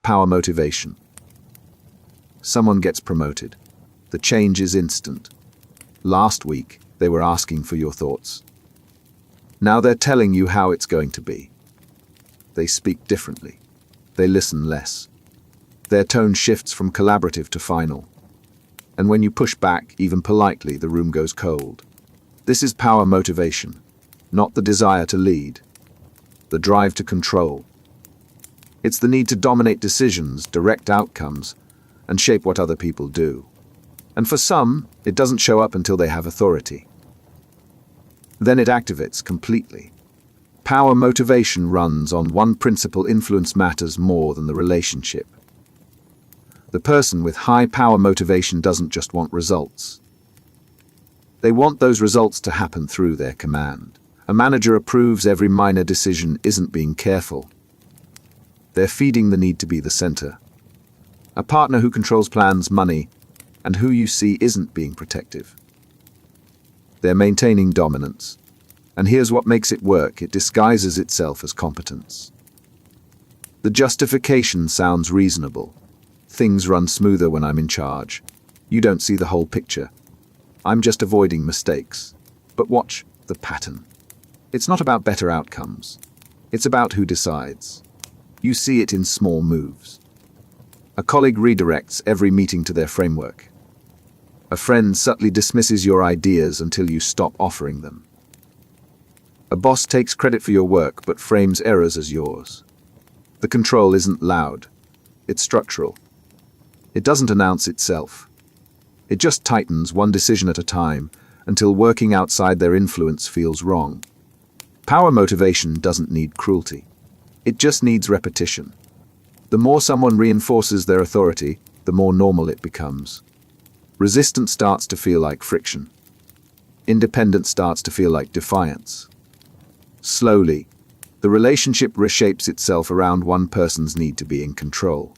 power motivation. Someone gets promoted. The change is instant. Last week, they were asking for your thoughts. Now they're telling you how it's going to be. They speak differently. They listen less. Their tone shifts from collaborative to final. And when you push back, even politely, the room goes cold. This is power motivation, not the desire to lead, the drive to control. It's the need to dominate decisions, direct outcomes, and shape what other people do. And for some, it doesn't show up until they have authority. Then it activates completely. Power motivation runs on one principle: influence matters more than the relationship. The person with high power motivation doesn't just want results. They want those results to happen through their command. A manager approves every minor decision isn't being careful. They're feeding the need to be the center. A partner who controls plans, money, and who you see isn't being protective. They're maintaining dominance. And here's what makes it work: it disguises itself as competence. The justification sounds reasonable. Things run smoother when I'm in charge. You don't see the whole picture. I'm just avoiding mistakes. But watch the pattern. It's not about better outcomes. It's about who decides. You see it in small moves. A colleague redirects every meeting to their framework. A friend subtly dismisses your ideas until you stop offering them. A boss takes credit for your work but frames errors as yours. The control isn't loud. It's structural. It doesn't announce itself. It just tightens one decision at a time until working outside their influence feels wrong. Power motivation doesn't need cruelty. It just needs repetition. The more someone reinforces their authority, the more normal it becomes. Resistance starts to feel like friction. Independence starts to feel like defiance. Slowly, the relationship reshapes itself around one person's need to be in control.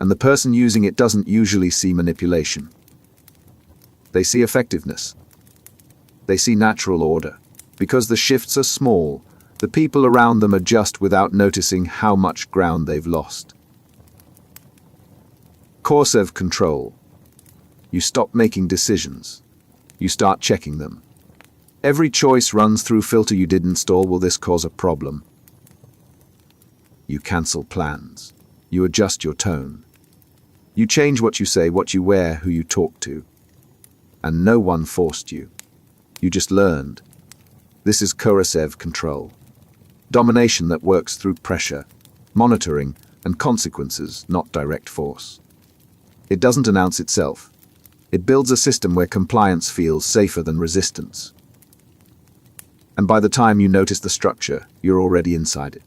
And the person using it doesn't usually see manipulation. They see effectiveness. They see natural order. Because the shifts are small, the people around them adjust without noticing how much ground they've lost. Coercive control. You stop making decisions. You start checking them. Every choice runs through filter. You did install. Will this cause a problem? You cancel plans. You adjust your tone. You change what you say, what you wear, who you talk to. And no one forced you. You just learned. This is coercive control. Domination that works through pressure, monitoring, and consequences, not direct force. It doesn't announce itself. It builds a system where compliance feels safer than resistance. And by the time you notice the structure, you're already inside it.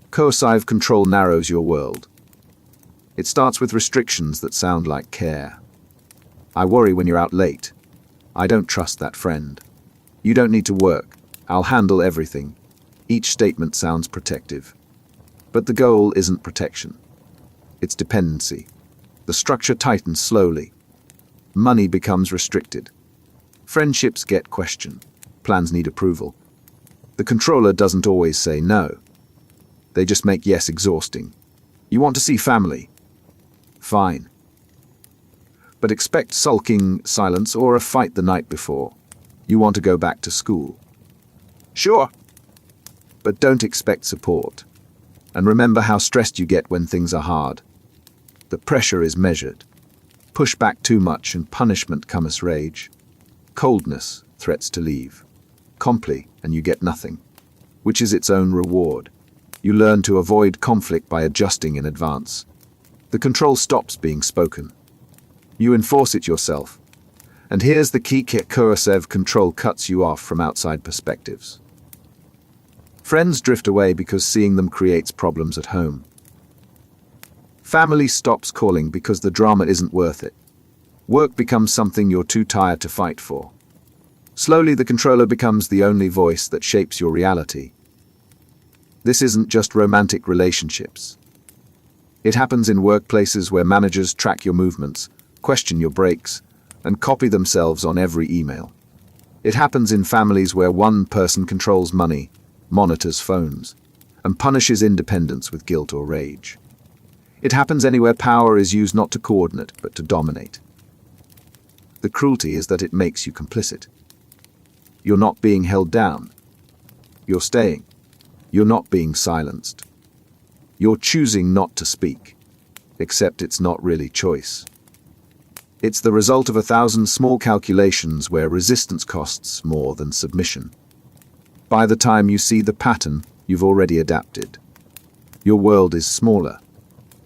Coercive control narrows your world. It starts with restrictions that sound like care. I worry when you're out late. I don't trust that friend. You don't need to work. I'll handle everything. Each statement sounds protective. But the goal isn't protection. It's dependency. The structure tightens slowly. Money becomes restricted. Friendships get questioned. Plans need approval. The controller doesn't always say no. They just make yes exhausting. You want to see family? Fine. But expect sulking, silence, or a fight the night before. You want to go back to school? Sure. But don't expect support. And remember how stressed you get when things are hard. The pressure is measured. Push back too much and punishment comes rage. Coldness, threats to leave. Comply, and you get nothing, which is its own reward. You learn to avoid conflict by adjusting in advance. The control stops being spoken. You enforce it yourself. And here's the key: coercive control cuts you off from outside perspectives. Friends drift away because seeing them creates problems at home. Family stops calling because the drama isn't worth it. Work becomes something you're too tired to fight for. Slowly, the controller becomes the only voice that shapes your reality. This isn't just romantic relationships. It happens in workplaces where managers track your movements, question your breaks, and copy themselves on every email. It happens in families where one person controls money, monitors phones, and punishes independence with guilt or rage. It happens anywhere power is used not to coordinate, but to dominate. The cruelty is that it makes you complicit. You're not being held down. You're staying. You're not being silenced. You're choosing not to speak, except it's not really choice. It's the result of 1,000 small calculations where resistance costs more than submission. By the time you see the pattern, you've already adapted. Your world is smaller.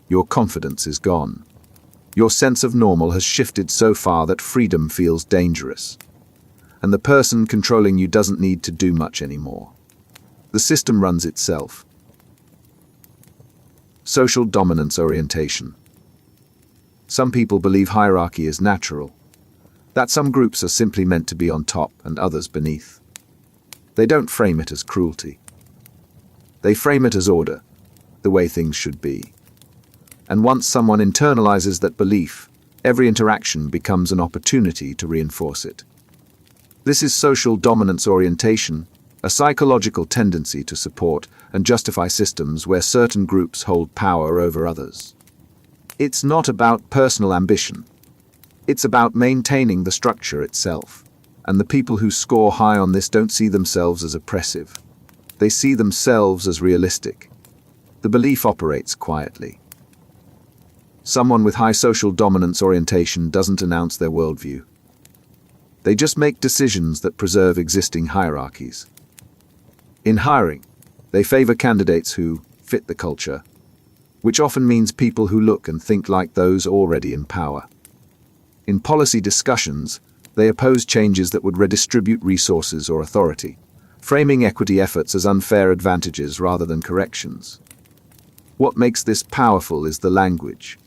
Your confidence is gone. Your sense of normal has shifted so far that freedom feels dangerous. And the person controlling you doesn't need to do much anymore. The system runs itself. Social dominance orientation. Some people believe hierarchy is natural, that some groups are simply meant to be on top and others beneath. They don't frame it as cruelty. They frame it as order, the way things should be. And once someone internalizes that belief, every interaction becomes an opportunity to reinforce it. This is social dominance orientation, a psychological tendency to support and justify systems where certain groups hold power over others. It's not about personal ambition. It's about maintaining the structure itself. And the people who score high on this don't see themselves as oppressive. They see themselves as realistic. The belief operates quietly. Someone with high social dominance orientation doesn't announce their worldview. They just make decisions that preserve existing hierarchies. In hiring, they favor candidates who fit the culture, which often means people who look and think like those already in power. In policy discussions, they oppose changes that would redistribute resources or authority, framing equity efforts as unfair advantages rather than corrections. What makes this powerful is the language.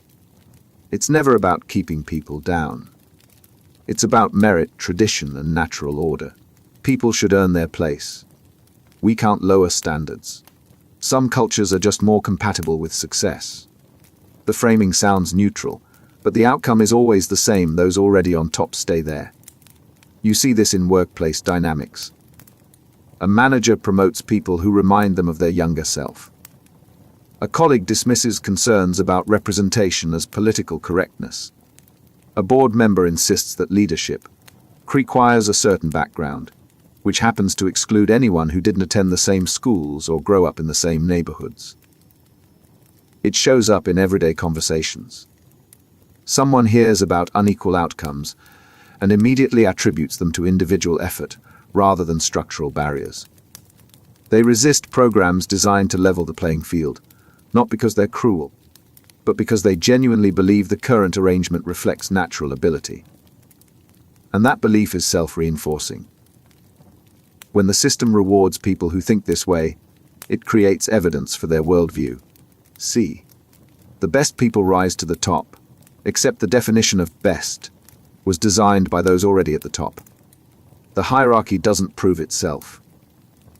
It's never about keeping people down. It's about merit, tradition, and natural order. People should earn their place. We can't lower standards. Some cultures are just more compatible with success. The framing sounds neutral, but the outcome is always the same. Those already on top stay there. You see this in workplace dynamics. A manager promotes people who remind them of their younger self. A colleague dismisses concerns about representation as political correctness. A board member insists that leadership requires a certain background, which happens to exclude anyone who didn't attend the same schools or grow up in the same neighborhoods. It shows up in everyday conversations. Someone hears about unequal outcomes and immediately attributes them to individual effort rather than structural barriers. They resist programs designed to level the playing field, not because they're cruel, but because they genuinely believe the current arrangement reflects natural ability. And that belief is self-reinforcing. When the system rewards people who think this way, it creates evidence for their worldview. See, the best people rise to the top, except the definition of best was designed by those already at the top. The hierarchy doesn't prove itself.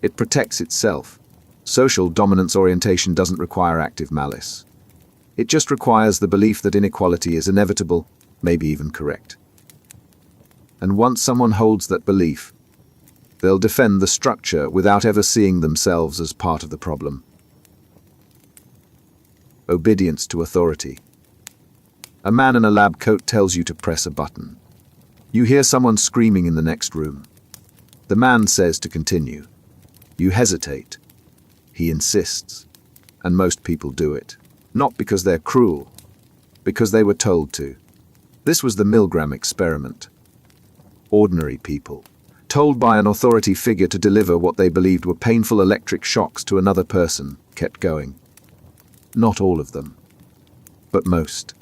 It protects itself. Social dominance orientation doesn't require active malice. It just requires the belief that inequality is inevitable, maybe even correct. And once someone holds that belief, they'll defend the structure without ever seeing themselves as part of the problem. Obedience to authority. A man in a lab coat tells you to press a button. You hear someone screaming in the next room. The man says to continue. You hesitate. He insists. And most people do it. Not because they're cruel, because they were told to. This was the Milgram experiment. Ordinary people, told by an authority figure to deliver what they believed were painful electric shocks to another person, kept going. Not all of them, but most.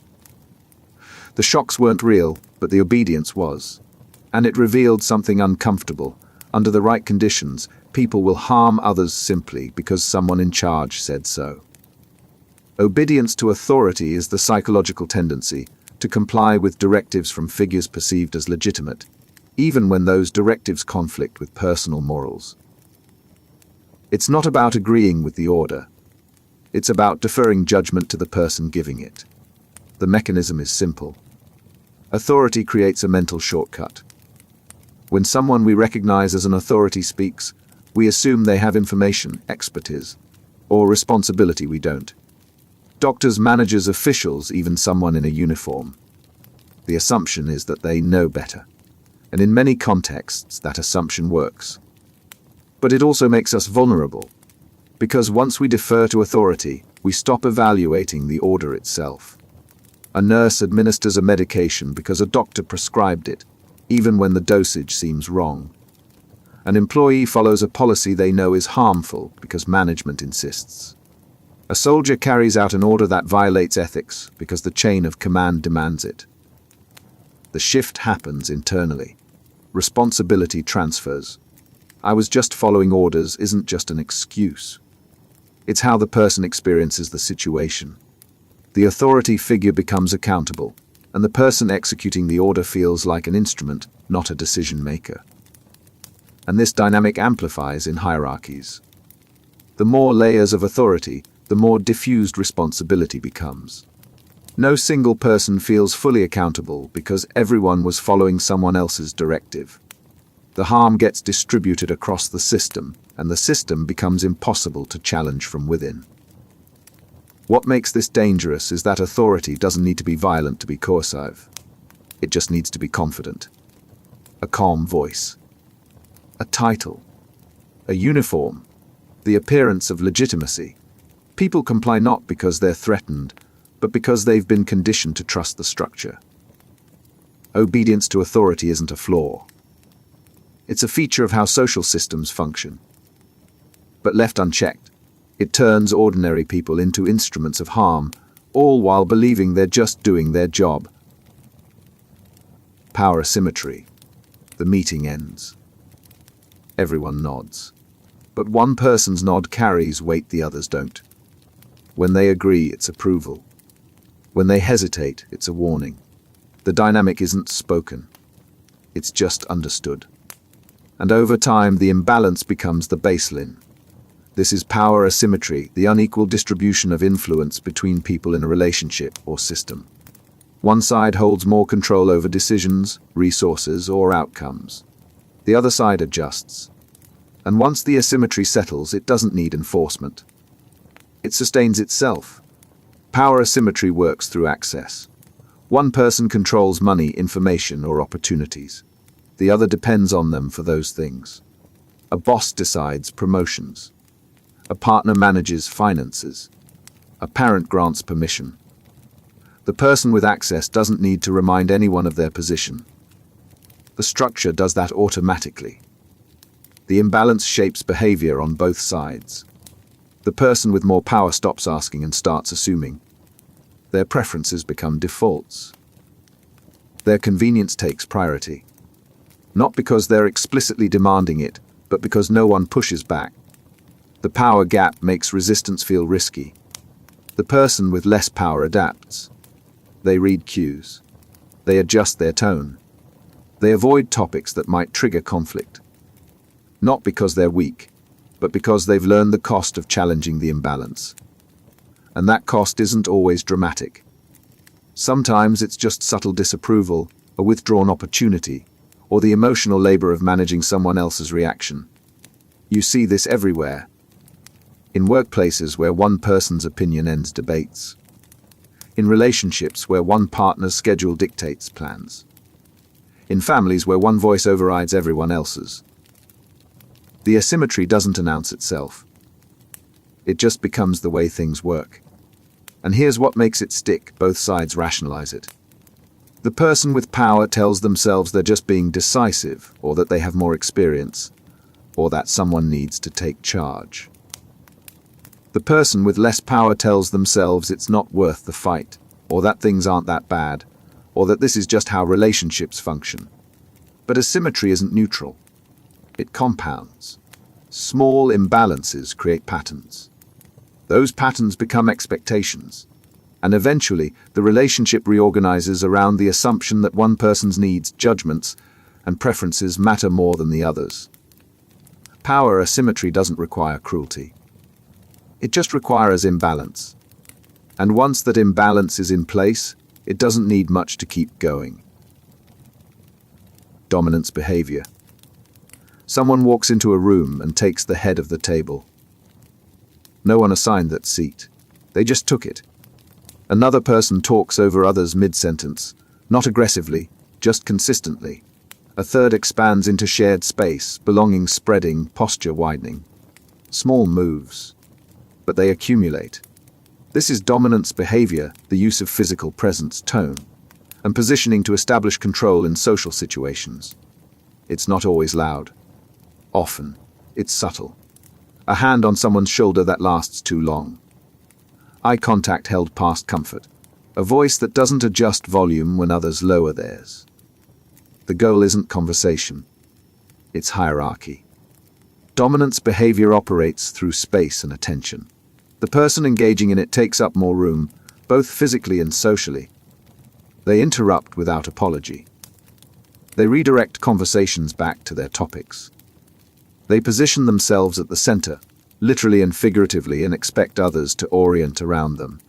The shocks weren't real, but the obedience was. And it revealed something uncomfortable. Under the right conditions, people will harm others simply because someone in charge said so. Obedience to authority is the psychological tendency to comply with directives from figures perceived as legitimate, even when those directives conflict with personal morals. It's not about agreeing with the order. It's about deferring judgment to the person giving it. The mechanism is simple. Authority creates a mental shortcut. When someone we recognize as an authority speaks, we assume they have information, expertise, or responsibility we don't. Doctors, managers, officials, even someone in a uniform. The assumption is that they know better. And in many contexts, that assumption works. But it also makes us vulnerable, because once we defer to authority, we stop evaluating the order itself. A nurse administers a medication because a doctor prescribed it, even when the dosage seems wrong. An employee follows a policy they know is harmful because management insists. A soldier carries out an order that violates ethics because the chain of command demands it. The shift happens internally. Responsibility transfers. I was just following orders isn't just an excuse. It's how the person experiences the situation. The authority figure becomes accountable, and the person executing the order feels like an instrument, not a decision maker. And this dynamic amplifies in hierarchies. The more layers of authority, the more diffused responsibility becomes. No single person feels fully accountable because everyone was following someone else's directive. The harm gets distributed across the system, and the system becomes impossible to challenge from within. What makes this dangerous is that authority doesn't need to be violent to be coercive. It just needs to be confident. A calm voice. A title. A uniform. The appearance of legitimacy. People comply not because they're threatened, but because they've been conditioned to trust the structure. Obedience to authority isn't a flaw. It's a feature of how social systems function. But left unchecked, it turns ordinary people into instruments of harm, all while believing they're just doing their job. Power asymmetry. The meeting ends. Everyone nods. But one person's nod carries weight the others don't. When they agree, it's approval. When they hesitate, it's a warning. The dynamic isn't spoken. It's just understood. And over time, the imbalance becomes the baseline. This is power asymmetry, the unequal distribution of influence between people in a relationship or system. One side holds more control over decisions, resources, or outcomes. The other side adjusts. And once the asymmetry settles, it doesn't need enforcement. It sustains itself. Power asymmetry works through access. One person controls money, information, or opportunities. The other depends on them for those things. A boss decides promotions. A partner manages finances. A parent grants permission. The person with access doesn't need to remind anyone of their position. The structure does that automatically. The imbalance shapes behavior on both sides. The person with more power stops asking and starts assuming. Their preferences become defaults. Their convenience takes priority. Not because they're explicitly demanding it, but because no one pushes back. The power gap makes resistance feel risky. The person with less power adapts. They read cues. They adjust their tone. They avoid topics that might trigger conflict. Not because they're weak, but because they've learned the cost of challenging the imbalance. And that cost isn't always dramatic. Sometimes it's just subtle disapproval, a withdrawn opportunity, or the emotional labor of managing someone else's reaction. You see this everywhere. In workplaces where one person's opinion ends debates. In relationships where one partner's schedule dictates plans. In families where one voice overrides everyone else's. The asymmetry doesn't announce itself. It just becomes the way things work. And here's what makes it stick: both sides rationalize it. The person with power tells themselves they're just being decisive, or that they have more experience, or that someone needs to take charge. The person with less power tells themselves it's not worth the fight, or that things aren't that bad, or that this is just how relationships function. But asymmetry isn't neutral. It compounds. Small imbalances create patterns. Those patterns become expectations. And eventually, the relationship reorganizes around the assumption that one person's needs, judgments, and preferences matter more than the others. Power asymmetry doesn't require cruelty. It just requires imbalance. And once that imbalance is in place, it doesn't need much to keep going. Dominance behavior. Someone walks into a room and takes the head of the table. No one assigned that seat. They just took it. Another person talks over others mid-sentence, not aggressively, just consistently. A third expands into shared space, belonging spreading, posture widening. Small moves, but they accumulate. This is dominance behavior, the use of physical presence, tone, and positioning to establish control in social situations. It's not always loud. Often, it's subtle. A hand on someone's shoulder that lasts too long. Eye contact held past comfort. A voice that doesn't adjust volume when others lower theirs. The goal isn't conversation. It's hierarchy. Dominance behavior operates through space and attention. The person engaging in it takes up more room, both physically and socially. They interrupt without apology. They redirect conversations back to their topics. They position themselves at the center, literally and figuratively, and expect others to orient around them.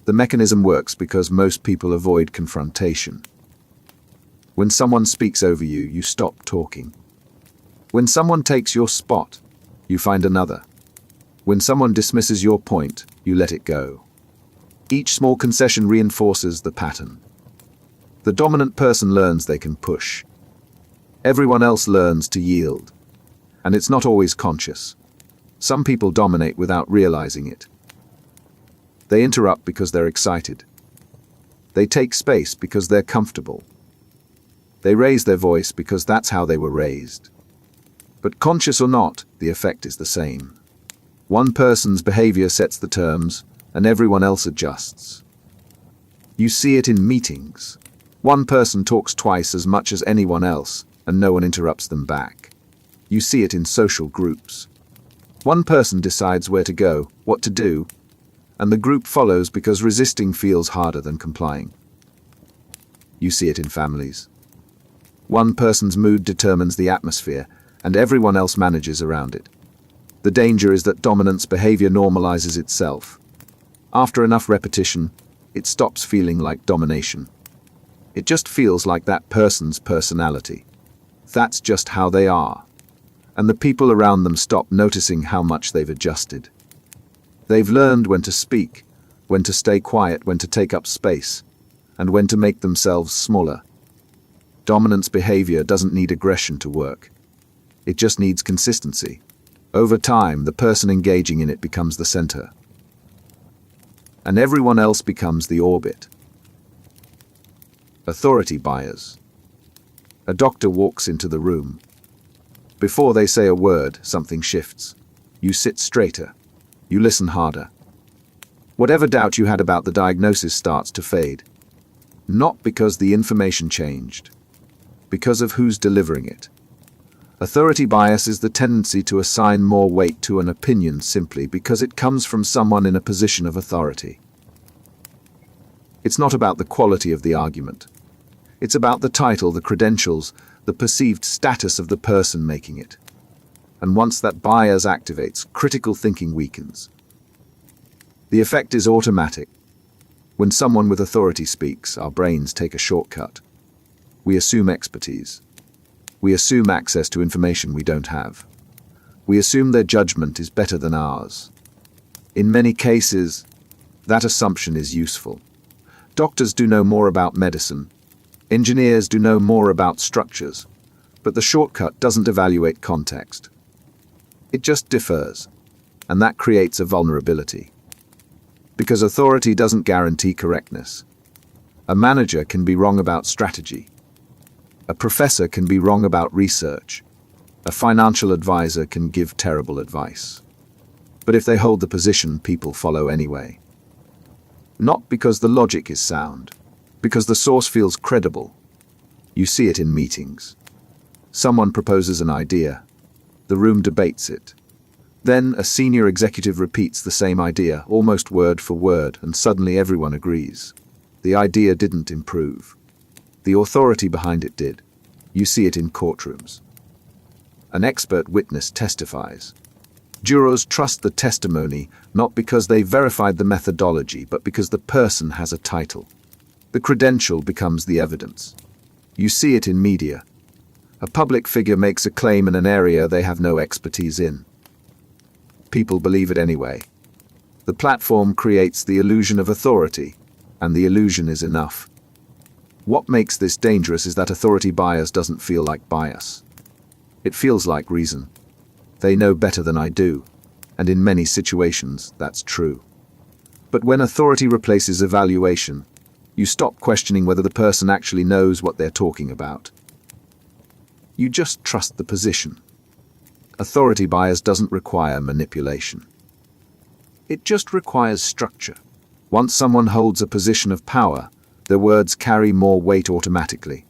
The mechanism works because most people avoid confrontation. When someone speaks over you, you stop talking. When someone takes your spot, you find another. When someone dismisses your point, you let it go. Each small concession reinforces the pattern. The dominant person learns they can push. Everyone else learns to yield. And it's not always conscious. Some people dominate without realizing it. They interrupt because they're excited. They take space because they're comfortable. They raise their voice because that's how they were raised. But conscious or not, the effect is the same. One person's behavior sets the terms, and everyone else adjusts. You see it in meetings. One person talks twice as much as anyone else, and no one interrupts them back. You see it in social groups. One person decides where to go, what to do, and the group follows because resisting feels harder than complying. You see it in families. One person's mood determines the atmosphere, and everyone else manages around it. The danger is that dominance behavior normalizes itself. After enough repetition, it stops feeling like domination. It just feels like that person's personality. That's just how they are. And the people around them stop noticing how much they've adjusted. They've learned when to speak, when to stay quiet, when to take up space, and when to make themselves smaller. Dominance behavior doesn't need aggression to work. It just needs consistency. Over time, the person engaging in it becomes the center. And everyone else becomes the orbit. Authority bias. A doctor walks into the room. Before they say a word, something shifts. You sit straighter. You listen harder. Whatever doubt you had about the diagnosis starts to fade. Not because the information changed, because of who's delivering it. Authority bias is the tendency to assign more weight to an opinion simply because it comes from someone in a position of authority. It's not about the quality of the argument. It's about the title, the credentials, the perceived status of the person making it. And once that bias activates, critical thinking weakens. The effect is automatic. When someone with authority speaks, our brains take a shortcut. We assume expertise. We assume access to information we don't have. We assume their judgment is better than ours. In many cases, that assumption is useful. Doctors do know more about medicine. Engineers do know more about structures. But the shortcut doesn't evaluate context. It just differs. And that creates a vulnerability. Because authority doesn't guarantee correctness. A manager can be wrong about strategy. A professor can be wrong about research. A financial advisor can give terrible advice. But if they hold the position, people follow anyway. Not because the logic is sound, because the source feels credible. You see it in meetings. Someone proposes an idea. The room debates it. Then a senior executive repeats the same idea, almost word for word, and suddenly everyone agrees. The idea didn't improve. The authority behind it did. You see it in courtrooms. An expert witness testifies. Jurors trust the testimony not because they verified the methodology, but because the person has a title. The credential becomes the evidence. You see it in media. A public figure makes a claim in an area they have no expertise in. People believe it anyway. The platform creates the illusion of authority, and the illusion is enough. What makes this dangerous is that authority bias doesn't feel like bias. It feels like reason. They know better than I do, and in many situations, that's true. But when authority replaces evaluation, you stop questioning whether the person actually knows what they're talking about. You just trust the position. Authority bias doesn't require manipulation. It just requires structure. Once someone holds a position of power, their words carry more weight automatically.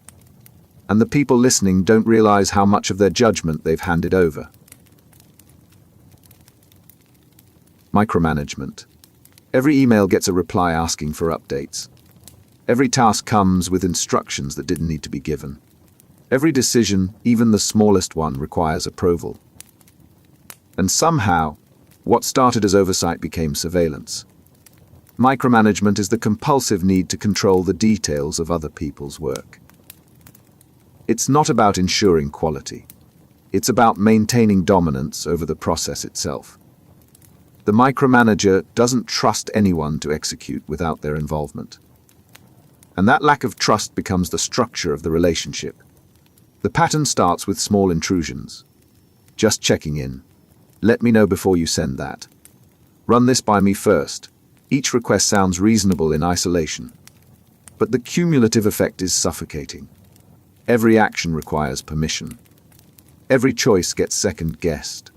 And the people listening don't realize how much of their judgment they've handed over. Micromanagement. Every email gets a reply asking for updates. Every task comes with instructions that didn't need to be given. Every decision, even the smallest one, requires approval. And somehow, what started as oversight became surveillance. Micromanagement is the compulsive need to control the details of other people's work. It's not about ensuring quality. It's about maintaining dominance over the process itself. The micromanager doesn't trust anyone to execute without their involvement. And that lack of trust becomes the structure of the relationship. The pattern starts with small intrusions. Just checking in. Let me know before you send that. Run this by me first. Each request sounds reasonable in isolation. But the cumulative effect is suffocating. Every action requires permission. Every choice gets second-guessed.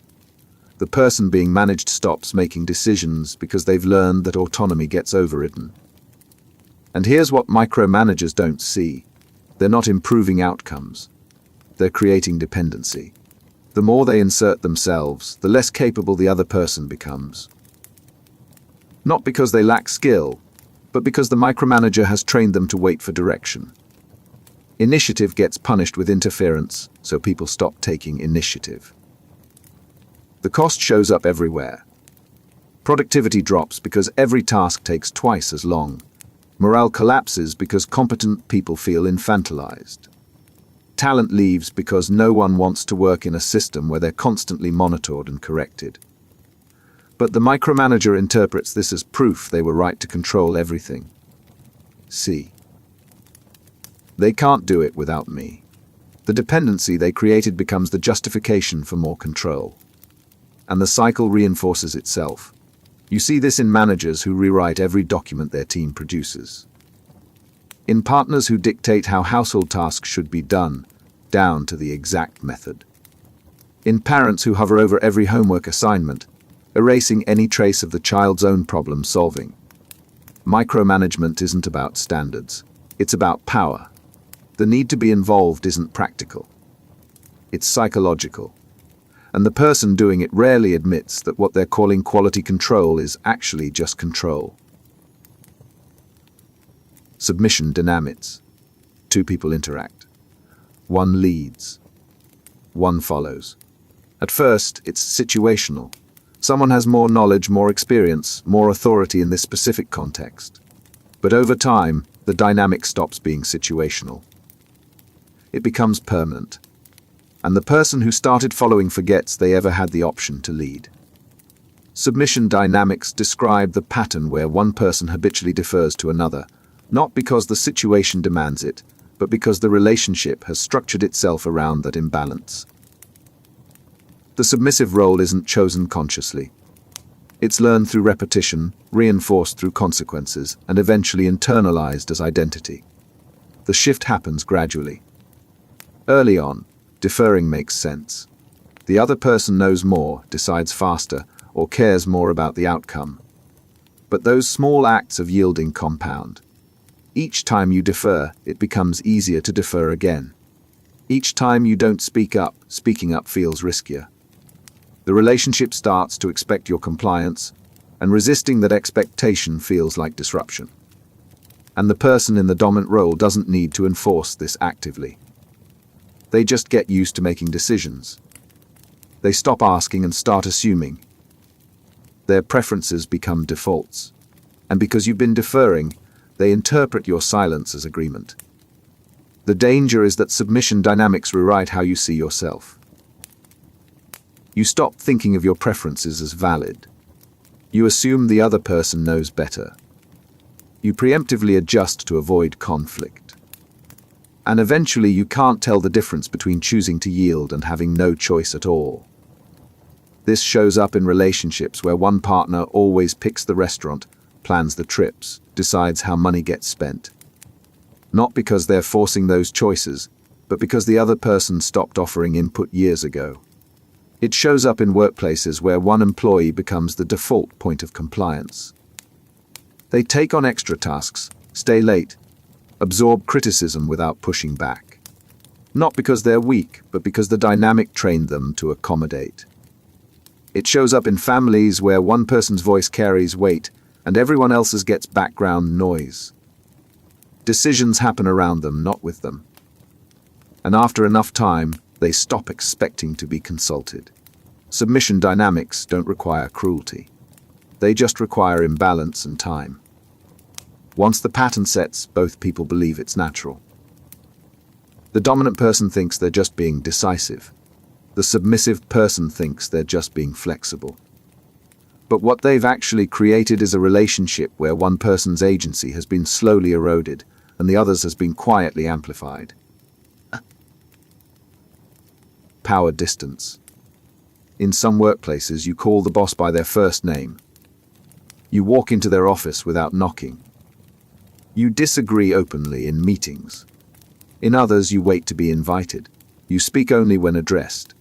The person being managed stops making decisions because they've learned that autonomy gets overridden. And here's what micromanagers don't see. They're not improving outcomes. They're creating dependency. The more they insert themselves, the less capable the other person becomes. Not because they lack skill, but because the micromanager has trained them to wait for direction. Initiative gets punished with interference, so people stop taking initiative. The cost shows up everywhere. Productivity drops because every task takes twice as long. Morale collapses because competent people feel infantilized. Talent leaves because no one wants to work in a system where they're constantly monitored and corrected. But the micromanager interprets this as proof they were right to control everything. See. They can't do it without me. The dependency they created becomes the justification for more control. And the cycle reinforces itself. You see this in managers who rewrite every document their team produces. In partners who dictate how household tasks should be done, down to the exact method. In parents who hover over every homework assignment, erasing any trace of the child's own problem solving. Micromanagement isn't about standards. It's about power. The need to be involved isn't practical. It's psychological. And the person doing it rarely admits that what they're calling quality control is actually just control. Submission dynamics. Two people interact. One leads. One follows. At first, it's situational. Someone has more knowledge, more experience, more authority in this specific context. But over time, the dynamic stops being situational. It becomes permanent. And the person who started following forgets they ever had the option to lead. Submission dynamics describe the pattern where one person habitually defers to another, not because the situation demands it, but because the relationship has structured itself around that imbalance. The submissive role isn't chosen consciously. It's learned through repetition, reinforced through consequences, and eventually internalized as identity. The shift happens gradually. Early on, deferring makes sense. The other person knows more, decides faster, or cares more about the outcome. But those small acts of yielding compound. Each time you defer, it becomes easier to defer again. Each time you don't speak up, speaking up feels riskier. The relationship starts to expect your compliance, and resisting that expectation feels like disruption. And the person in the dominant role doesn't need to enforce this actively. They just get used to making decisions. They stop asking and start assuming. Their preferences become defaults. And because you've been deferring, they interpret your silence as agreement. The danger is that submission dynamics rewrite how you see yourself. You stop thinking of your preferences as valid. You assume the other person knows better. You preemptively adjust to avoid conflict. And eventually you can't tell the difference between choosing to yield and having no choice at all. This shows up in relationships where one partner always picks the restaurant, plans the trips, decides how money gets spent. Not because they're forcing those choices, but because the other person stopped offering input years ago. It shows up in workplaces where one employee becomes the default point of compliance. They take on extra tasks, stay late, absorb criticism without pushing back. Not because they're weak, but because the dynamic trained them to accommodate. It shows up in families where one person's voice carries weight and everyone else's gets background noise. Decisions happen around them, not with them. And after enough time, they stop expecting to be consulted. Submission dynamics don't require cruelty. They just require imbalance and time. Once the pattern sets, both people believe it's natural. The dominant person thinks they're just being decisive. The submissive person thinks they're just being flexible. But what they've actually created is a relationship where one person's agency has been slowly eroded and the other's has been quietly amplified. Power distance. In some workplaces, you call the boss by their first name. You walk into their office without knocking. You disagree openly in meetings. In others, you wait to be invited. You speak only when addressed.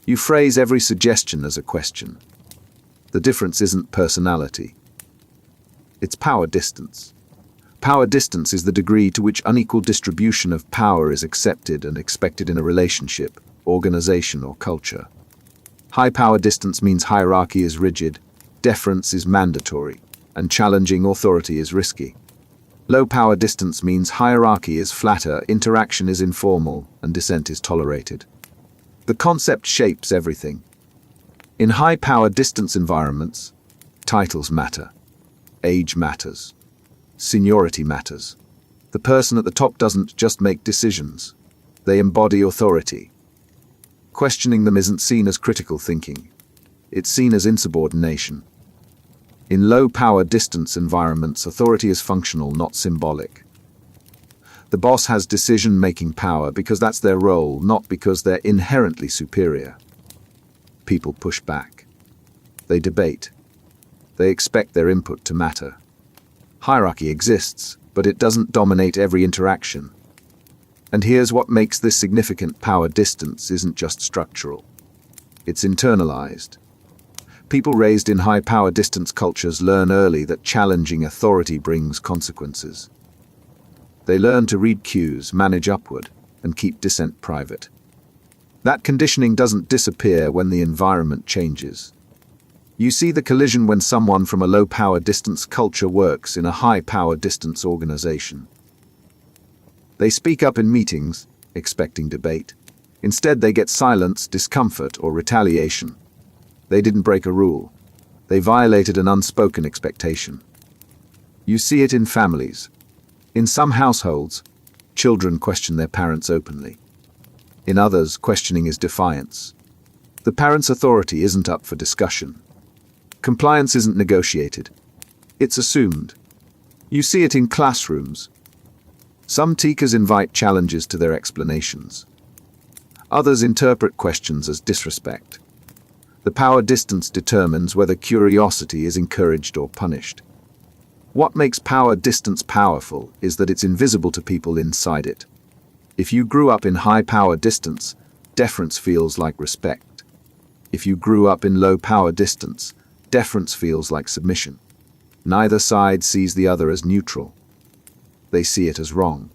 You phrase every suggestion as a question. The difference isn't personality. It's power distance. Power distance is the degree to which unequal distribution of power is accepted and expected in a relationship, organization, or culture. High power distance means hierarchy is rigid, deference is mandatory, and challenging authority is risky. Low power distance means hierarchy is flatter, interaction is informal, and dissent is tolerated. The concept shapes everything. In high power distance environments, titles matter, age matters, seniority matters. The person at the top doesn't just make decisions, they embody authority. Questioning them isn't seen as critical thinking. It's seen as insubordination. In low-power distance environments, authority is functional, not symbolic. The boss has decision-making power because that's their role, not because they're inherently superior. People push back. They debate. They expect their input to matter. Hierarchy exists, but it doesn't dominate every interaction. And here's what makes this significant: power distance isn't just structural. It's internalized. People raised in high-power distance cultures learn early that challenging authority brings consequences. They learn to read cues, manage upward, and keep dissent private. That conditioning doesn't disappear when the environment changes. You see the collision when someone from a low-power distance culture works in a high-power distance organization. They speak up in meetings, expecting debate. Instead, they get silence, discomfort, or retaliation. They didn't break a rule. They violated an unspoken expectation. You see it in families. In some households, children question their parents openly. In others, questioning is defiance. The parent's authority isn't up for discussion. Compliance isn't negotiated. It's assumed. You see it in classrooms. Some teachers invite challenges to their explanations. Others interpret questions as disrespect. The power distance determines whether curiosity is encouraged or punished. What makes power distance powerful is that it's invisible to people inside it. If you grew up in high power distance, deference feels like respect. If you grew up in low power distance, deference feels like submission. Neither side sees the other as neutral. They see it as wrong.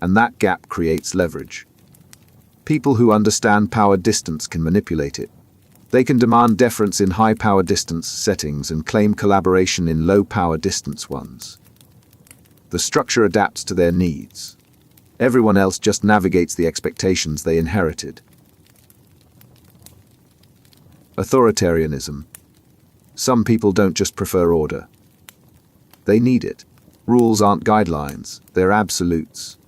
And that gap creates leverage. People who understand power distance can manipulate it. They can demand deference in high-power distance settings and claim collaboration in low-power distance ones. The structure adapts to their needs. Everyone else just navigates the expectations they inherited. Authoritarianism. Some people don't just prefer order. They need it. Rules aren't guidelines, they're absolutes.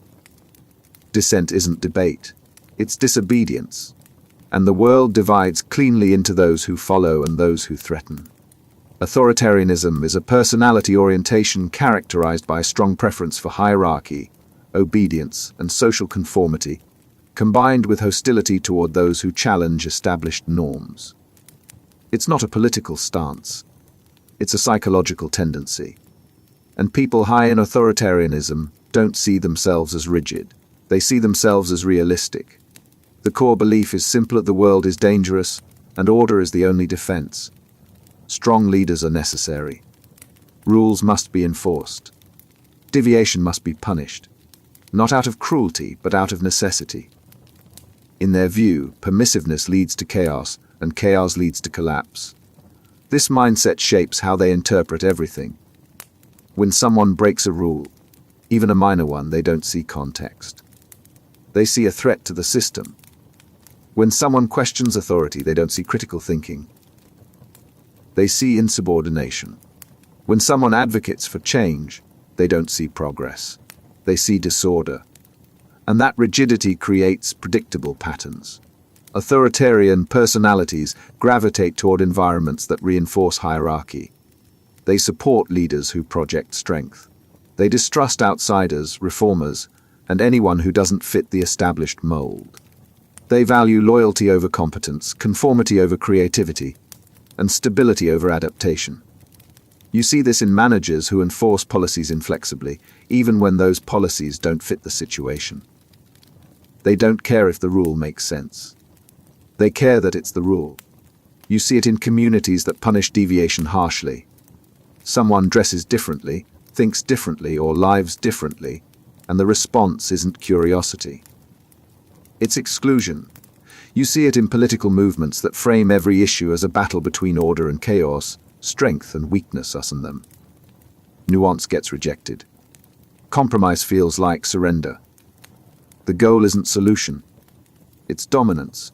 Dissent isn't debate, it's disobedience. And the world divides cleanly into those who follow and those who threaten. Authoritarianism is a personality orientation characterized by a strong preference for hierarchy, obedience, and social conformity, combined with hostility toward those who challenge established norms. It's not a political stance. It's a psychological tendency. And people high in authoritarianism don't see themselves as rigid. They see themselves as realistic. The core belief is simple: the world is dangerous, and order is the only defense. Strong leaders are necessary. Rules must be enforced. Deviation must be punished, not out of cruelty, but out of necessity. In their view, permissiveness leads to chaos, and chaos leads to collapse. This mindset shapes how they interpret everything. When someone breaks a rule, even a minor one, they don't see context. They see a threat to the system. When someone questions authority, they don't see critical thinking. They see insubordination. When someone advocates for change, they don't see progress. They see disorder. And that rigidity creates predictable patterns. Authoritarian personalities gravitate toward environments that reinforce hierarchy. They support leaders who project strength. They distrust outsiders, reformers, and anyone who doesn't fit the established mold. They value loyalty over competence, conformity over creativity, and stability over adaptation. You see this in managers who enforce policies inflexibly, even when those policies don't fit the situation. They don't care if the rule makes sense. They care that it's the rule. You see it in communities that punish deviation harshly. Someone dresses differently, thinks differently, or lives differently, and the response isn't curiosity. It's exclusion. You see it in political movements that frame every issue as a battle between order and chaos, strength and weakness us and them. Nuance gets rejected. Compromise feels like surrender. The goal isn't solution. It's dominance.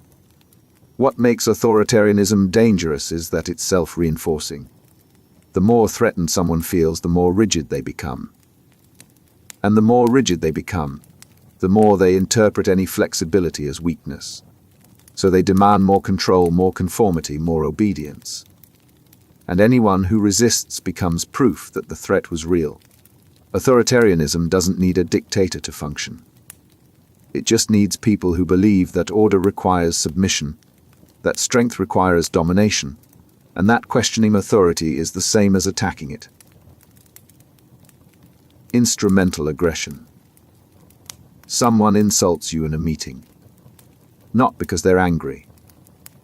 What makes authoritarianism dangerous is that it's self-reinforcing. The more threatened someone feels, the more rigid they become. And the more rigid they become, the more they interpret any flexibility as weakness. So they demand more control, more conformity, more obedience. And anyone who resists becomes proof that the threat was real. Authoritarianism doesn't need a dictator to function. It just needs people who believe that order requires submission, that strength requires domination, and that questioning authority is the same as attacking it. Instrumental aggression. Someone insults you in a meeting. Not because they're angry,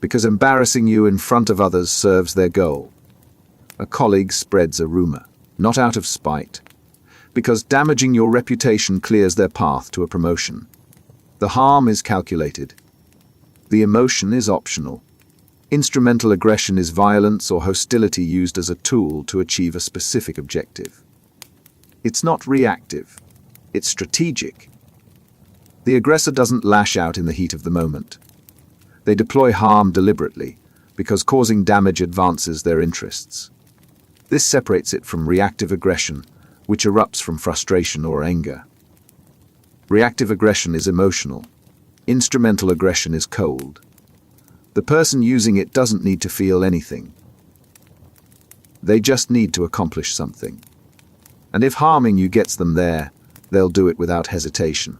because embarrassing you in front of others serves their goal. A colleague spreads a rumor, not out of spite, because damaging your reputation clears their path to a promotion. The harm is calculated. The emotion is optional. Instrumental aggression is violence or hostility used as a tool to achieve a specific objective. It's not reactive. It's strategic. The aggressor doesn't lash out in the heat of the moment. They deploy harm deliberately, because causing damage advances their interests. This separates it from reactive aggression, which erupts from frustration or anger. Reactive aggression is emotional. Instrumental aggression is cold. The person using it doesn't need to feel anything. They just need to accomplish something. And if harming you gets them there, they'll do it without hesitation.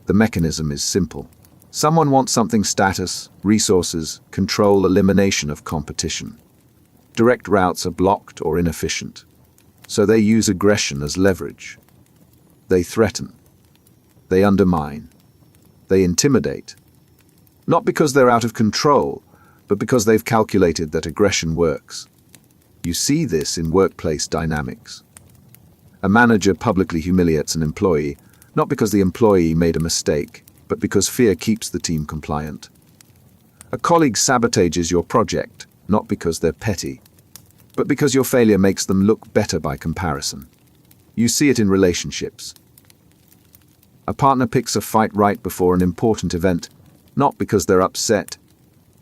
The mechanism is simple. Someone wants something: status, resources, control, elimination of competition. Direct routes are blocked or inefficient. So they use aggression as leverage. They threaten. They undermine. They intimidate. Not because they're out of control, but because they've calculated that aggression works. You see this in workplace dynamics. A manager publicly humiliates an employee, not because the employee made a mistake, but because fear keeps the team compliant. A colleague sabotages your project, not because they're petty, but because your failure makes them look better by comparison. You see it in relationships. A partner picks a fight right before an important event, not because they're upset,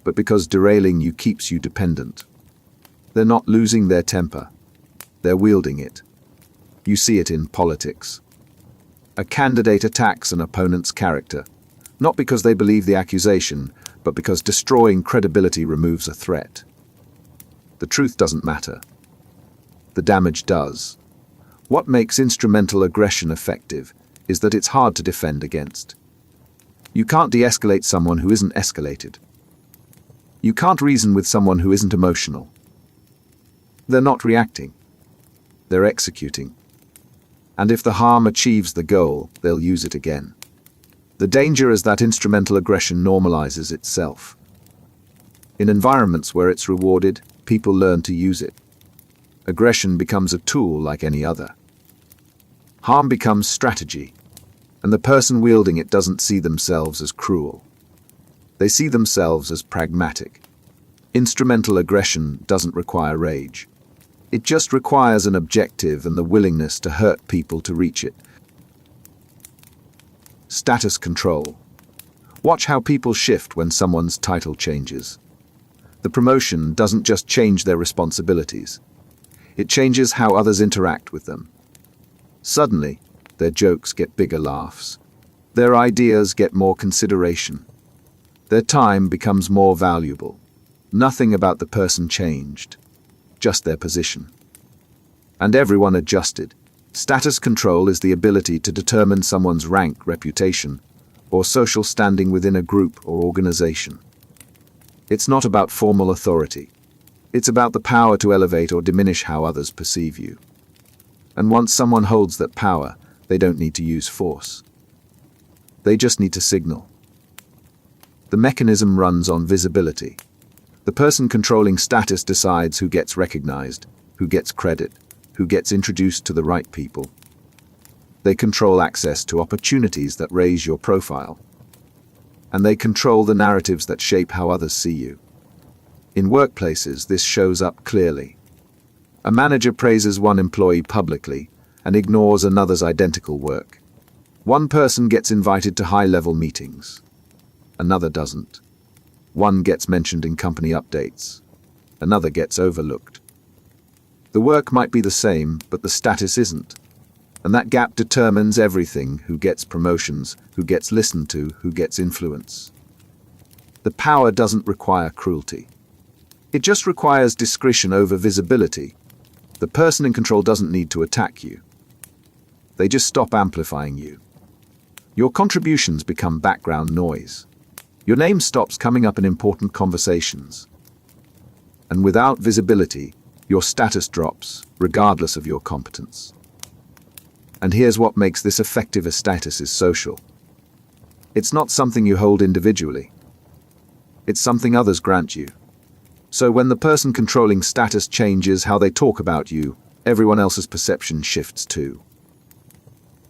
but because derailing you keeps you dependent. They're not losing their temper. They're wielding it. You see it in politics. A candidate attacks an opponent's character, not because they believe the accusation, but because destroying credibility removes a threat. The truth doesn't matter. the damage does. What makes instrumental aggression effective is that it's hard to defend against. You can't de-escalate someone who isn't escalated. You can't reason with someone who isn't emotional. They're not reacting. They're executing. And if the harm achieves the goal, they'll use it again. The danger is that instrumental aggression normalizes itself. In environments where it's rewarded, people learn to use it. Aggression becomes a tool like any other. Harm becomes strategy, and the person wielding it doesn't see themselves as cruel. They see themselves as pragmatic. Instrumental aggression doesn't require rage. It just requires an objective and the willingness to hurt people to reach it. Status control. Watch how people shift when someone's title changes. The promotion doesn't just change their responsibilities. It changes how others interact with them. Suddenly, their jokes get bigger laughs. Their ideas get more consideration. Their time becomes more valuable. Nothing about the person changed, just their position. And everyone adjusted. Status control is the ability to determine someone's rank, reputation, or social standing within a group or organization. It's not about formal authority. It's about the power to elevate or diminish how others perceive you. And once someone holds that power, they don't need to use force. They just need to signal. The mechanism runs on visibility. The person controlling status decides who gets recognized, who gets credit, who gets introduced to the right people. They control access to opportunities that raise your profile. And they control the narratives that shape how others see you. In workplaces, this shows up clearly. A manager praises one employee publicly and ignores another's identical work. One person gets invited to high-level meetings. Another doesn't. One gets mentioned in company updates. Another gets overlooked. The work might be the same, but the status isn't. And that gap determines everything: who gets promotions, who gets listened to, who gets influence. The power doesn't require cruelty. It just requires discretion over visibility. The person in control doesn't need to attack you. They just stop amplifying you. Your contributions become background noise. Your name stops coming up in important conversations. And without visibility, your status drops, regardless of your competence. And here's what makes this effective: a status is social. It's not something you hold individually. It's something others grant you. So when the person controlling status changes how they talk about you, everyone else's perception shifts too.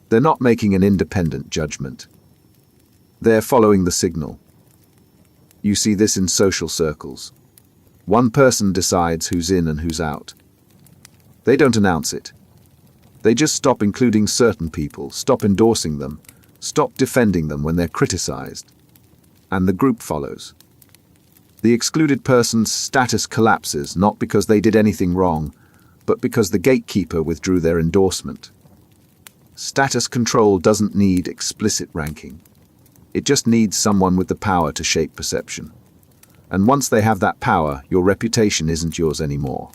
They're not making an independent judgment. They're following the signal. You see this in social circles. One person decides who's in and who's out. They don't announce it. They just stop including certain people, stop endorsing them, stop defending them when they're criticized. And the group follows. The excluded person's status collapses not because they did anything wrong, but because the gatekeeper withdrew their endorsement. Status control doesn't need explicit ranking. It just needs someone with the power to shape perception. And once they have that power, your reputation isn't yours anymore.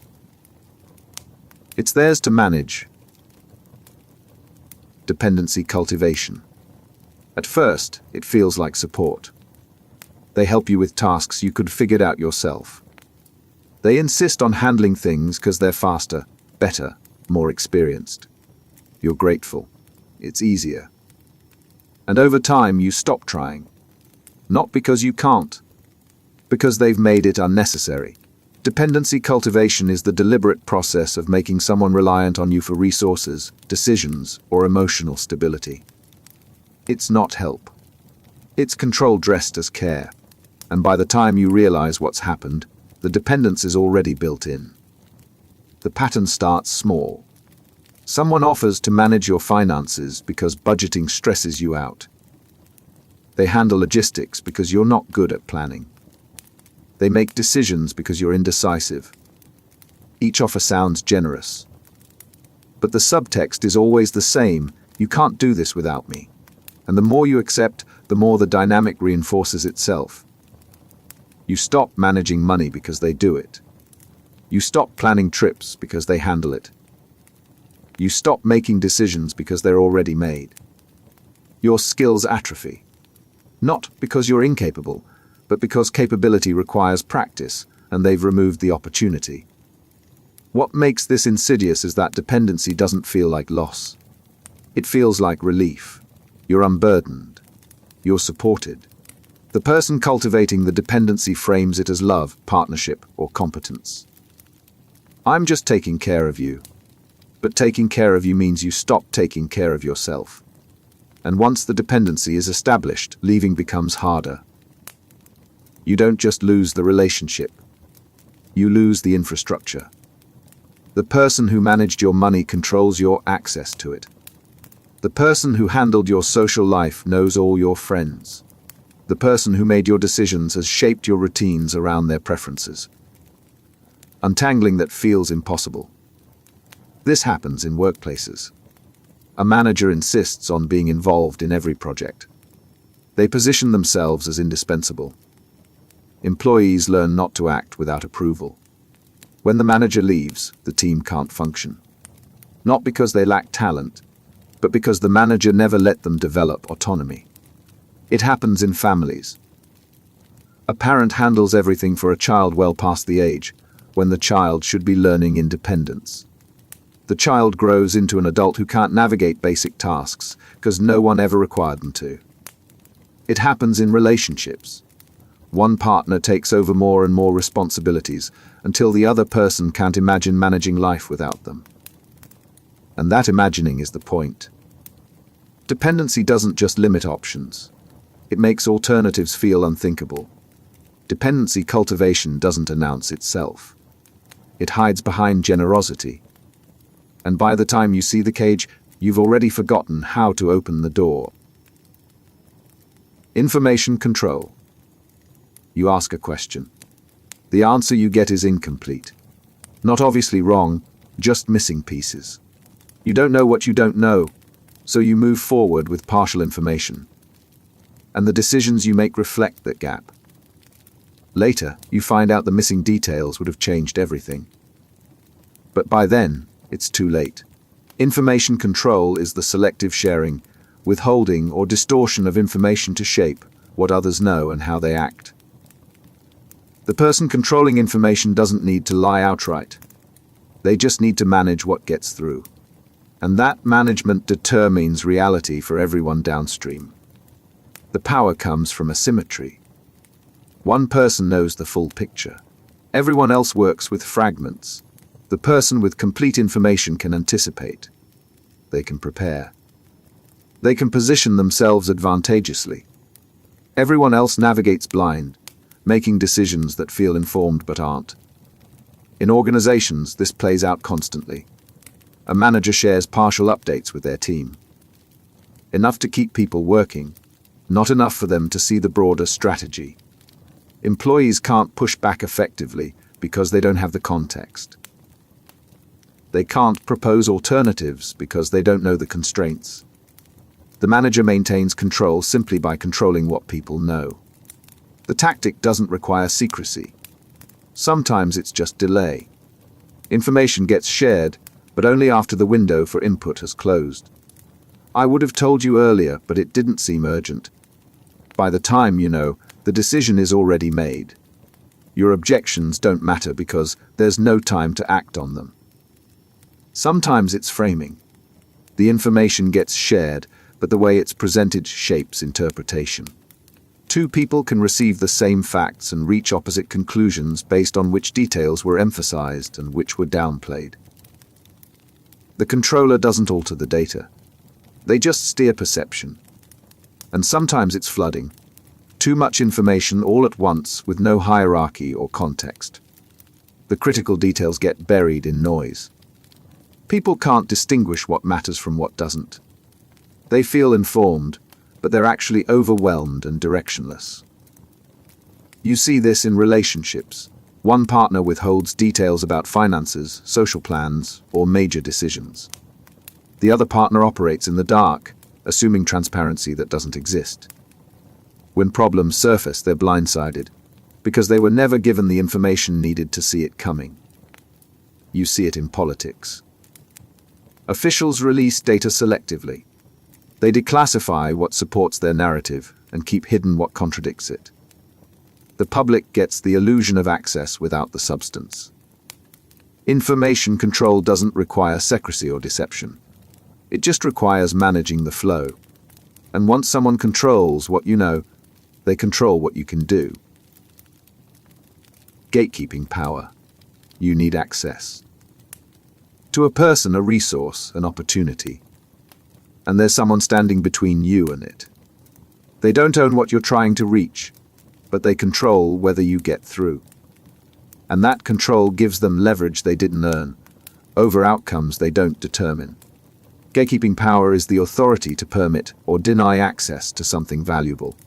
It's theirs to manage. Dependency cultivation. At first, it feels like support. They help you with tasks you could figure out yourself. They insist on handling things because they're faster, better, more experienced. You're grateful. It's easier. And over time, you stop trying. Not because you can't, because they've made it unnecessary. Dependency cultivation is the deliberate process of making someone reliant on you for resources, decisions, or emotional stability. It's not help. It's control dressed as care. And by the time you realize what's happened, the dependence is already built in. The pattern starts small. Someone offers to manage your finances because budgeting stresses you out. They handle logistics because you're not good at planning. They make decisions because you're indecisive. Each offer sounds generous. But the subtext is always the same: you can't do this without me. And the more you accept, the more the dynamic reinforces itself. You stop managing money because they do it. You stop planning trips because they handle it. You stop making decisions because they're already made. Your skills atrophy. Not because you're incapable, but because capability requires practice, and they've removed the opportunity. What makes this insidious is that dependency doesn't feel like loss. It feels like relief. You're unburdened. You're supported. The person cultivating the dependency frames it as love, partnership, or competence. I'm just taking care of you. But taking care of you means you stop taking care of yourself. And once the dependency is established, leaving becomes harder. You don't just lose the relationship. You lose the infrastructure. The person who managed your money controls your access to it. The person who handled your social life knows all your friends. The person who made your decisions has shaped your routines around their preferences. Untangling that feels impossible. This happens in workplaces. A manager insists on being involved in every project. They position themselves as indispensable. Employees learn not to act without approval. When the manager leaves, the team can't function. Not because they lack talent, but because the manager never let them develop autonomy. It happens in families. A parent handles everything for a child well past the age, when the child should be learning independence. The child grows into an adult who can't navigate basic tasks because no one ever required them to. It happens in relationships. One partner takes over more and more responsibilities until the other person can't imagine managing life without them. And that imagining is the point. Dependency doesn't just limit options. It makes alternatives feel unthinkable. Dependency cultivation doesn't announce itself. It hides behind generosity. And by the time you see the cage, you've already forgotten how to open the door. Information control. You ask a question. The answer you get is incomplete. Not obviously wrong, just missing pieces. You don't know what you don't know, so you move forward with partial information. And the decisions you make reflect that gap. Later, you find out the missing details would have changed everything. But by then, it's too late. Information control is the selective sharing, withholding, or distortion of information to shape what others know and how they act. The person controlling information doesn't need to lie outright. They just need to manage what gets through. And that management determines reality for everyone downstream. The power comes from asymmetry. One person knows the full picture. Everyone else works with fragments. The person with complete information can anticipate. They can prepare. They can position themselves advantageously. Everyone else navigates blind, making decisions that feel informed but aren't. In organizations, this plays out constantly. A manager shares partial updates with their team. Enough to keep people working, not enough for them to see the broader strategy. Employees can't push back effectively because they don't have the context. They can't propose alternatives because they don't know the constraints. The manager maintains control simply by controlling what people know. The tactic doesn't require secrecy. Sometimes it's just delay. Information gets shared, but only after the window for input has closed. I would have told you earlier, but it didn't seem urgent. By the time you know, the decision is already made. Your objections don't matter because there's no time to act on them. Sometimes it's framing. The information gets shared, but the way it's presented shapes interpretation. Two people can receive the same facts and reach opposite conclusions based on which details were emphasized and which were downplayed. The controller doesn't alter the data. They just steer perception. And sometimes it's flooding. Too much information all at once with no hierarchy or context. The critical details get buried in noise. People can't distinguish what matters from what doesn't. They feel informed, but they're actually overwhelmed and directionless. You see this in relationships. One partner withholds details about finances, social plans, or major decisions. The other partner operates in the dark, assuming transparency that doesn't exist. When problems surface, they're blindsided, because they were never given the information needed to see it coming. You see it in politics. Officials release data selectively. They declassify what supports their narrative and keep hidden what contradicts it. The public gets the illusion of access without the substance. Information control doesn't require secrecy or deception. It just requires managing the flow. And once someone controls what you know, they control what you can do. Gatekeeping power. You need access. To a person, a resource, an opportunity. And there's someone standing between you and it. They don't own what you're trying to reach, but they control whether you get through. And that control gives them leverage they didn't earn, over outcomes they don't determine. Gatekeeping power is the authority to permit or deny access to something valuable.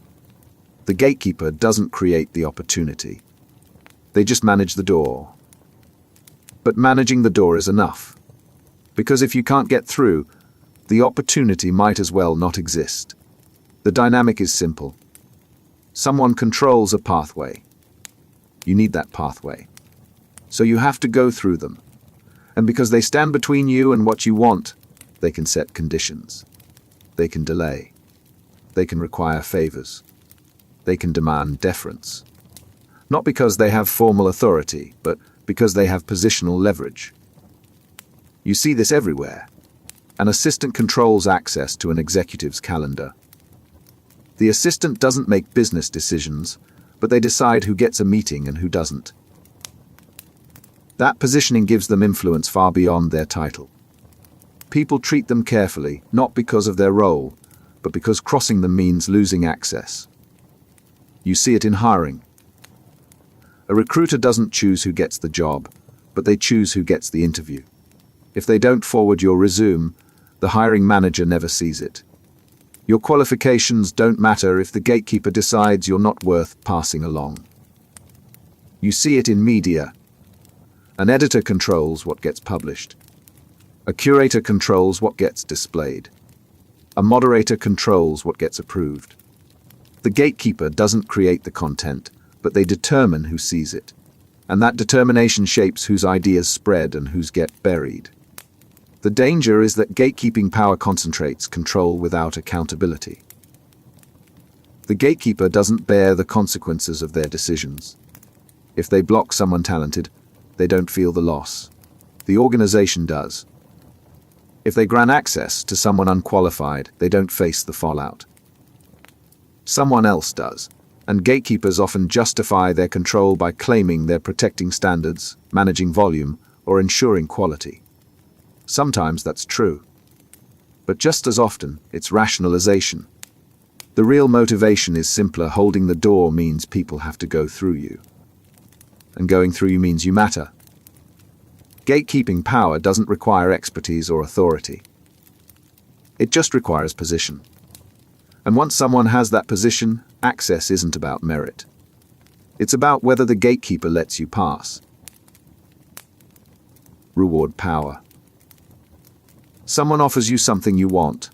The gatekeeper doesn't create the opportunity. They just manage the door. But managing the door is enough. Because if you can't get through, the opportunity might as well not exist. The dynamic is simple. Someone controls a pathway. You need that pathway. So you have to go through them. And because they stand between you and what you want, they can set conditions. They can delay. They can require favors. They can demand deference. Not because they have formal authority, but because they have positional leverage. You see this everywhere. An assistant controls access to an executive's calendar. The assistant doesn't make business decisions, but they decide who gets a meeting and who doesn't. That positioning gives them influence far beyond their title. People treat them carefully, not because of their role, but because crossing them means losing access. You see it in hiring. A recruiter doesn't choose who gets the job, but they choose who gets the interview. If they don't forward your resume, the hiring manager never sees it. Your qualifications don't matter if the gatekeeper decides you're not worth passing along. You see it in media. An editor controls what gets published. A curator controls what gets displayed. A moderator controls what gets approved. The gatekeeper doesn't create the content, but they determine who sees it. And that determination shapes whose ideas spread and whose get buried. The danger is that gatekeeping power concentrates control without accountability. The gatekeeper doesn't bear the consequences of their decisions. If they block someone talented, they don't feel the loss. The organization does. If they grant access to someone unqualified, they don't face the fallout. Someone else does, and gatekeepers often justify their control by claiming they're protecting standards, managing volume, or ensuring quality. Sometimes that's true. But just as often, it's rationalization. The real motivation is simpler. Holding the door means people have to go through you. And going through you means you matter. Gatekeeping power doesn't require expertise or authority. It just requires position. And once someone has that position, access isn't about merit. It's about whether the gatekeeper lets you pass. Reward power. Someone offers you something you want.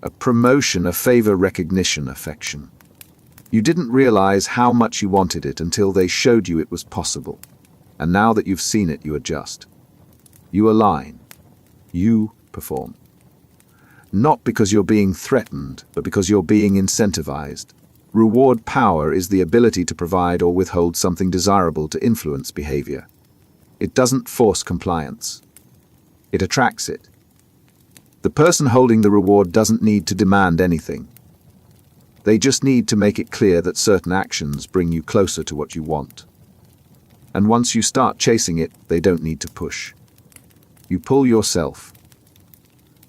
A promotion, a favor, recognition, affection. You didn't realize how much you wanted it until they showed you it was possible. And now that you've seen it, you adjust. You align. You perform. Not because you're being threatened, but because you're being incentivized. Reward power is the ability to provide or withhold something desirable to influence behavior. It doesn't force compliance. It attracts it. The person holding the reward doesn't need to demand anything. They just need to make it clear that certain actions bring you closer to what you want. And once you start chasing it, they don't need to push. You pull yourself.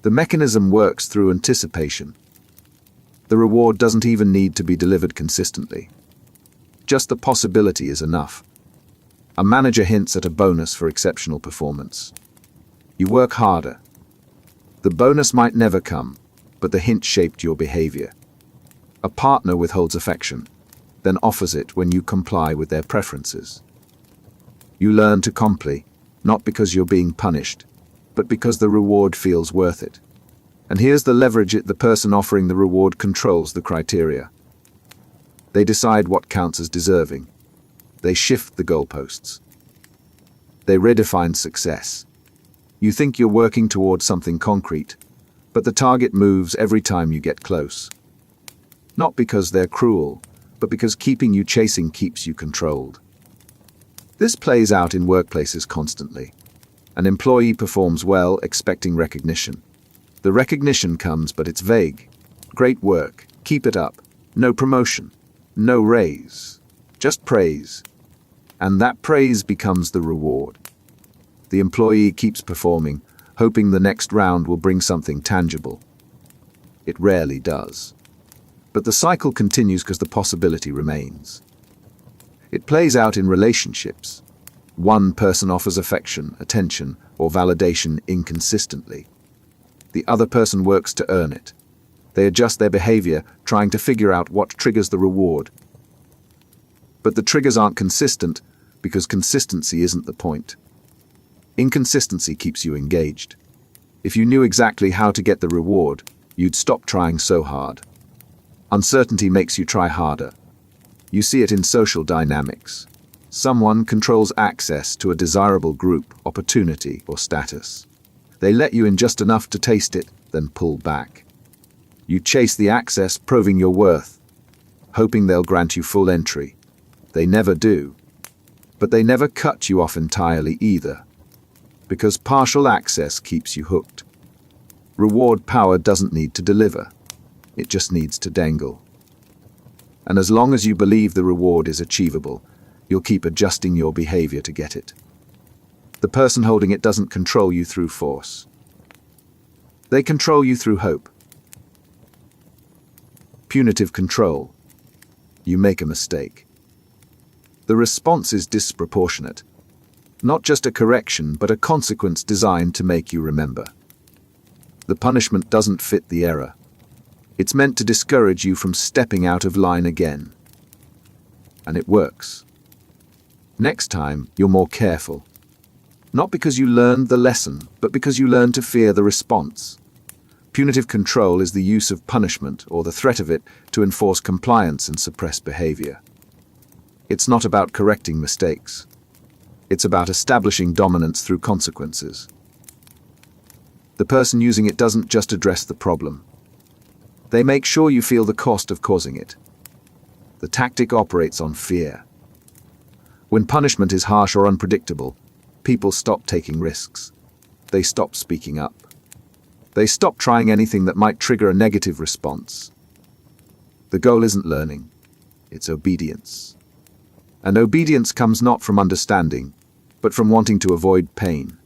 The mechanism works through anticipation. The reward doesn't even need to be delivered consistently. Just the possibility is enough. A manager hints at a bonus for exceptional performance. You work harder. The bonus might never come, but the hint shaped your behavior. A partner withholds affection, then offers it when you comply with their preferences. You learn to comply, not because you're being punished, but because the reward feels worth it. And here's the leverage: the person offering the reward controls the criteria. They decide what counts as deserving. They shift the goalposts. They redefine success. You think you're working towards something concrete, but the target moves every time you get close. Not because they're cruel, but because keeping you chasing keeps you controlled. This plays out in workplaces constantly. An employee performs well, expecting recognition. The recognition comes, but it's vague. Great work, keep it up. No promotion, no raise, just praise. And that praise becomes the reward. The employee keeps performing, hoping the next round will bring something tangible. It rarely does. But the cycle continues because the possibility remains. It plays out in relationships. One person offers affection, attention, or validation inconsistently. The other person works to earn it. They adjust their behavior, trying to figure out what triggers the reward. But the triggers aren't consistent because consistency isn't the point. Inconsistency keeps you engaged. If you knew exactly how to get the reward, you'd stop trying so hard. Uncertainty makes you try harder. You see it in social dynamics. Someone controls access to a desirable group, opportunity, or status. They let you in just enough to taste it, then pull back. You chase the access, proving your worth, hoping they'll grant you full entry. They never do. But they never cut you off entirely either, because partial access keeps you hooked. Reward power doesn't need to deliver. It just needs to dangle. And as long as you believe the reward is achievable, you'll keep adjusting your behavior to get it. The person holding it doesn't control you through force. They control you through hope. Punitive control. You make a mistake. The response is disproportionate. Not just a correction, but a consequence designed to make you remember. The punishment doesn't fit the error. It's meant to discourage you from stepping out of line again. And it works. Next time, you're more careful. Not because you learned the lesson, but because you learn to fear the response. Punitive control is the use of punishment, or the threat of it, to enforce compliance and suppress behavior. It's not about correcting mistakes. It's about establishing dominance through consequences. The person using it doesn't just address the problem. They make sure you feel the cost of causing it. The tactic operates on fear. When punishment is harsh or unpredictable, people stop taking risks. They stop speaking up. They stop trying anything that might trigger a negative response. The goal isn't learning, it's obedience. And obedience comes not from understanding, but from wanting to avoid pain.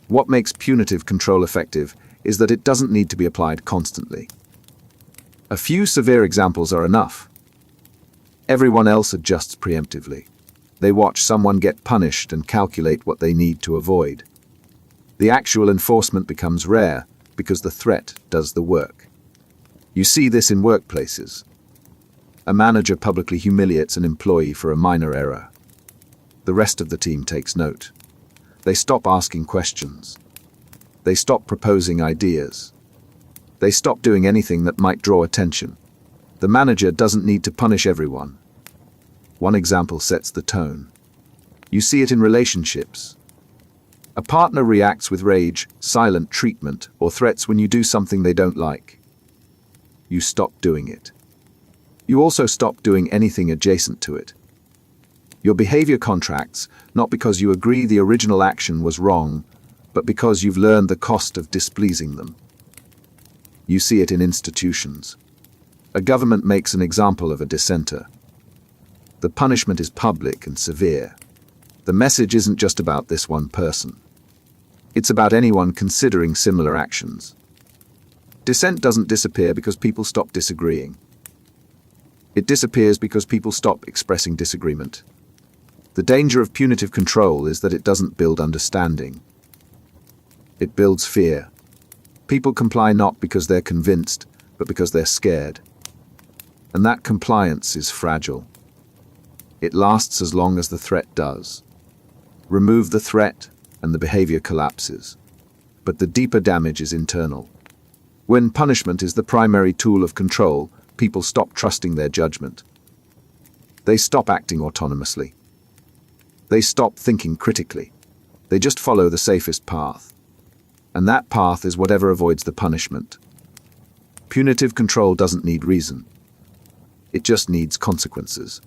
What makes punitive control effective is that it doesn't need to be applied constantly. A few severe examples are enough. Everyone else adjusts preemptively. They watch someone get punished and calculate what they need to avoid. The actual enforcement becomes rare because the threat does the work. You see this in workplaces. A manager publicly humiliates an employee for a minor error. The rest of the team takes note. They stop asking questions. They stop proposing ideas. They stop doing anything that might draw attention. The manager doesn't need to punish everyone. One example sets the tone. You see it in relationships. A partner reacts with rage, silent treatment, or threats when you do something they don't like. You stop doing it. You also stop doing anything adjacent to it. Your behavior contracts, not because you agree the original action was wrong, but because you've learned the cost of displeasing them. You see it in institutions. A government makes an example of a dissenter. The punishment is public and severe. The message isn't just about this one person. It's about anyone considering similar actions. Dissent doesn't disappear because people stop disagreeing. It disappears because people stop expressing disagreement. The danger of punitive control is that it doesn't build understanding. It builds fear. People comply not because they're convinced, but because they're scared. And that compliance is fragile. It lasts as long as the threat does. Remove the threat, and the behavior collapses. But the deeper damage is internal. When punishment is the primary tool of control, people stop trusting their judgment. They stop acting autonomously. They stop thinking critically. They just follow the safest path. And that path is whatever avoids the punishment. Punitive control doesn't need reason. It just needs consequences.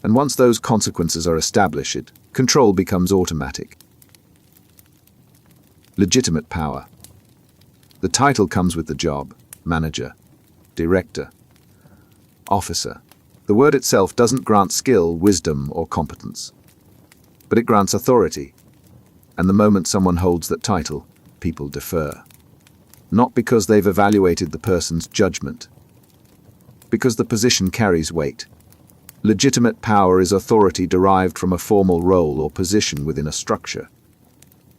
And once those consequences are established, control becomes automatic. Legitimate power. The title comes with the job: manager, director, officer. The word itself doesn't grant skill, wisdom, or competence. But it grants authority. And the moment someone holds that title, people defer. Not because they've evaluated the person's judgment, because the position carries weight. Legitimate power is authority derived from a formal role or position within a structure.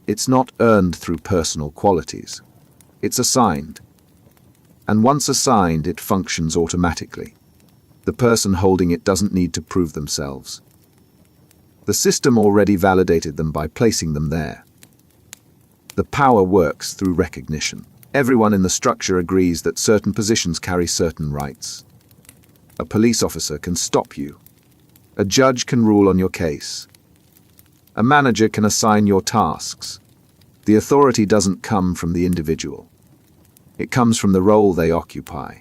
It's not earned through personal qualities. It's assigned. And once assigned, it functions automatically. The person holding it doesn't need to prove themselves. The system already validated them by placing them there. The power works through recognition. Everyone in the structure agrees that certain positions carry certain rights. A police officer can stop you. A judge can rule on your case. A manager can assign your tasks. The authority doesn't come from the individual. It comes from the role they occupy.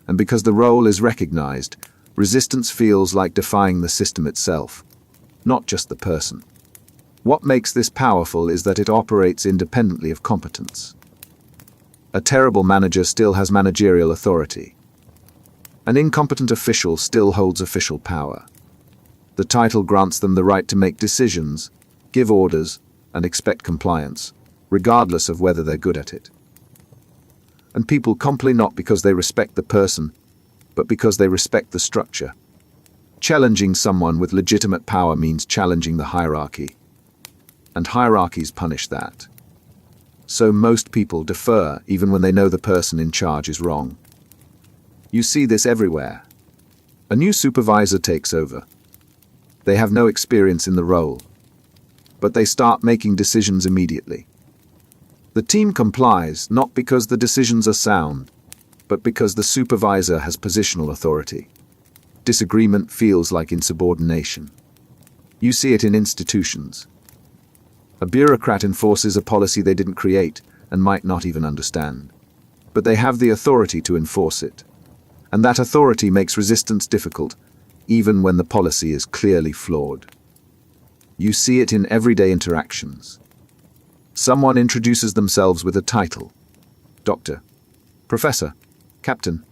And because the role is recognized, resistance feels like defying the system itself, not just the person. What makes this powerful is that it operates independently of competence. A terrible manager still has managerial authority. An incompetent official still holds official power. The title grants them the right to make decisions, give orders, and expect compliance, regardless of whether they're good at it. And people comply not because they respect the person, but because they respect the structure. Challenging someone with legitimate power means challenging the hierarchy. And hierarchies punish that. So most people defer even when they know the person in charge is wrong. You see this everywhere. A new supervisor takes over. They have no experience in the role, but they start making decisions immediately. The team complies not because the decisions are sound, but because the supervisor has positional authority. Disagreement feels like insubordination. You see it in institutions. A bureaucrat enforces a policy they didn't create and might not even understand. But they have the authority to enforce it. And that authority makes resistance difficult, even when the policy is clearly flawed. You see it in everyday interactions. Someone introduces themselves with a title: Doctor, Professor, Captain.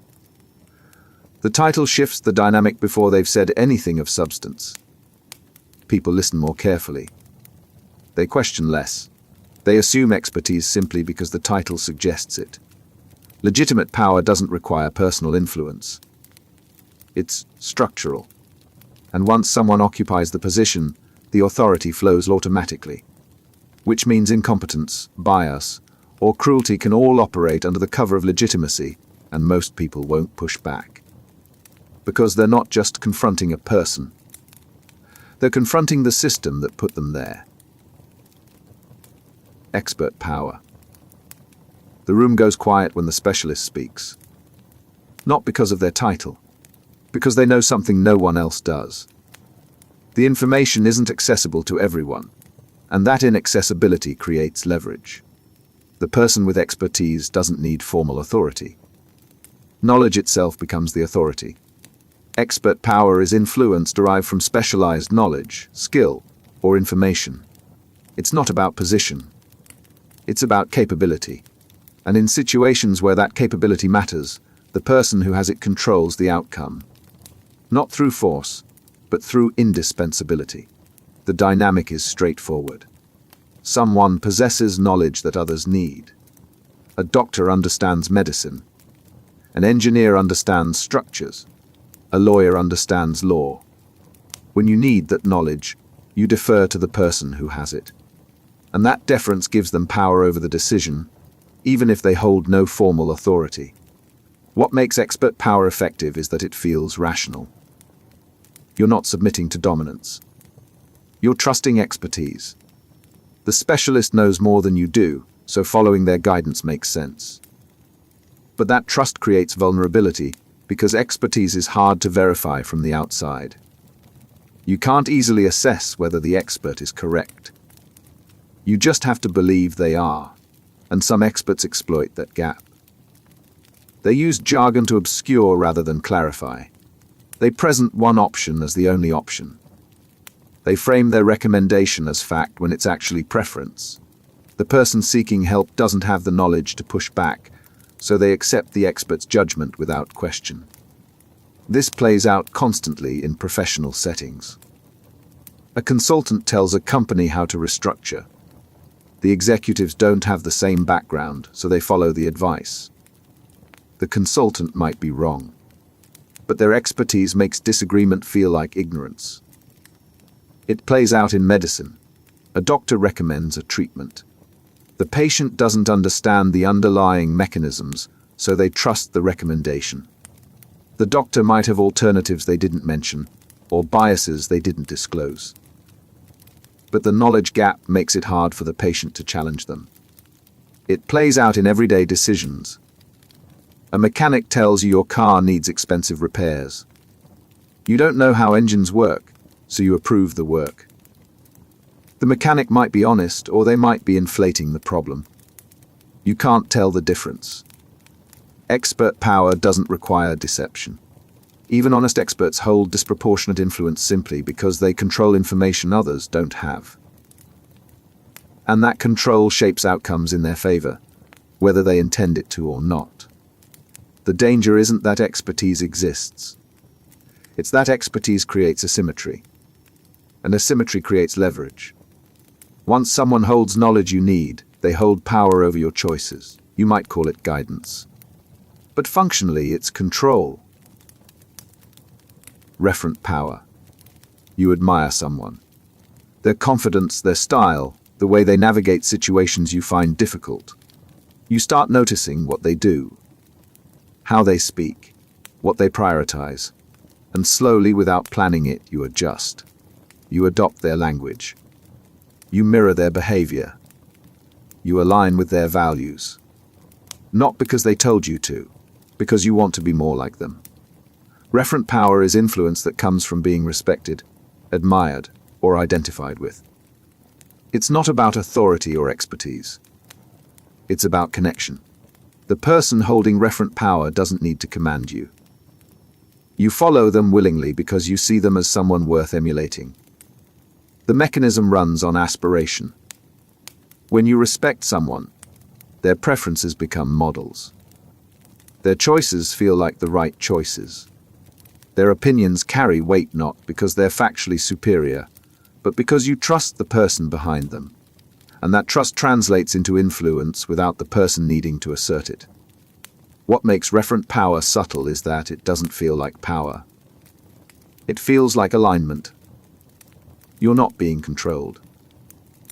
The title shifts the dynamic before they've said anything of substance. People listen more carefully. They question less. They assume expertise simply because the title suggests it. Legitimate power doesn't require personal influence. It's structural. And once someone occupies the position, the authority flows automatically. Which means incompetence, bias, or cruelty can all operate under the cover of legitimacy, and most people won't push back. Because they're not just confronting a person. They're confronting the system that put them there. Expert power. The room goes quiet when the specialist speaks. Not because of their title, because they know something no one else does. The information isn't accessible to everyone, and that inaccessibility creates leverage. The person with expertise doesn't need formal authority. Knowledge itself becomes the authority. Expert power is influence derived from specialized knowledge, skill, or information. It's not about position. It's about capability. And in situations where that capability matters, the person who has it controls the outcome. Not through force, but through indispensability. The dynamic is straightforward. Someone possesses knowledge that others need. A doctor understands medicine. An engineer understands structures. A lawyer understands law. When you need that knowledge, you defer to the person who has it. And that deference gives them power over the decision, even if they hold no formal authority. What makes expert power effective is that it feels rational. You're not submitting to dominance. You're trusting expertise. The specialist knows more than you do, so following their guidance makes sense. But that trust creates vulnerability because expertise is hard to verify from the outside. You can't easily assess whether the expert is correct. You just have to believe they are. and some experts exploit that gap. They use jargon to obscure rather than clarify. They present one option as the only option. They frame their recommendation as fact when it's actually preference. The person seeking help doesn't have the knowledge to push back, so they accept the expert's judgment without question. This plays out constantly in professional settings. A consultant tells a company how to restructure. The executives don't have the same background, so they follow the advice. The consultant might be wrong, but their expertise makes disagreement feel like ignorance. It plays out in medicine. A doctor recommends a treatment. The patient doesn't understand the underlying mechanisms, so they trust the recommendation. The doctor might have alternatives they didn't mention, or biases they didn't disclose. But the knowledge gap makes it hard for the patient to challenge them. It plays out in everyday decisions. A mechanic tells you your car needs expensive repairs. You don't know how engines work, so you approve the work. The mechanic might be honest, or they might be inflating the problem. You can't tell the difference. Expert power doesn't require deception. Even honest experts hold disproportionate influence simply because they control information others don't have. And that control shapes outcomes in their favor, whether they intend it to or not. The danger isn't that expertise exists. It's that expertise creates asymmetry. And asymmetry creates leverage. Once someone holds knowledge you need, they hold power over your choices. You might call it guidance. But functionally, it's control. Referent power. You admire someone. Their confidence, their style, the way they navigate situations you find difficult. You start noticing what they do, how they speak, what they prioritize, and slowly, without planning it, you adjust. You adopt their language. You mirror their behavior. You align with their values. Not because they told you to, because you want to be more like them. Referent power is influence that comes from being respected, admired, or identified with. It's not about authority or expertise. It's about connection. The person holding referent power doesn't need to command you. You follow them willingly because you see them as someone worth emulating. The mechanism runs on aspiration. When you respect someone, their preferences become models. Their choices feel like the right choices. Their opinions carry weight not because they're factually superior, but because you trust the person behind them. And that trust translates into influence without the person needing to assert it. What makes referent power subtle is that it doesn't feel like power. It feels like alignment. You're not being controlled.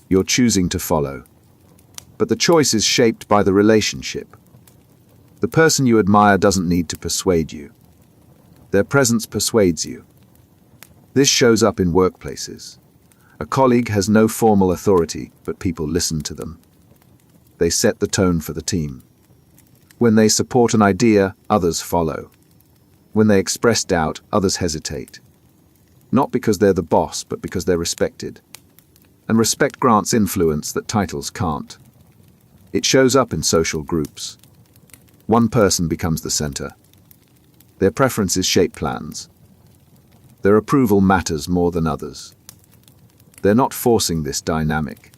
You're choosing to follow. But the choice is shaped by the relationship. The person you admire doesn't need to persuade you. Their presence persuades you. This shows up in workplaces. A colleague has no formal authority, but people listen to them. They set the tone for the team. When they support an idea, others follow. When they express doubt, others hesitate. Not because they're the boss, but because they're respected. And respect grants influence that titles can't. It shows up in social groups. One person becomes the center. Their preferences shape plans. Their approval matters more than others. They're not forcing this dynamic.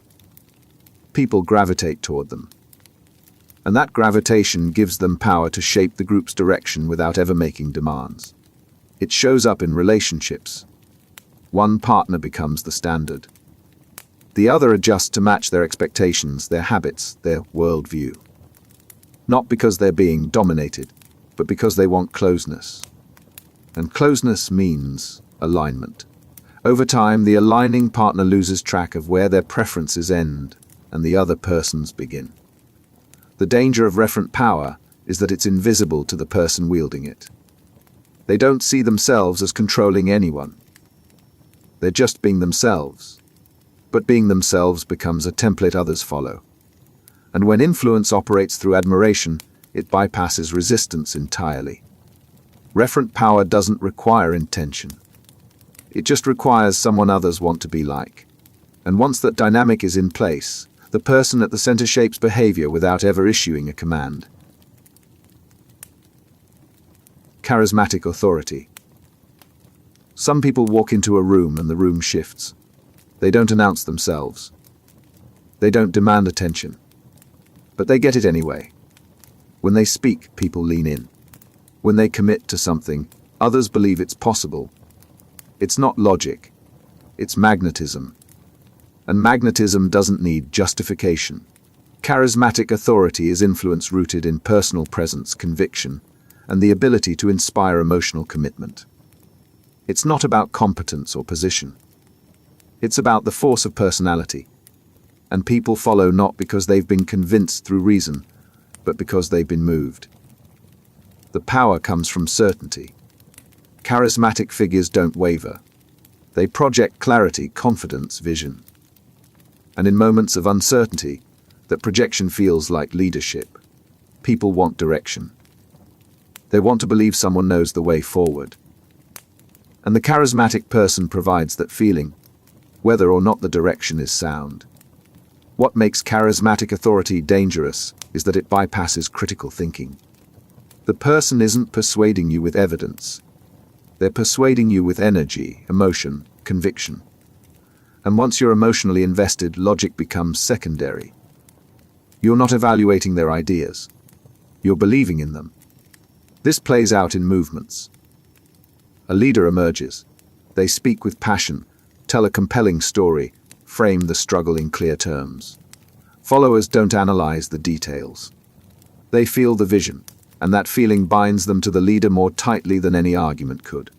People gravitate toward them. And that gravitation gives them power to shape the group's direction without ever making demands. It shows up in relationships. One partner becomes the standard. The other adjusts to match their expectations, their habits, their worldview. Not because they're being dominated, but because they want closeness. And closeness means alignment. Over time, the aligning partner loses track of where their preferences end and the other person's begin. The danger of referent power is that it's invisible to the person wielding it. They don't see themselves as controlling anyone. They're just being themselves. But being themselves becomes a template others follow. And when influence operates through admiration, it bypasses resistance entirely. Referent power doesn't require intention. It just requires someone others want to be like. And once that dynamic is in place, The person at the center shapes behavior without ever issuing a command. Charismatic authority. Some people walk into a room and the room shifts. They don't announce themselves. They don't demand attention. But they get it anyway. When they speak, people lean in. When they commit to something, others believe it's possible. It's not logic. It's magnetism. And magnetism doesn't need justification. Charismatic authority is influence rooted in personal presence, conviction, and the ability to inspire emotional commitment. It's not about competence or position. It's about the force of personality. And people follow not because they've been convinced through reason, but because they've been moved. The power comes from certainty. Charismatic figures don't waver. They project clarity, confidence, vision. And in moments of uncertainty, that projection feels like leadership. People want direction. They want to believe someone knows the way forward. And the charismatic person provides that feeling, whether or not the direction is sound. What makes charismatic authority dangerous is that it bypasses critical thinking. The person isn't persuading you with evidence. They're persuading you with energy, emotion, conviction. And once you're emotionally invested, logic becomes secondary. You're not evaluating their ideas. You're believing in them. This plays out in movements. A leader emerges. They speak with passion, tell a compelling story, frame the struggle in clear terms. Followers don't analyze the details. They feel the vision, and that feeling binds them to the leader more tightly than any argument could.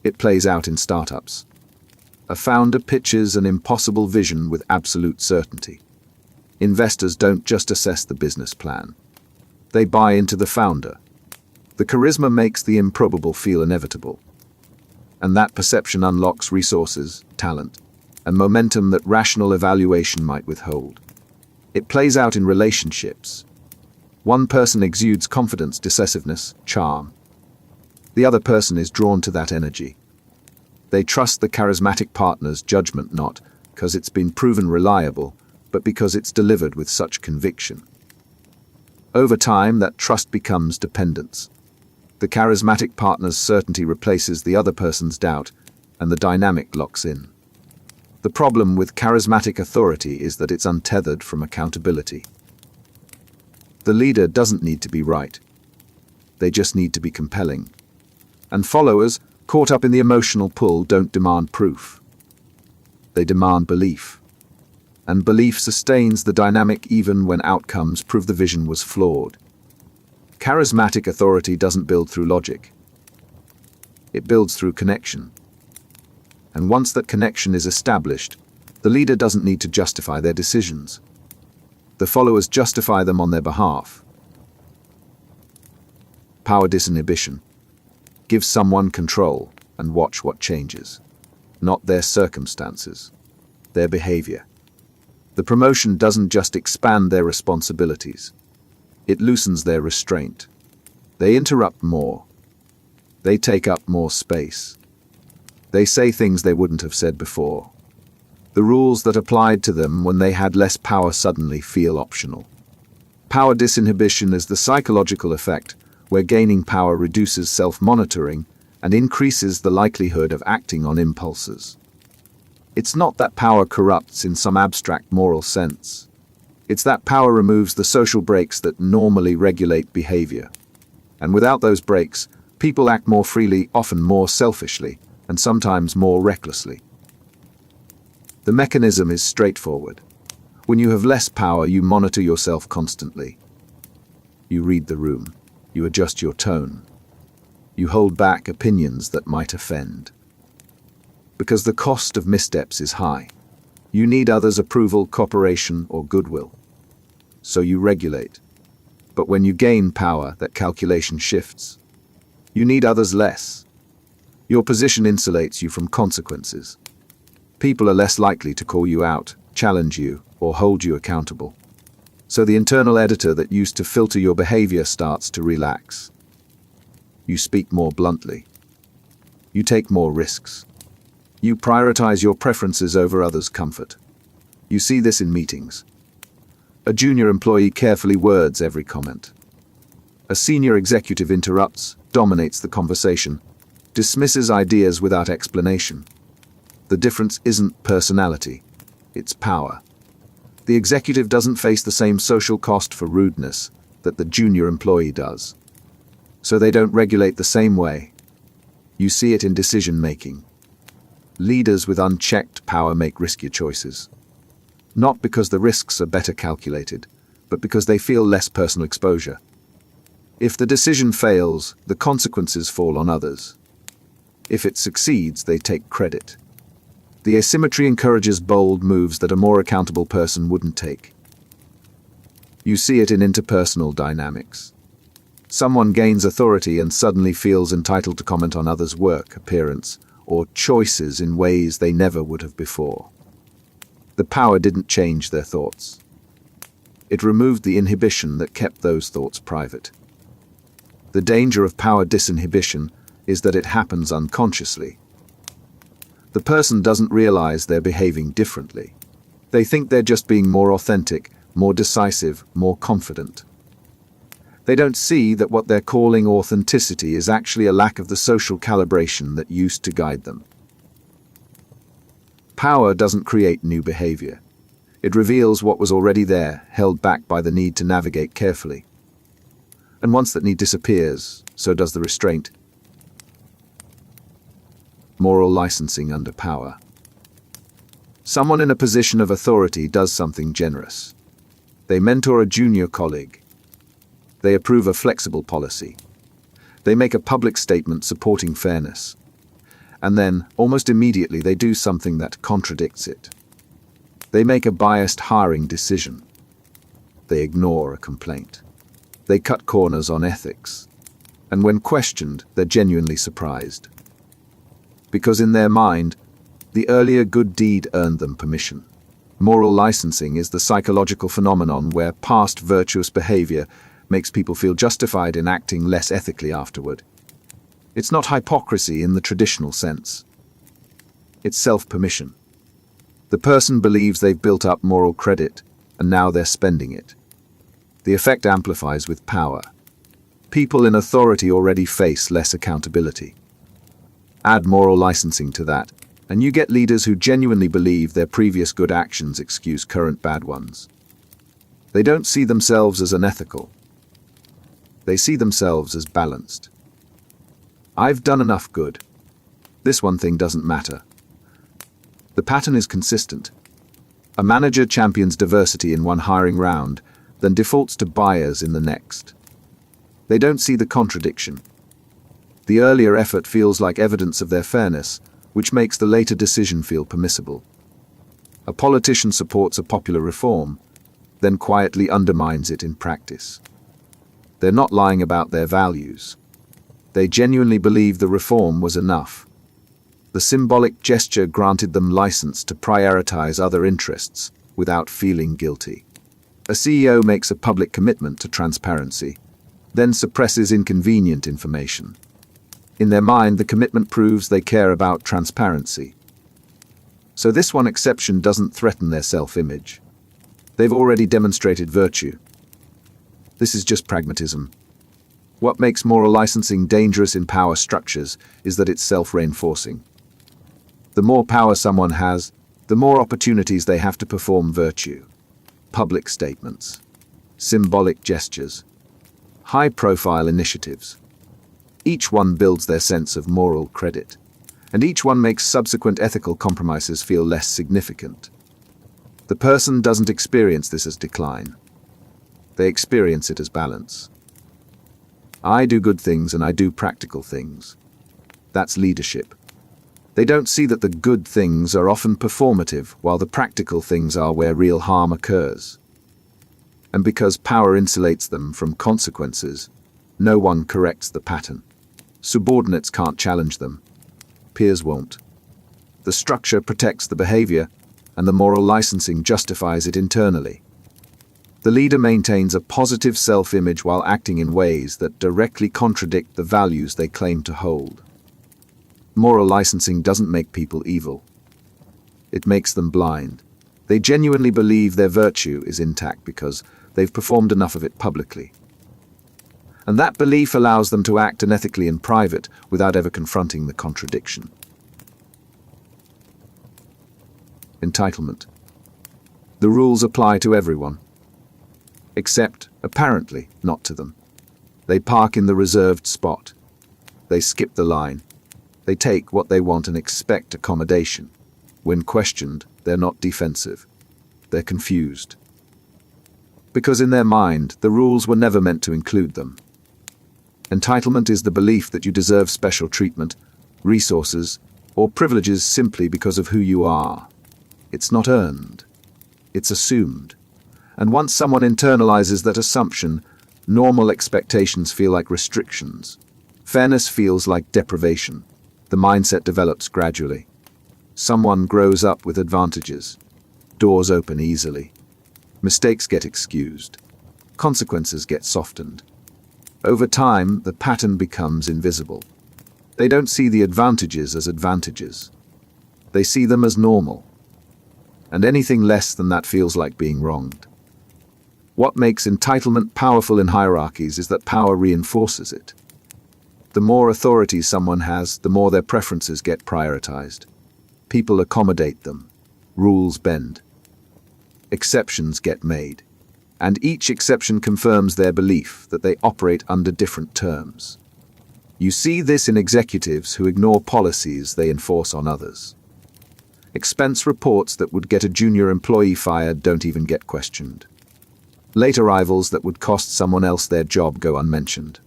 It plays out in startups. A founder pitches an impossible vision with absolute certainty. Investors don't just assess the business plan. They buy into the founder. The charisma makes the improbable feel inevitable. And that perception unlocks resources, talent, and momentum that rational evaluation might withhold. It plays out in relationships. One person exudes confidence, decisiveness, charm. The other person is drawn to that energy. They trust the charismatic partner's judgment not because it's been proven reliable, but because it's delivered with such conviction. Over time, that trust becomes dependence. The charismatic partner's certainty replaces the other person's doubt, and the dynamic locks in. The problem with charismatic authority is that it's untethered from accountability. The leader doesn't need to be right. They just need to be compelling. And followers, caught up in the emotional pull, don't demand proof. They demand belief. And belief sustains the dynamic even when outcomes prove the vision was flawed. Charismatic authority doesn't build through logic. It builds through connection. And once that connection is established, the leader doesn't need to justify their decisions. The followers justify them on their behalf. Power disinhibition. Give someone control and watch what changes. Not their circumstances, their behavior. The promotion doesn't just expand their responsibilities. It loosens their restraint. They interrupt more. They take up more space. They say things they wouldn't have said before. The rules that applied to them when they had less power suddenly feel optional. Power disinhibition is the psychological effect where gaining power reduces self-monitoring and increases the likelihood of acting on impulses. It's not that power corrupts in some abstract moral sense. It's that power removes the social brakes that normally regulate behavior. And without those brakes, people act more freely, often more selfishly, and sometimes more recklessly. The mechanism is straightforward. When you have less power, you monitor yourself constantly. You read the room. You adjust your tone. You hold back opinions that might offend. Because the cost of missteps is high. You need others' approval, cooperation, or goodwill. So you regulate. But when you gain power, that calculation shifts. You need others less. Your position insulates you from consequences. People are less likely to call you out, challenge you, or hold you accountable. So the internal editor that used to filter your behavior starts to relax. You speak more bluntly. You take more risks. You prioritize your preferences over others' comfort. You see this in meetings. A junior employee carefully words every comment. A senior executive interrupts, dominates the conversation, dismisses ideas without explanation. The difference isn't personality, it's power. The executive doesn't face the same social cost for rudeness that the junior employee does. So they don't regulate the same way. You see it in decision-making. Leaders with unchecked power make riskier choices. Not because the risks are better calculated, but because they feel less personal exposure. If the decision fails, the consequences fall on others. If it succeeds, they take credit. The asymmetry encourages bold moves that a more accountable person wouldn't take. You see it in interpersonal dynamics. Someone gains authority and suddenly feels entitled to comment on others' work, appearance, or choices in ways they never would have before. The power didn't change their thoughts. It removed the inhibition that kept those thoughts private. The danger of power disinhibition is that it happens unconsciously. The person doesn't realize they're behaving differently. They think they're just being more authentic, more decisive, more confident. They don't see that what they're calling authenticity is actually a lack of the social calibration that used to guide them. Power doesn't create new behavior. It reveals what was already there, held back by the need to navigate carefully. And once that need disappears, so does the restraint. Moral licensing under power. Someone in a position of authority does something generous. They mentor a junior colleague. They approve a flexible policy. They make a public statement supporting fairness. And then, almost immediately, they do something that contradicts it. They make a biased hiring decision. They ignore a complaint. They cut corners on ethics. And when questioned, they're genuinely surprised. Because in their mind, the earlier good deed earned them permission. Moral licensing is the psychological phenomenon where past virtuous behavior makes people feel justified in acting less ethically afterward. It's not hypocrisy in the traditional sense. It's self-permission. The person believes they've built up moral credit, and now they're spending it. The effect amplifies with power. People in authority already face less accountability. Add moral licensing to that, and you get leaders who genuinely believe their previous good actions excuse current bad ones. They don't see themselves as unethical. They see themselves as balanced. I've done enough good. This one thing doesn't matter. The pattern is consistent. A manager champions diversity in one hiring round, then defaults to bias in the next. They don't see the contradiction. The earlier effort feels like evidence of their fairness, which makes the later decision feel permissible. A politician supports a popular reform, then quietly undermines it in practice. They're not lying about their values. They genuinely believe the reform was enough. The symbolic gesture granted them license to prioritize other interests without feeling guilty. A CEO makes a public commitment to transparency, then suppresses inconvenient information. In their mind, the commitment proves they care about transparency. So this one exception doesn't threaten their self-image. They've already demonstrated virtue. This is just pragmatism. What makes moral licensing dangerous in power structures is that it's self-reinforcing. The more power someone has, the more opportunities they have to perform virtue. Public statements, symbolic gestures, high-profile initiatives. Each one builds their sense of moral credit, and each one makes subsequent ethical compromises feel less significant. The person doesn't experience this as decline. They experience it as balance. I do good things and I do practical things. That's leadership. They don't see that the good things are often performative, while the practical things are where real harm occurs. And because power insulates them from consequences, no one corrects the pattern. Subordinates can't challenge them. Peers won't. The structure protects the behavior, and the moral licensing justifies it internally. The leader maintains a positive self-image while acting in ways that directly contradict the values they claim to hold. Moral licensing doesn't make people evil. It makes them blind. They genuinely believe their virtue is intact because they've performed enough of it publicly. And that belief allows them to act unethically in private without ever confronting the contradiction. Entitlement. The rules apply to everyone, except, apparently, not to them. They park in the reserved spot. They skip the line. They take what they want and expect accommodation. When questioned, they're not defensive. They're confused. Because in their mind, the rules were never meant to include them. Entitlement is the belief that you deserve special treatment, resources, or privileges simply because of who you are. It's not earned. It's assumed. And once someone internalizes that assumption, normal expectations feel like restrictions. Fairness feels like deprivation. The mindset develops gradually. Someone grows up with advantages. Doors open easily. Mistakes get excused. Consequences get softened. Over time, the pattern becomes invisible. They don't see the advantages as advantages. They see them as normal. And anything less than that feels like being wronged. What makes entitlement powerful in hierarchies is that power reinforces it. The more authority someone has, the more their preferences get prioritized. People accommodate them. Rules bend. Exceptions get made. And each exception confirms their belief that they operate under different terms. You see this in executives who ignore policies they enforce on others. Expense reports that would get a junior employee fired don't even get questioned. Late arrivals that would cost someone else their job go unmentioned.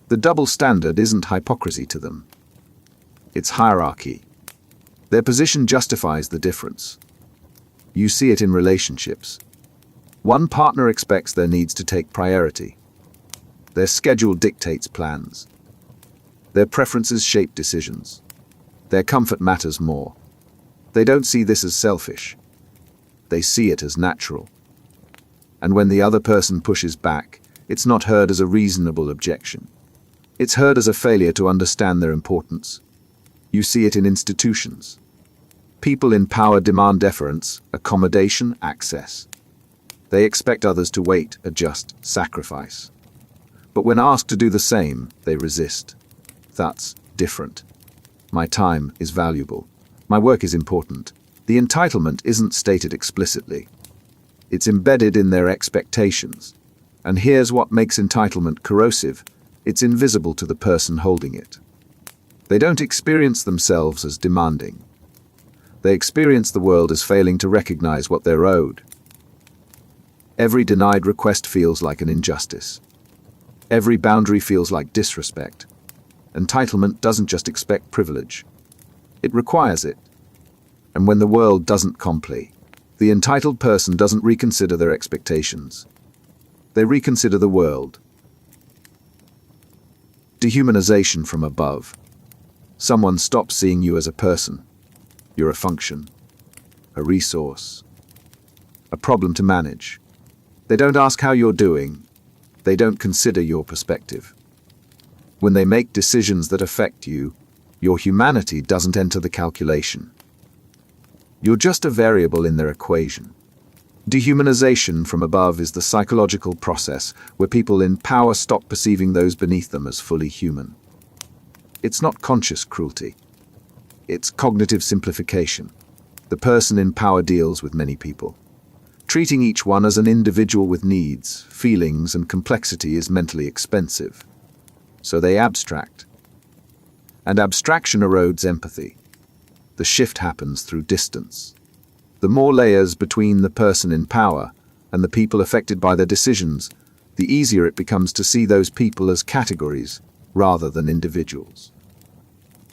The double standard isn't hypocrisy to them. It's hierarchy. Their position justifies the difference. You see it in relationships. One partner expects their needs to take priority. Their schedule dictates plans. Their preferences shape decisions. Their comfort matters more. They don't see this as selfish. They see it as natural. And when the other person pushes back, it's not heard as a reasonable objection. It's heard as a failure to understand their importance. You see it in institutions. People in power demand deference, accommodation, access. They expect others to wait, adjust, sacrifice. But when asked to do the same, they resist. That's different. My time is valuable. My work is important. The entitlement isn't stated explicitly. It's embedded in their expectations. And here's what makes entitlement corrosive. It's invisible to the person holding it. They don't experience themselves as demanding. They experience the world as failing to recognize what they're owed. Every denied request feels like an injustice. Every boundary feels like disrespect. Entitlement doesn't just expect privilege. It requires it. And when the world doesn't comply, the entitled person doesn't reconsider their expectations. They reconsider the world. Dehumanization from above. Someone stops seeing you as a person. You're a function, a resource, a problem to manage. They don't ask how you're doing. They don't consider your perspective. When they make decisions that affect you, your humanity doesn't enter the calculation. You're just a variable in their equation. Dehumanization from above is the psychological process where people in power stop perceiving those beneath them as fully human. It's not conscious cruelty. It's cognitive simplification. The person in power deals with many people. Treating each one as an individual with needs, feelings, and complexity is mentally expensive. So they abstract. And abstraction erodes empathy. The shift happens through distance. The more layers between the person in power and the people affected by their decisions, the easier it becomes to see those people as categories rather than individuals.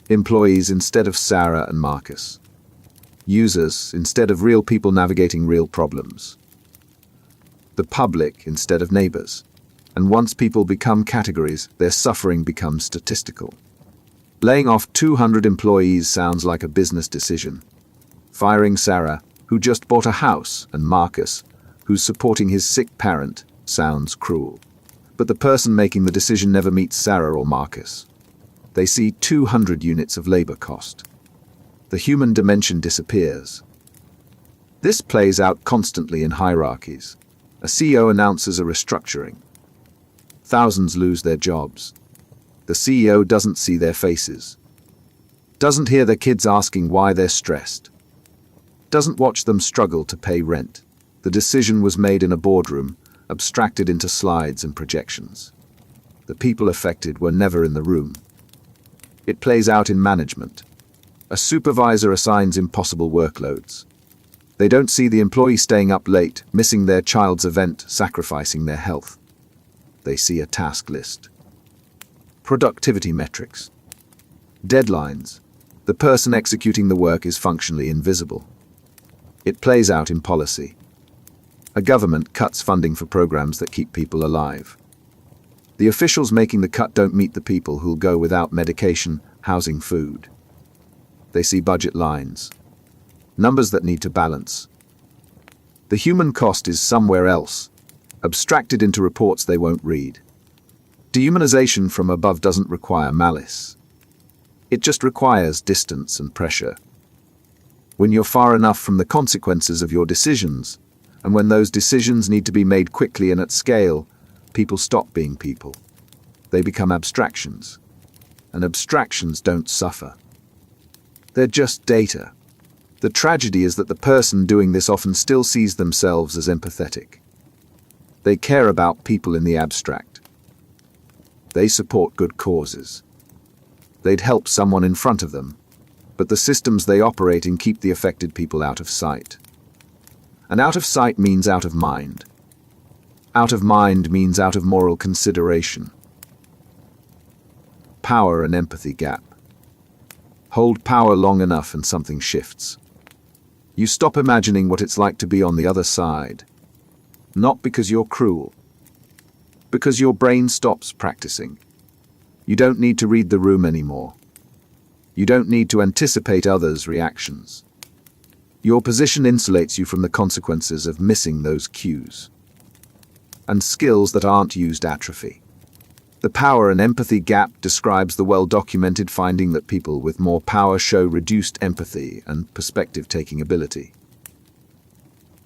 Employees instead of Sarah and Marcus. Users instead of real people navigating real problems. The public instead of neighbors. And once people become categories, their suffering becomes statistical. Laying off 200 employees sounds like a business decision. Firing Sarah, who just bought a house, and Marcus, who's supporting his sick parent, sounds cruel. But the person making the decision never meets Sarah or Marcus. They see 200 units of labor cost. The human dimension disappears. This plays out constantly in hierarchies. A CEO announces a restructuring. Thousands lose their jobs. The CEO doesn't see their faces. Doesn't hear their kids asking why they're stressed. Doesn't watch them struggle to pay rent. The decision was made in a boardroom, abstracted into slides and projections. The people affected were never in the room. It plays out in management. A supervisor assigns impossible workloads. They don't see the employee staying up late, missing their child's event, sacrificing their health. They see a task list. Productivity metrics. Deadlines. The person executing the work is functionally invisible. It plays out in policy. A government cuts funding for programs that keep people alive. The officials making the cut don't meet the people who'll go without medication, housing, food. They see budget lines. Numbers that need to balance. The human cost is somewhere else, abstracted into reports they won't read. Dehumanization from above doesn't require malice. It just requires distance and pressure. When you're far enough from the consequences of your decisions, and when those decisions need to be made quickly and at scale, people stop being people. They become abstractions. And abstractions don't suffer. They're just data. The tragedy is that the person doing this often still sees themselves as empathetic. They care about people in the abstract. They support good causes. They'd help someone in front of them, but the systems they operate in keep the affected people out of sight. And out of sight means out of mind. Out of mind means out of moral consideration. Power and empathy gap. Hold power long enough and something shifts. You stop imagining what it's like to be on the other side. Not because you're cruel. Because your brain stops practicing. You don't need to read the room anymore. You don't need to anticipate others' reactions. Your position insulates you from the consequences of missing those cues. And skills that aren't used atrophy. The power and empathy gap describes the well-documented finding that people with more power show reduced empathy and perspective-taking ability.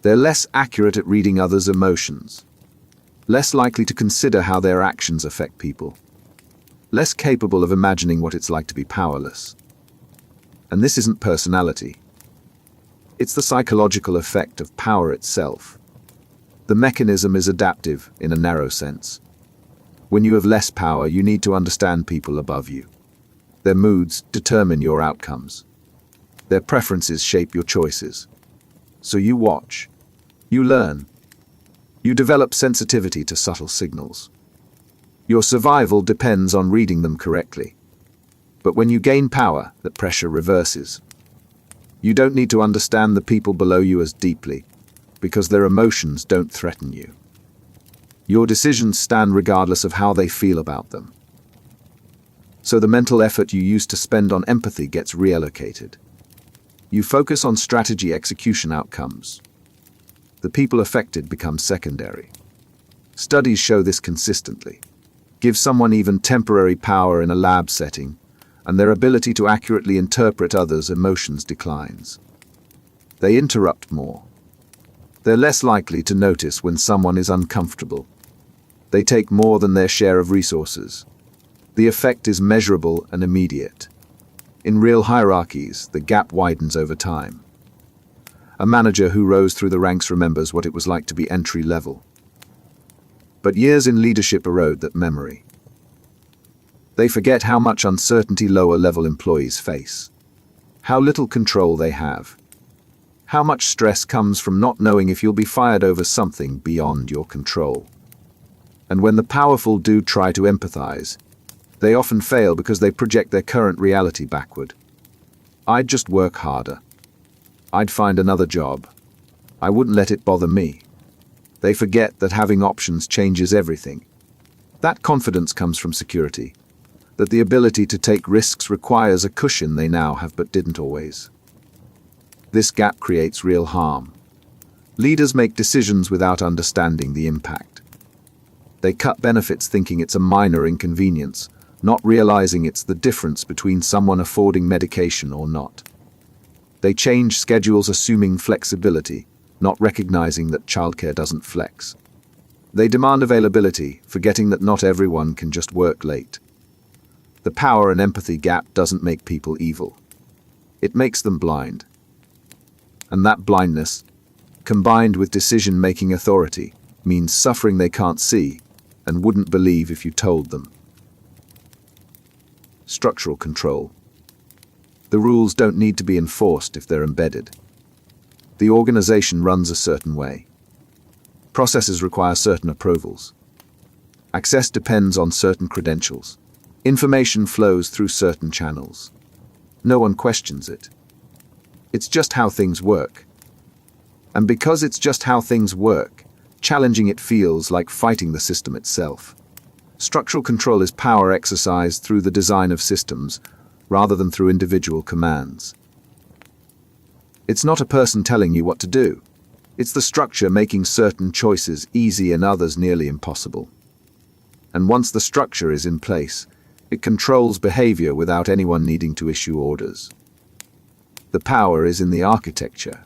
They're less accurate at reading others' emotions, less likely to consider how their actions affect people, less capable of imagining what it's like to be powerless. And this isn't personality. It's the psychological effect of power itself. The mechanism is adaptive in a narrow sense. When you have less power, you need to understand people above you. Their moods determine your outcomes. Their preferences shape your choices. So you watch. You learn. You develop sensitivity to subtle signals. Your survival depends on reading them correctly. But when you gain power, that pressure reverses. You don't need to understand the people below you as deeply, because their emotions don't threaten you. Your decisions stand regardless of how they feel about them. So the mental effort you used to spend on empathy gets reallocated. You focus on strategy execution outcomes. The people affected become secondary. Studies show this consistently. Give someone even temporary power in a lab setting, and their ability to accurately interpret others' emotions declines. They interrupt more. They're less likely to notice when someone is uncomfortable. They take more than their share of resources. The effect is measurable and immediate. In real hierarchies, the gap widens over time. A manager who rose through the ranks remembers what it was like to be entry level. But years in leadership erode that memory. They forget how much uncertainty lower-level employees face, how little control they have, how much stress comes from not knowing if you'll be fired over something beyond your control. And when the powerful do try to empathize, they often fail because they project their current reality backward. I'd just work harder. I'd find another job. I wouldn't let it bother me. They forget that having options changes everything. That confidence comes from security, that the ability to take risks requires a cushion they now have but didn't always. This gap creates real harm. Leaders make decisions without understanding the impact. They cut benefits thinking it's a minor inconvenience, not realizing it's the difference between someone affording medication or not. They change schedules assuming flexibility, not recognizing that childcare doesn't flex. They demand availability, forgetting that not everyone can just work late. The power and empathy gap doesn't make people evil. It makes them blind. And that blindness, combined with decision-making authority, means suffering they can't see and wouldn't believe if you told them. Structural control. The rules don't need to be enforced if they're embedded. The organization runs a certain way. Processes require certain approvals. Access depends on certain credentials. Information flows through certain channels. No one questions it. It's just how things work. And because it's just how things work, challenging it feels like fighting the system itself. Structural control is power exercised through the design of systems, rather than through individual commands. It's not a person telling you what to do. It's the structure making certain choices easy and others nearly impossible. And once the structure is in place, it controls behavior without anyone needing to issue orders. The power is in the architecture.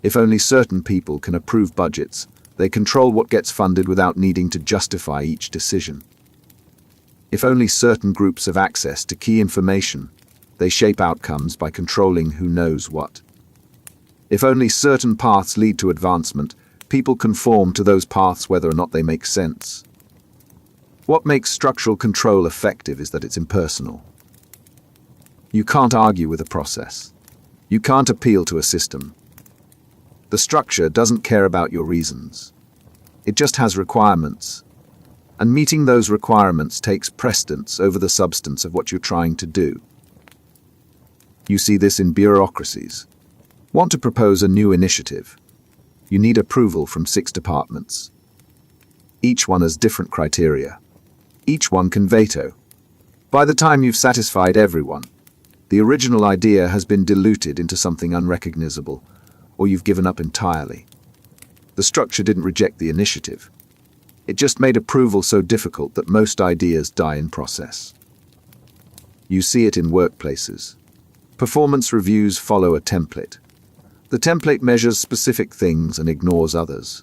If only certain people can approve budgets, they control what gets funded without needing to justify each decision. If only certain groups have access to key information, they shape outcomes by controlling who knows what. If only certain paths lead to advancement, people conform to those paths whether or not they make sense. What makes structural control effective is that it's impersonal. You can't argue with a process. You can't appeal to a system. The structure doesn't care about your reasons. It just has requirements. And meeting those requirements takes precedence over the substance of what you're trying to do. You see this in bureaucracies. Want to propose a new initiative? You need approval from 6 departments. Each one has different criteria. Each one can veto. By the time you've satisfied everyone, the original idea has been diluted into something unrecognizable, or you've given up entirely. The structure didn't reject the initiative. It just made approval so difficult that most ideas die in process. You see it in workplaces. Performance reviews follow a template. The template measures specific things and ignores others.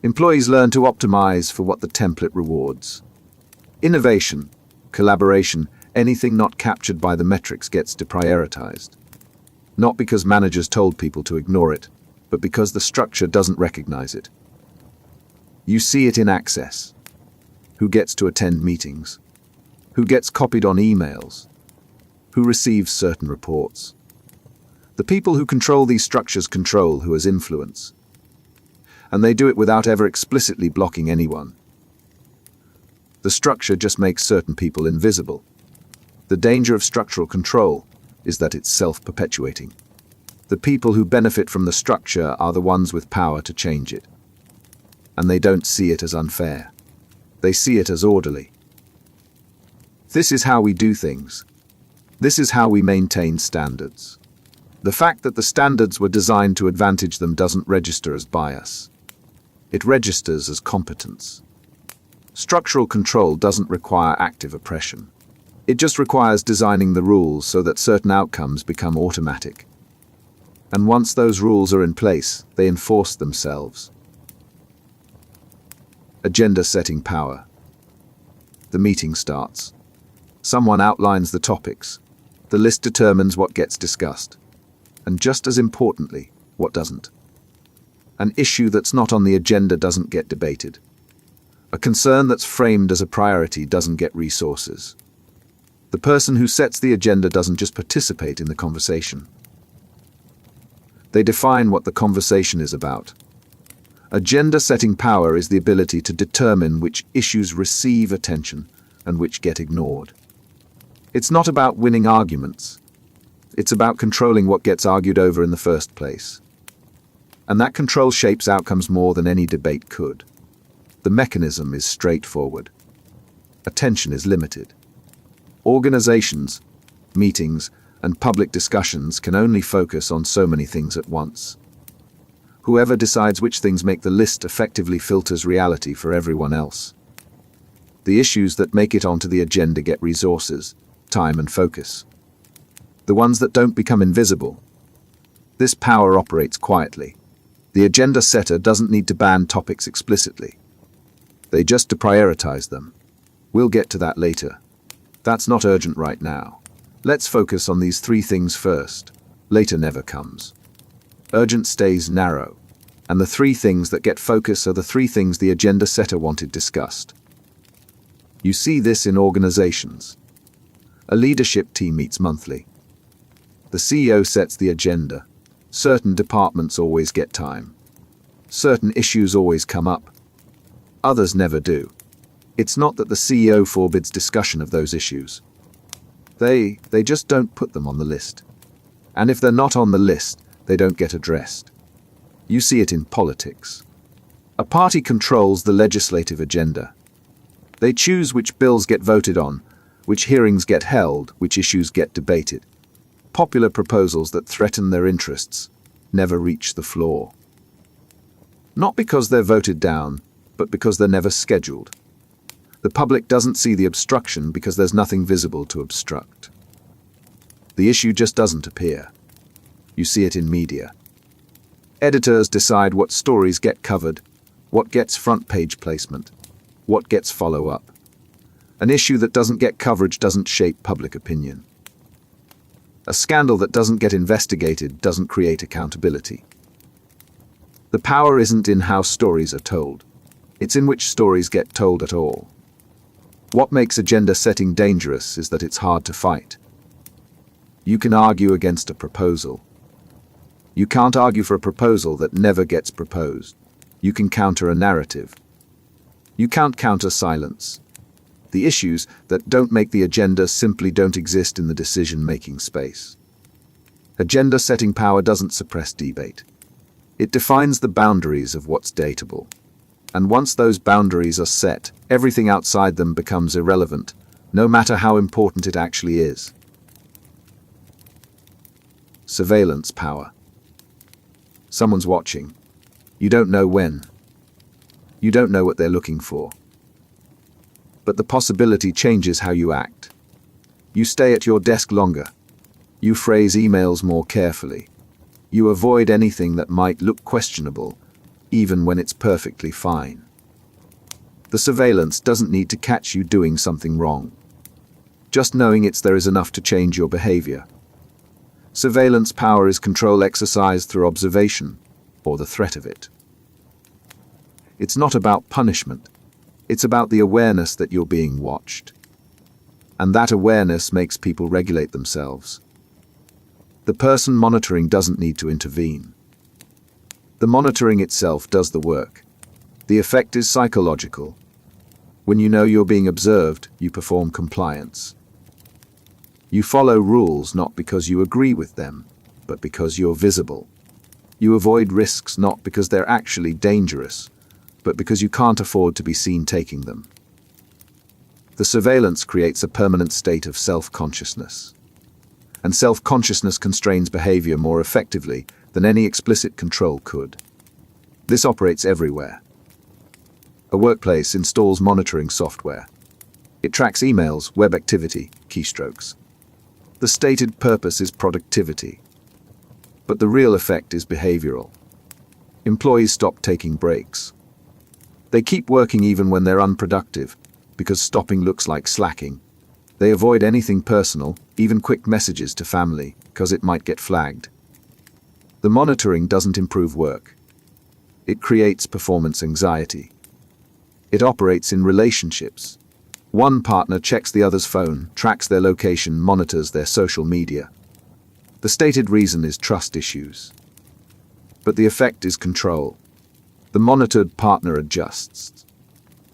Employees learn to optimize for what the template rewards. Innovation, collaboration, anything not captured by the metrics gets deprioritized. Not because managers told people to ignore it, but because the structure doesn't recognize it. You see it in access. Who gets to attend meetings? Who gets copied on emails? Who receives certain reports? The people who control these structures control who has influence. And they do it without ever explicitly blocking anyone. The structure just makes certain people invisible. The danger of structural control is that it's self-perpetuating. The people who benefit from the structure are the ones with power to change it. And they don't see it as unfair. They see it as orderly. This is how we do things. This is how we maintain standards. The fact that the standards were designed to advantage them doesn't register as bias. It registers as competence. Structural control doesn't require active oppression. It just requires designing the rules so that certain outcomes become automatic. And once those rules are in place, they enforce themselves. Agenda-setting power. The meeting starts. Someone outlines the topics. The list determines what gets discussed. And just as importantly, what doesn't. An issue that's not on the agenda doesn't get debated. A concern that's framed as a priority doesn't get resources. The person who sets the agenda doesn't just participate in the conversation. They define what the conversation is about. Agenda-setting power is the ability to determine which issues receive attention and which get ignored. It's not about winning arguments. It's about controlling what gets argued over in the first place. And that control shapes outcomes more than any debate could. The mechanism is straightforward. Attention is limited. Organizations, meetings, and public discussions can only focus on so many things at once. Whoever decides which things make the list effectively filters reality for everyone else. The issues that make it onto the agenda get resources, time, and focus. The ones that don't become invisible. This power operates quietly. The agenda setter doesn't need to ban topics explicitly. They just deprioritize them. We'll get to that later. That's not urgent right now. Let's focus on these three things first. Later never comes. Urgent stays narrow. And the three things that get focus are the three things the agenda setter wanted discussed. You see this in organizations. A leadership team meets monthly. The CEO sets the agenda. Certain departments always get time. Certain issues always come up. Others never do. It's not that the CEO forbids discussion of those issues. They just don't put them on the list. And if they're not on the list, they don't get addressed. You see it in politics. A party controls the legislative agenda. They choose which bills get voted on, which hearings get held, which issues get debated. Popular proposals that threaten their interests never reach the floor. Not because they're voted down, but because they're never scheduled. The public doesn't see the obstruction because there's nothing visible to obstruct. The issue just doesn't appear. You see it in media. Editors decide what stories get covered, what gets front-page placement, what gets follow-up. An issue that doesn't get coverage doesn't shape public opinion. A scandal that doesn't get investigated doesn't create accountability. The power isn't in how stories are told. It's in which stories get told at all. What makes agenda setting dangerous is that it's hard to fight. You can argue against a proposal. You can't argue for a proposal that never gets proposed. You can counter a narrative. You can't counter silence. The issues that don't make the agenda simply don't exist in the decision-making space. Agenda-setting power doesn't suppress debate. It defines the boundaries of what's dateable. And once those boundaries are set, everything outside them becomes irrelevant, no matter how important it actually is. Surveillance power. Someone's watching. You don't know when. You don't know what they're looking for. But the possibility changes how you act. You stay at your desk longer. You phrase emails more carefully. You avoid anything that might look questionable, even when it's perfectly fine. The surveillance doesn't need to catch you doing something wrong. Just knowing it's there is enough to change your behavior. Surveillance power is control exercised through observation, or the threat of it. It's not about punishment. It's about the awareness that you're being watched. And that awareness makes people regulate themselves. The person monitoring doesn't need to intervene. The monitoring itself does the work. The effect is psychological. When you know you're being observed, you perform compliance. You follow rules not because you agree with them, but because you're visible. You avoid risks not because they're actually dangerous, but because you can't afford to be seen taking them. The surveillance creates a permanent state of self-consciousness. And self-consciousness constrains behavior more effectively than any explicit control could. This operates everywhere. A workplace installs monitoring software. It tracks emails, web activity, keystrokes. The stated purpose is productivity. But the real effect is behavioral. Employees stop taking breaks. They keep working even when they're unproductive, because stopping looks like slacking. They avoid anything personal, even quick messages to family, because it might get flagged. The monitoring doesn't improve work. It creates performance anxiety. It operates in relationships. One partner checks the other's phone, tracks their location, monitors their social media. The stated reason is trust issues. But the effect is control. The monitored partner adjusts.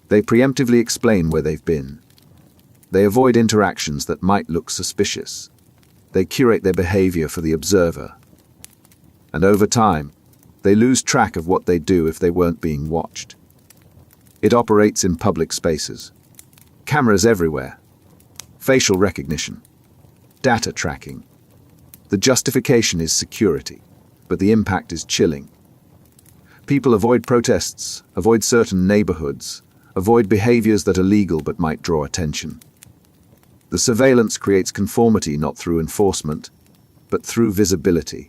They preemptively explain where they've been. They avoid interactions that might look suspicious. They curate their behavior for the observer. And over time, they lose track of what they'd do if they weren't being watched. It operates in public spaces. Cameras everywhere. Facial recognition. Data tracking. The justification is security, but the impact is chilling. People avoid protests, avoid certain neighborhoods, avoid behaviors that are legal but might draw attention. The surveillance creates conformity not through enforcement, but through visibility.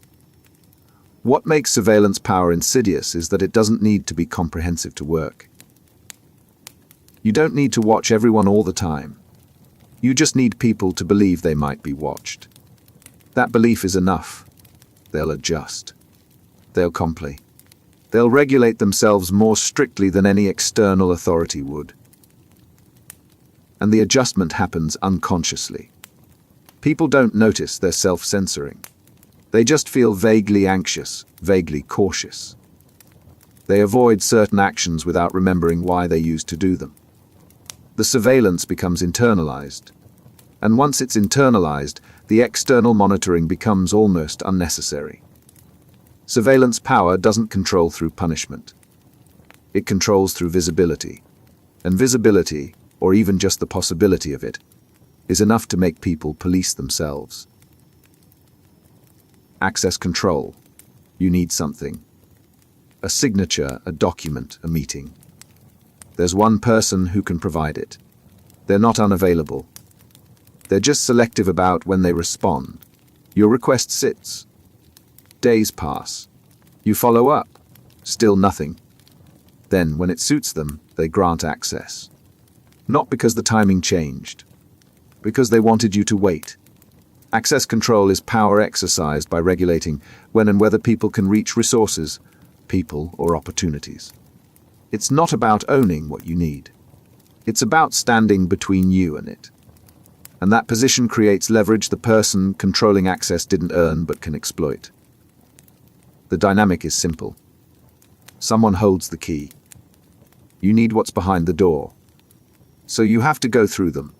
What makes surveillance power insidious is that it doesn't need to be comprehensive to work. You don't need to watch everyone all the time. You just need people to believe they might be watched. That belief is enough. They'll adjust. They'll comply. They'll regulate themselves more strictly than any external authority would. And the adjustment happens unconsciously. People don't notice they're self-censoring. They just feel vaguely anxious, vaguely cautious. They avoid certain actions without remembering why they used to do them. The surveillance becomes internalized. And once it's internalized, the external monitoring becomes almost unnecessary. Surveillance power doesn't control through punishment. It controls through visibility. And visibility, or even just the possibility of it, is enough to make people police themselves. Access control. You need something. A signature, a document, a meeting. There's one person who can provide it. They're not unavailable. They're just selective about when they respond. Your request sits. Days pass. You follow up. Still nothing. Then, when it suits them, they grant access. Not because the timing changed. Because they wanted you to wait. Access control is power exercised by regulating when and whether people can reach resources, people or opportunities. It's not about owning what you need. It's about standing between you and it. And that position creates leverage the person controlling access didn't earn but can exploit. The dynamic is simple. Someone holds the key. You need what's behind the door. So you have to go through them.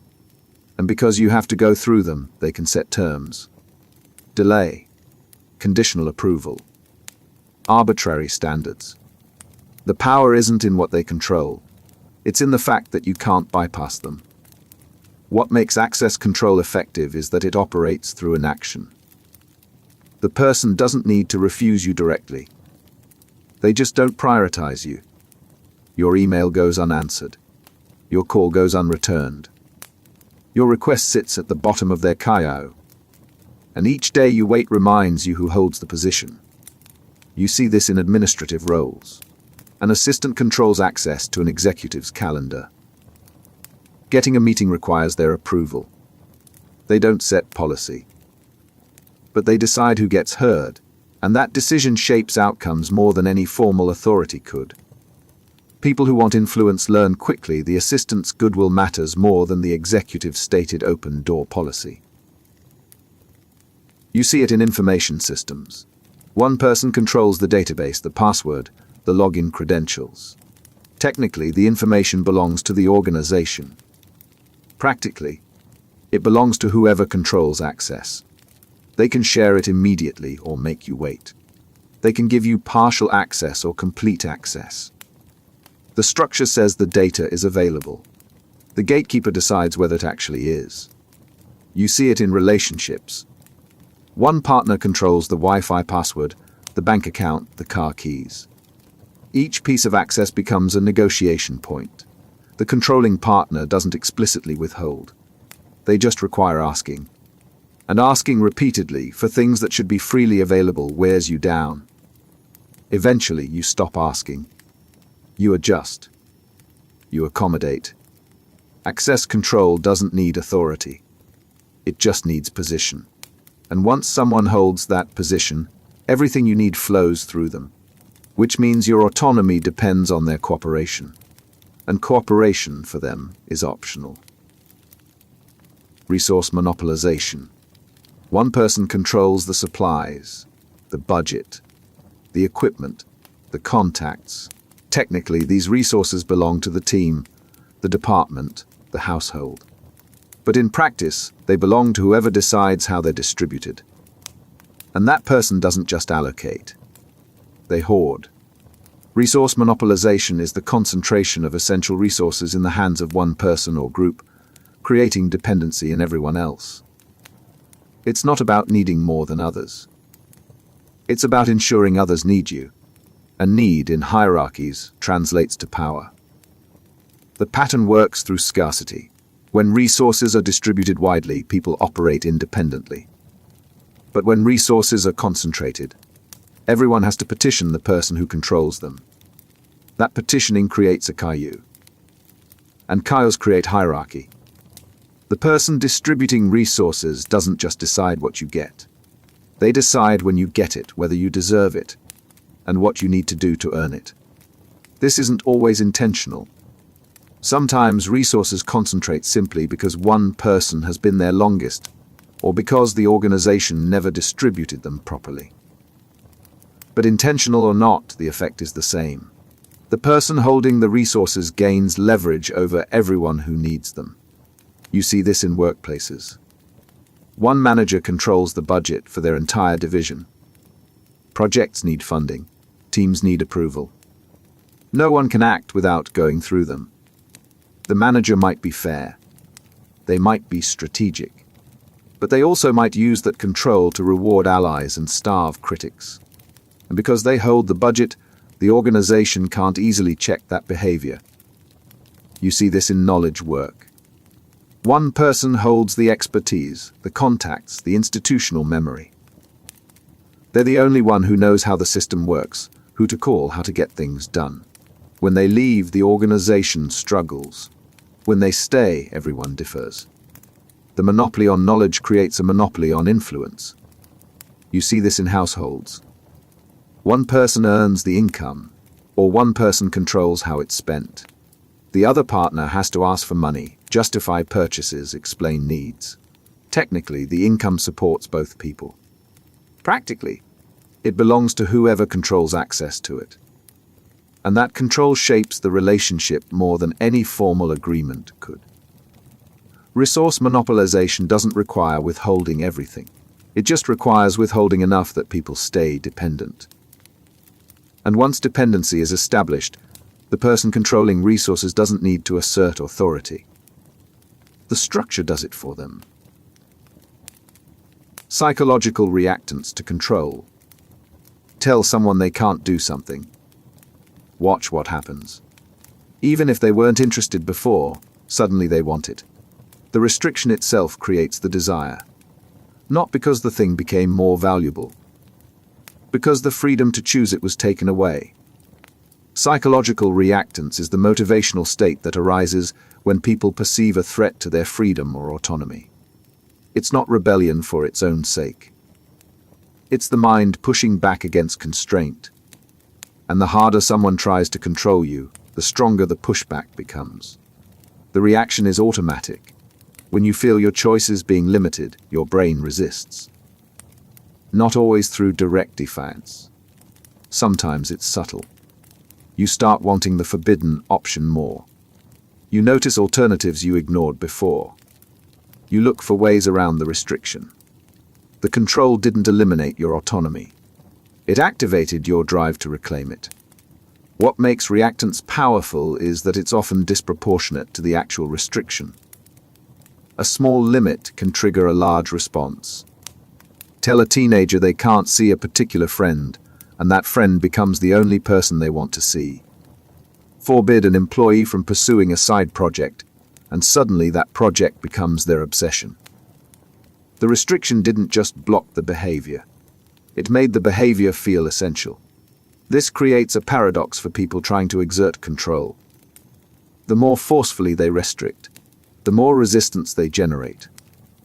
And because you have to go through them, they can set terms. Delay. Conditional approval. Arbitrary standards. The power isn't in what they control. It's in the fact that you can't bypass them. What makes access control effective is that it operates through an action. The person doesn't need to refuse you directly. They just don't prioritize you. Your email goes unanswered. Your call goes unreturned. Your request sits at the bottom of their queue. And each day you wait reminds you who holds the position. You see this in administrative roles. An assistant controls access to an executive's calendar. Getting a meeting requires their approval. They don't set policy. But they decide who gets heard, and that decision shapes outcomes more than any formal authority could. People who want influence learn quickly the assistant's goodwill matters more than the executive's stated open-door policy. You see it in information systems. One person controls the database, the password, the login credentials. Technically, the information belongs to the organization. Practically, it belongs to whoever controls access. They can share it immediately or make you wait. They can give you partial access or complete access. The structure says the data is available. The gatekeeper decides whether it actually is. You see it in relationships. One partner controls the Wi-Fi password, the bank account, the car keys. Each piece of access becomes a negotiation point. The controlling partner doesn't explicitly withhold. They just require asking. And asking repeatedly for things that should be freely available wears you down. Eventually, you stop asking. You adjust. You accommodate. Access control doesn't need authority. It just needs position. And once someone holds that position, everything you need flows through them, which means your autonomy depends on their cooperation. And cooperation, for them, is optional. Resource monopolization. One person controls the supplies, the budget, the equipment, the contacts. Technically, these resources belong to the team, the department, the household. But in practice, they belong to whoever decides how they're distributed. And that person doesn't just allocate. They hoard. Resource monopolization is the concentration of essential resources in the hands of one person or group, creating dependency in everyone else. It's not about needing more than others. It's about ensuring others need you. And need in hierarchies translates to power. The pattern works through scarcity. When resources are distributed widely, people operate independently. But when resources are concentrated, Everyone has to petition the person who controls them. That petitioning creates a Caillou. And Cailloux create hierarchy. The person distributing resources doesn't just decide what you get. They decide when you get it, whether you deserve it, and what you need to do to earn it. This isn't always intentional. Sometimes resources concentrate simply because one person has been there longest, or because the organization never distributed them properly. But intentional or not, the effect is the same. The person holding the resources gains leverage over everyone who needs them. You see this in workplaces. One manager controls the budget for their entire division. Projects need funding. Teams need approval. No one can act without going through them. The manager might be fair. They might be strategic. But they also might use that control to reward allies and starve critics. And because they hold the budget, the organization can't easily check that behavior. You see this in knowledge work. One person holds the expertise, the contacts, the institutional memory. They're the only one who knows how the system works, who to call, how to get things done. When they leave, the organization struggles. When they stay, everyone differs. The monopoly on knowledge creates a monopoly on influence. You see this in households. One person earns the income, or one person controls how it's spent. The other partner has to ask for money, justify purchases, explain needs. Technically, the income supports both people. Practically, it belongs to whoever controls access to it. And that control shapes the relationship more than any formal agreement could. Resource monopolization doesn't require withholding everything. It just requires withholding enough that people stay dependent. And once dependency is established, the person controlling resources doesn't need to assert authority. The structure does it for them. Psychological reactance to control. Tell someone they can't do something. Watch what happens. Even if they weren't interested before, suddenly they want it. The restriction itself creates the desire. Not because the thing became more valuable, because the freedom to choose it was taken away. Psychological reactance is the motivational state that arises when people perceive a threat to their freedom or autonomy. It's not rebellion for its own sake. It's the mind pushing back against constraint. And the harder someone tries to control you, the stronger the pushback becomes. The reaction is automatic. When you feel your choices being limited, your brain resists. Not always through direct defiance. Sometimes it's subtle. You start wanting the forbidden option more. You notice alternatives you ignored before. You look for ways around the restriction. The control didn't eliminate your autonomy. It activated your drive to reclaim it. What makes reactance powerful is that it's often disproportionate to the actual restriction. A small limit can trigger a large response. Tell a teenager they can't see a particular friend, and that friend becomes the only person they want to see. Forbid an employee from pursuing a side project, and suddenly that project becomes their obsession. The restriction didn't just block the behavior. It made the behavior feel essential. This creates a paradox for people trying to exert control. The more forcefully they restrict, the more resistance they generate.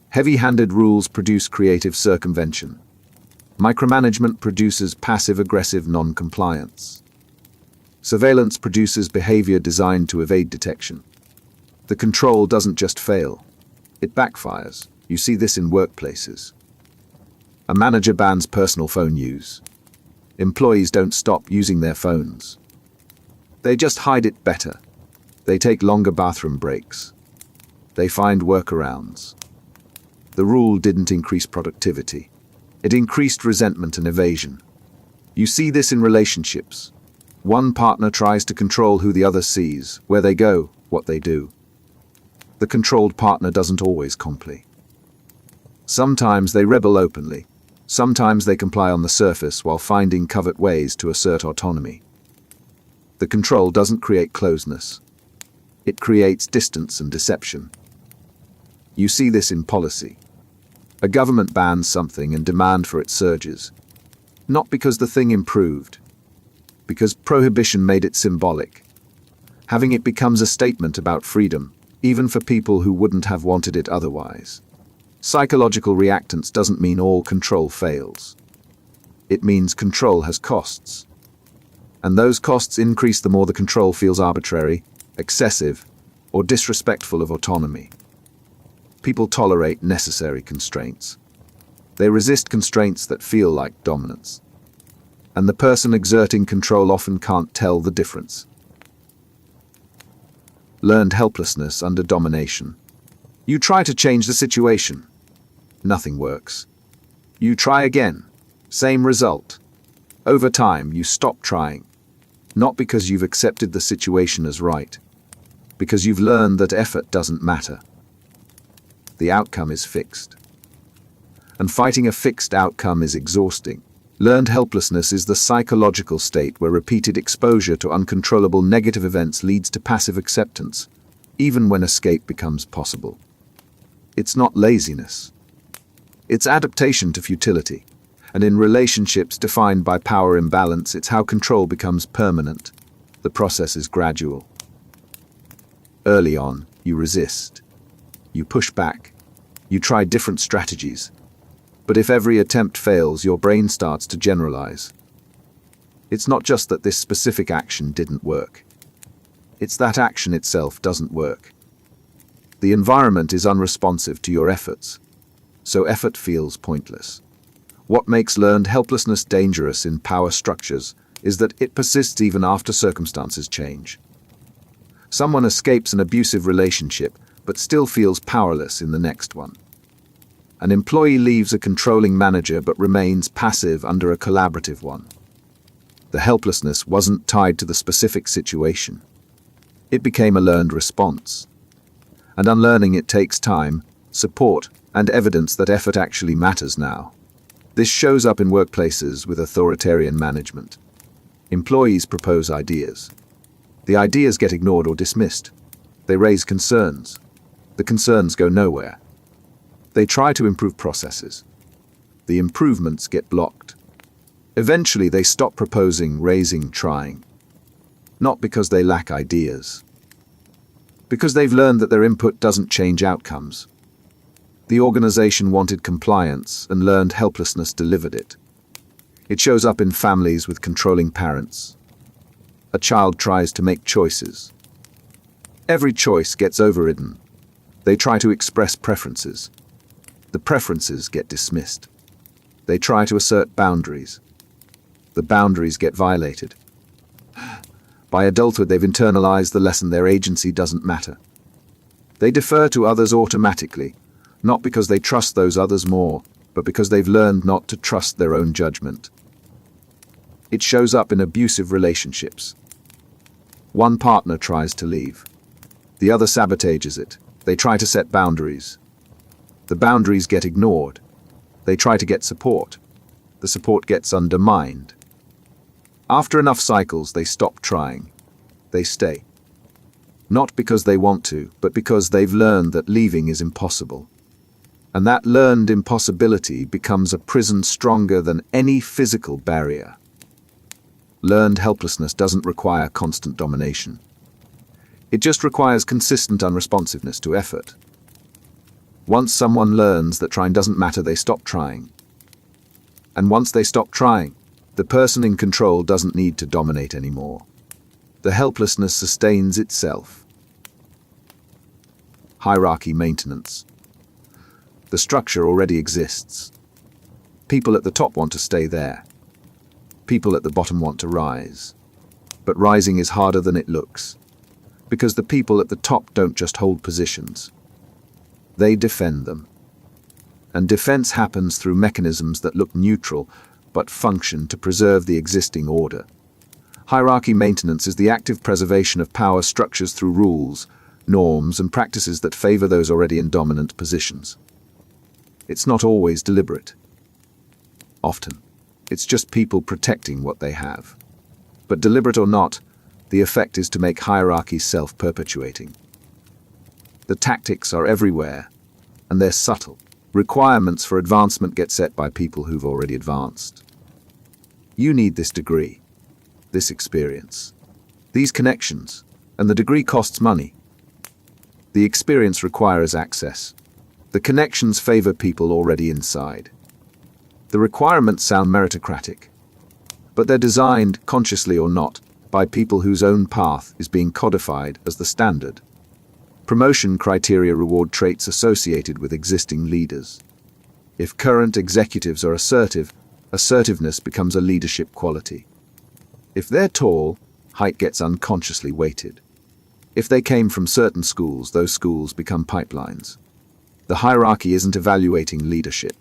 Heavy-handed rules produce creative circumvention. Micromanagement produces passive-aggressive non-compliance. Surveillance produces behavior designed to evade detection. The control doesn't just fail, it backfires. You see this in workplaces. A manager bans personal phone use. Employees don't stop using their phones. They just hide it better. They take longer bathroom breaks. They find workarounds. The rule didn't increase productivity. It increased resentment and evasion. You see this in relationships. One partner tries to control who the other sees, where they go, what they do. The controlled partner doesn't always comply. Sometimes they rebel openly. Sometimes they comply on the surface while finding covert ways to assert autonomy. The control doesn't create closeness. It creates distance and deception. You see this in policy. A government bans something and demand for it surges. Not because the thing improved, because prohibition made it symbolic. Having it becomes a statement about freedom, even for people who wouldn't have wanted it otherwise. Psychological reactance doesn't mean all control fails. It means control has costs. And those costs increase the more the control feels arbitrary, excessive, or disrespectful of autonomy. People tolerate necessary constraints. They resist constraints that feel like dominance. And the person exerting control often can't tell the difference. Learned helplessness under domination. You try to change the situation. Nothing works. You try again. Same result. Over time, you stop trying. Not because you've accepted the situation as right, because you've learned that effort doesn't matter. The outcome is fixed. And fighting a fixed outcome is exhausting. Learned helplessness is the psychological state where repeated exposure to uncontrollable negative events leads to passive acceptance, even when escape becomes possible. It's not laziness. It's adaptation to futility. And in relationships defined by power imbalance, it's how control becomes permanent. The process is gradual. Early on, you resist. You push back. You try different strategies. But if every attempt fails, your brain starts to generalize. It's not just that this specific action didn't work. It's that action itself doesn't work. The environment is unresponsive to your efforts, so effort feels pointless. What makes learned helplessness dangerous in power structures is that it persists even after circumstances change. Someone escapes an abusive relationship but still feels powerless in the next one. An employee leaves a controlling manager but remains passive under a collaborative one. The helplessness wasn't tied to the specific situation. It became a learned response. And unlearning it takes time, support, and evidence that effort actually matters now. This shows up in workplaces with authoritarian management. Employees propose ideas. The ideas get ignored or dismissed. They raise concerns. The concerns go nowhere. They try to improve processes. The improvements get blocked. Eventually, they stop proposing, raising, trying. Not because they lack ideas. Because they've learned that their input doesn't change outcomes. The organization wanted compliance, and learned helplessness delivered it. It shows up in families with controlling parents. A child tries to make choices. Every choice gets overridden. They try to express preferences. The preferences get dismissed. They try to assert boundaries. The boundaries get violated. By adulthood, they've internalized the lesson their agency doesn't matter. They defer to others automatically, not because they trust those others more, but because they've learned not to trust their own judgment. It shows up in abusive relationships. One partner tries to leave. The other sabotages it. They try to set boundaries. The boundaries get ignored. They try to get support. The support gets undermined. After enough cycles, they stop trying. They stay. Not because they want to, but because they've learned that leaving is impossible. And that learned impossibility becomes a prison stronger than any physical barrier. Learned helplessness doesn't require constant domination. It just requires consistent unresponsiveness to effort. Once someone learns that trying doesn't matter, they stop trying. And once they stop trying, the person in control doesn't need to dominate anymore. The helplessness sustains itself. Hierarchy maintenance. The structure already exists. People at the top want to stay there. People at the bottom want to rise. But rising is harder than it looks, because the people at the top don't just hold positions. They defend them. And defense happens through mechanisms that look neutral, but function to preserve the existing order. Hierarchy maintenance is the active preservation of power structures through rules, norms, and practices that favor those already in dominant positions. It's not always deliberate. Often, it's just people protecting what they have. But deliberate or not, the effect is to make hierarchy self-perpetuating. The tactics are everywhere, and they're subtle. Requirements for advancement get set by people who've already advanced. You need this degree, this experience, these connections, and the degree costs money. The experience requires access. The connections favor people already inside. The requirements sound meritocratic, but they're designed, consciously or not, by people whose own path is being codified as the standard. Promotion criteria reward traits associated with existing leaders. If current executives are assertive, assertiveness becomes a leadership quality. If they're tall, height gets unconsciously weighted. If they came from certain schools, those schools become pipelines. The hierarchy isn't evaluating leadership.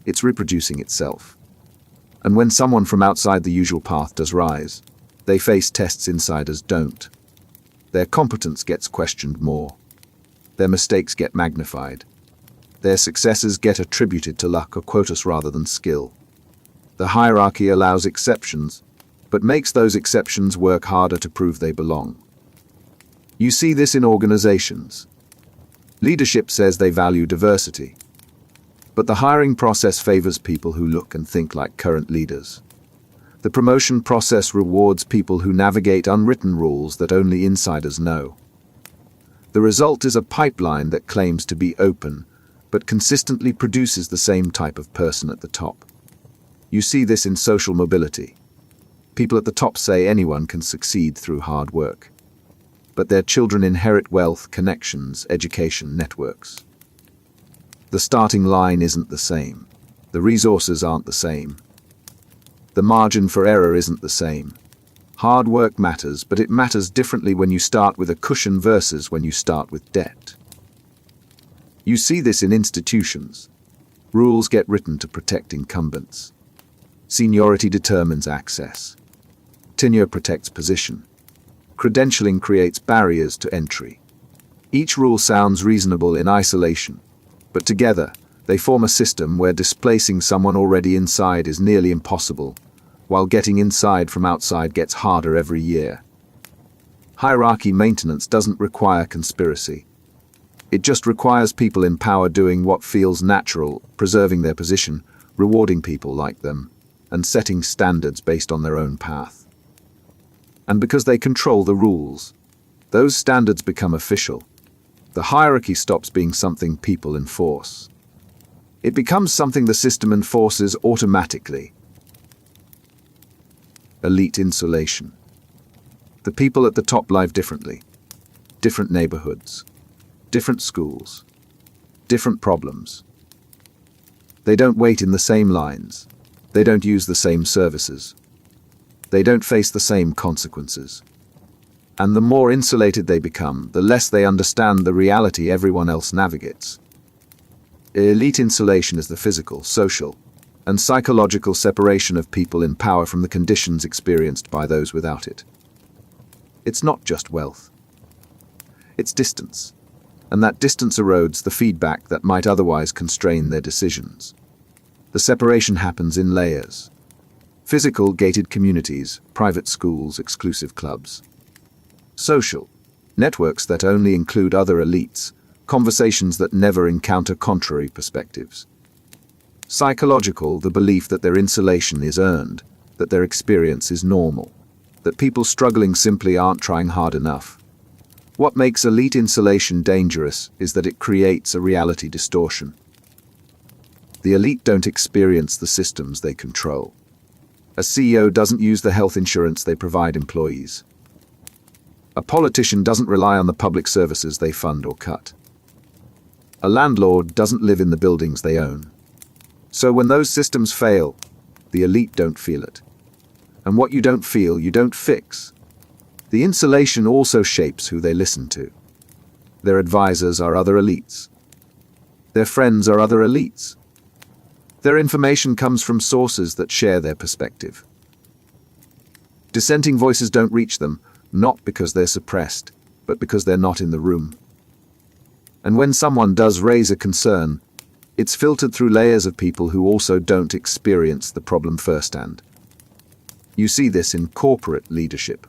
It's reproducing itself. And when someone from outside the usual path does rise, they face tests insiders don't. Their competence gets questioned more. Their mistakes get magnified. Their successes get attributed to luck or quotas rather than skill. The hierarchy allows exceptions, but makes those exceptions work harder to prove they belong. You see this in organizations. Leadership says they value diversity, but the hiring process favors people who look and think like current leaders. The promotion process rewards people who navigate unwritten rules that only insiders know. The result is a pipeline that claims to be open, but consistently produces the same type of person at the top. You see this in social mobility. People at the top say anyone can succeed through hard work, but their children inherit wealth, connections, education, networks. The starting line isn't the same. The resources aren't the same. The margin for error isn't the same. Hard work matters, but it matters differently when you start with a cushion versus when you start with debt. You see this in institutions. Rules get written to protect incumbents. Seniority determines access. Tenure protects position. Credentialing creates barriers to entry. Each rule sounds reasonable in isolation, but together, they form a system where displacing someone already inside is nearly impossible, while getting inside from outside gets harder every year. Hierarchy maintenance doesn't require conspiracy. It just requires people in power doing what feels natural, preserving their position, rewarding people like them, and setting standards based on their own path. And because they control the rules, those standards become official. The hierarchy stops being something people enforce. It becomes something the system enforces automatically. Elite insulation. The people at the top live differently. Different neighborhoods. Different schools. Different problems. They don't wait in the same lines. They don't use the same services. They don't face the same consequences. And the more insulated they become, the less they understand the reality everyone else navigates. Elite insulation is the physical, social, and psychological separation of people in power from the conditions experienced by those without it. It's not just wealth. It's distance, and that distance erodes the feedback that might otherwise constrain their decisions. The separation happens in layers. Physical, gated communities, private schools, exclusive clubs. Social, networks that only include other elites, conversations that never encounter contrary perspectives. Psychological, the belief that their insulation is earned, that their experience is normal, that people struggling simply aren't trying hard enough. What makes elite insulation dangerous is that it creates a reality distortion. The elite don't experience the systems they control. A CEO doesn't use the health insurance they provide employees. A politician doesn't rely on the public services they fund or cut. A landlord doesn't live in the buildings they own. So when those systems fail, the elite don't feel it. And what you don't feel, you don't fix. The insulation also shapes who they listen to. Their advisors are other elites. Their friends are other elites. Their information comes from sources that share their perspective. Dissenting voices don't reach them, not because they're suppressed, but because they're not in the room. And when someone does raise a concern, it's filtered through layers of people who also don't experience the problem firsthand. You see this in corporate leadership.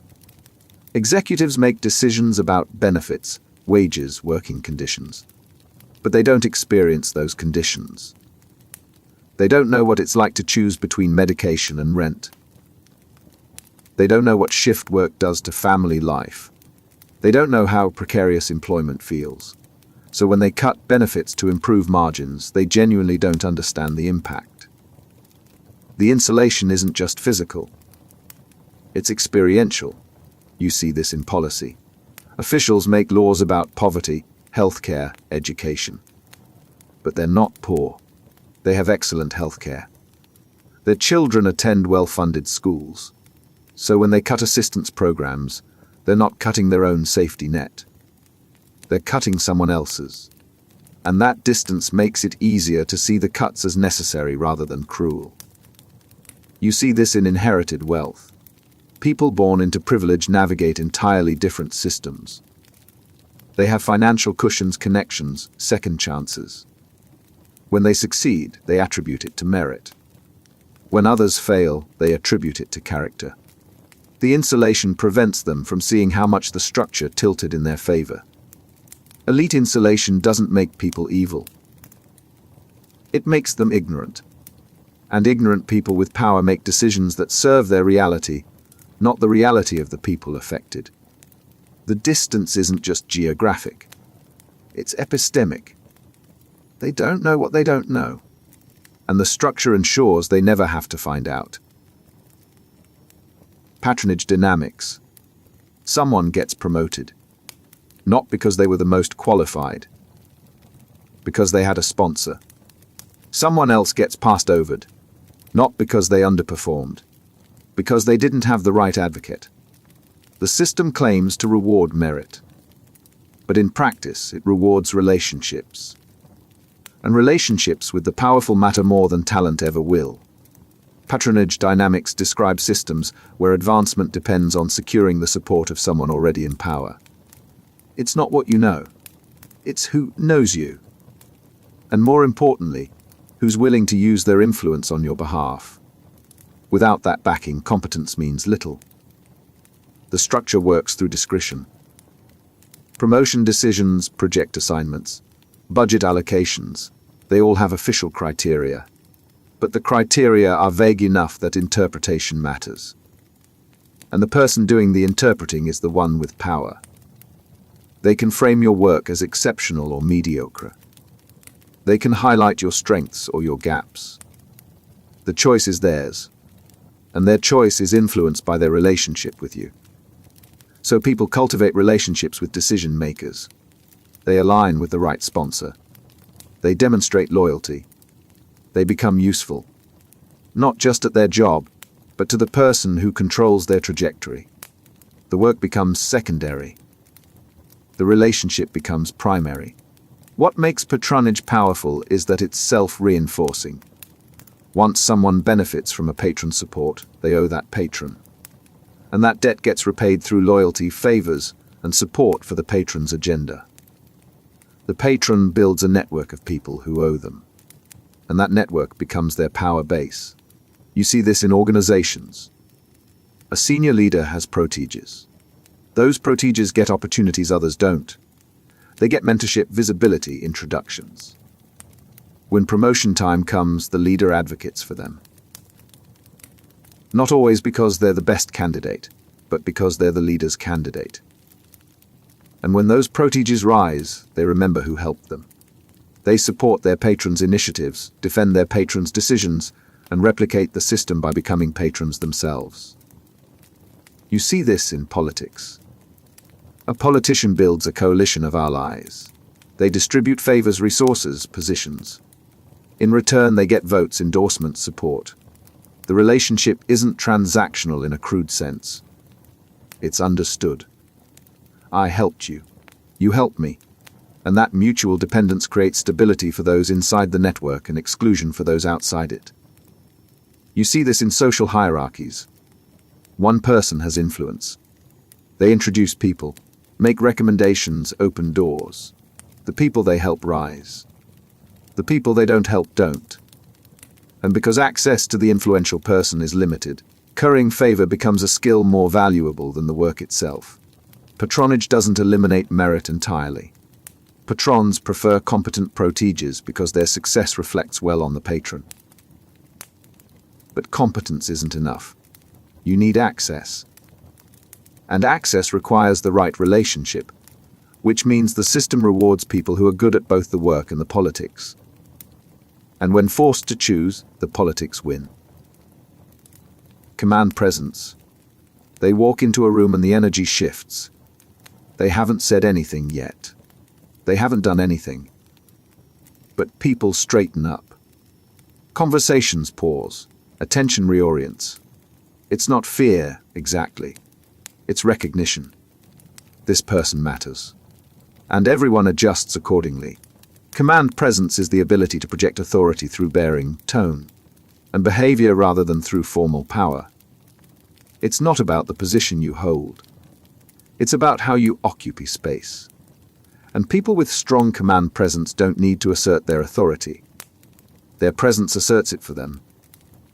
Executives make decisions about benefits, wages, working conditions, but they don't experience those conditions. They don't know what it's like to choose between medication and rent. They don't know what shift work does to family life. They don't know how precarious employment feels. So when they cut benefits to improve margins, they genuinely don't understand the impact. The insulation isn't just physical. It's experiential. You see this in policy. Officials make laws about poverty, healthcare, education. But they're not poor. They have excellent healthcare. Their children attend well-funded schools. So when they cut assistance programs, they're not cutting their own safety net. They're cutting someone else's. And that distance makes it easier to see the cuts as necessary rather than cruel. You see this in inherited wealth. People born into privilege navigate entirely different systems. They have financial cushions, connections, second chances. When they succeed, they attribute it to merit. When others fail, they attribute it to character. The insulation prevents them from seeing how much the structure tilted in their favor. Elite insulation doesn't make people evil. It makes them ignorant. And ignorant people with power make decisions that serve their reality, not the reality of the people affected. The distance isn't just geographic. It's epistemic. They don't know what they don't know. And the structure ensures they never have to find out. Patronage Dynamics. Someone gets promoted. Not because they were the most qualified. Because they had a sponsor. Someone else gets passed over. Not because they underperformed. Because they didn't have the right advocate. The system claims to reward merit. But in practice, it rewards relationships. And relationships with the powerful matter more than talent ever will. Patronage Dynamics describes systems where advancement depends on securing the support of someone already in power. It's not what you know. It's who knows you. And more importantly, who's willing to use their influence on your behalf. Without that backing, competence means little. The structure works through discretion. Promotion decisions, project assignments, budget allocations, they all have official criteria. But the criteria are vague enough that interpretation matters. And the person doing the interpreting is the one with power. They can frame your work as exceptional or mediocre. They can highlight your strengths or your gaps. The choice is theirs, and their choice is influenced by their relationship with you. So people cultivate relationships with decision makers. They align with the right sponsor. They demonstrate loyalty. They become useful, not just at their job, but to the person who controls their trajectory. The work becomes secondary. The relationship becomes primary. What makes patronage powerful is that it's self-reinforcing. Once someone benefits from a patron's support, they owe that patron. And that debt gets repaid through loyalty, favors, and support for the patron's agenda. The patron builds a network of people who owe them. And that network becomes their power base. You see this in organizations. A senior leader has proteges. Those proteges get opportunities others don't. They get mentorship, visibility, introductions. When promotion time comes, the leader advocates for them. Not always because they're the best candidate, but because they're the leader's candidate. And when those proteges rise, they remember who helped them. They support their patrons' initiatives, defend their patrons' decisions, and replicate the system by becoming patrons themselves. You see this in politics. A politician builds a coalition of allies. They distribute favors, resources, positions. In return, they get votes, endorsements, support. The relationship isn't transactional in a crude sense. It's understood. I helped you. You helped me. And that mutual dependence creates stability for those inside the network and exclusion for those outside it. You see this in social hierarchies. One person has influence. They introduce people, make recommendations, open doors. The people they help rise. The people they don't help don't. And because access to the influential person is limited, currying favor becomes a skill more valuable than the work itself. Patronage doesn't eliminate merit entirely. Patrons prefer competent proteges because their success reflects well on the patron. But competence isn't enough. You need access. And access requires the right relationship, which means the system rewards people who are good at both the work and the politics. And when forced to choose, the politics win. Command presence. They walk into a room and the energy shifts. They haven't said anything yet. They haven't done anything. But people straighten up. Conversations pause. Attention reorients. It's not fear, exactly. It's recognition. This person matters. And everyone adjusts accordingly. Command presence is the ability to project authority through bearing, tone, and behavior rather than through formal power. It's not about the position you hold. It's about how you occupy space. And people with strong command presence don't need to assert their authority. Their presence asserts it for them.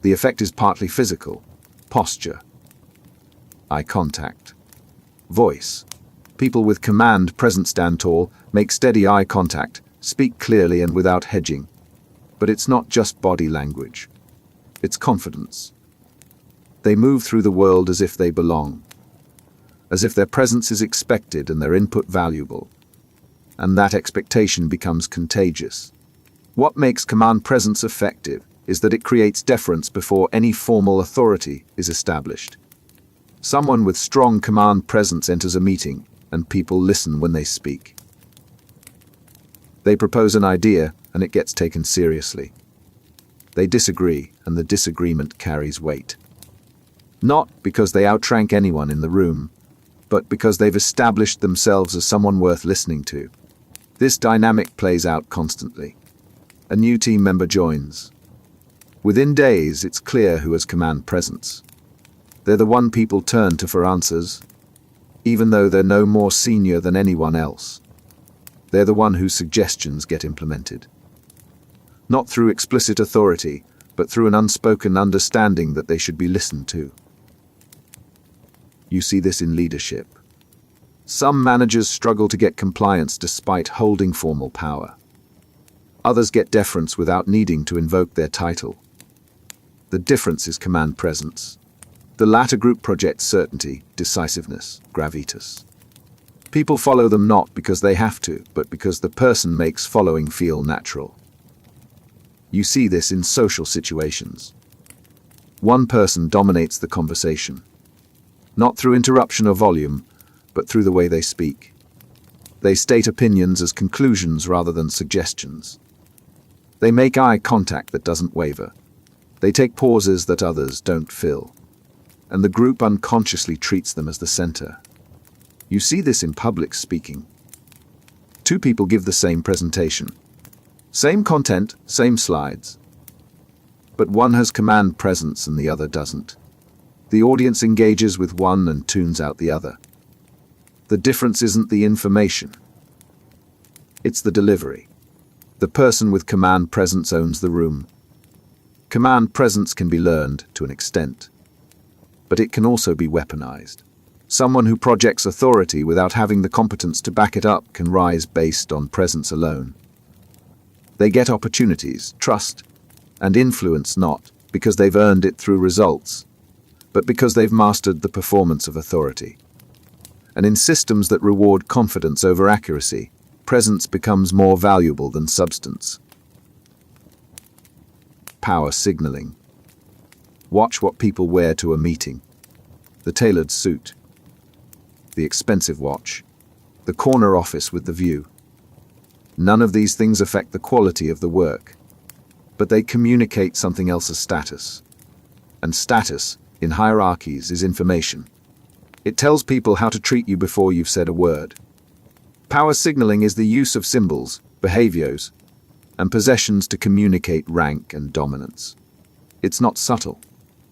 The effect is partly physical, posture, eye contact, voice. People with command presence stand tall, make steady eye contact, speak clearly and without hedging. But it's not just body language. It's confidence. They move through the world as if they belong, as if their presence is expected and their input valuable. And that expectation becomes contagious. What makes command presence effective is that it creates deference before any formal authority is established. Someone with strong command presence enters a meeting, and people listen when they speak. They propose an idea, and it gets taken seriously. They disagree, and the disagreement carries weight. Not because they outrank anyone in the room, but because they've established themselves as someone worth listening to. This dynamic plays out constantly. A new team member joins. Within days, it's clear who has command presence. They're the one people turn to for answers, even though they're no more senior than anyone else. They're the one whose suggestions get implemented. Not through explicit authority, but through an unspoken understanding that they should be listened to. You see this in leadership. Some managers struggle to get compliance despite holding formal power. Others get deference without needing to invoke their title. The difference is command presence. The latter group projects certainty, decisiveness, gravitas. People follow them not because they have to, but because the person makes following feel natural. You see this in social situations. One person dominates the conversation, not through interruption or volume, but through the way they speak. They state opinions as conclusions rather than suggestions. They make eye contact that doesn't waver. They take pauses that others don't fill. And the group unconsciously treats them as the center. You see this in public speaking. Two people give the same presentation. Same content, same slides. But one has command presence and the other doesn't. The audience engages with one and tunes out the other. The difference isn't the information. It's the delivery. The person with command presence owns the room. Command presence can be learned to an extent, but it can also be weaponized. Someone who projects authority without having the competence to back it up can rise based on presence alone. They get opportunities, trust, and influence not because they've earned it through results, but because they've mastered the performance of authority. And in systems that reward confidence over accuracy, presence becomes more valuable than substance. Power signaling. Watch what people wear to a meeting. The tailored suit. The expensive watch. The corner office with the view. None of these things affect the quality of the work, but they communicate something else as status. And status, in hierarchies, is information. It tells people how to treat you before you've said a word. Power signaling is the use of symbols, behaviors, and possessions to communicate rank and dominance. It's not subtle.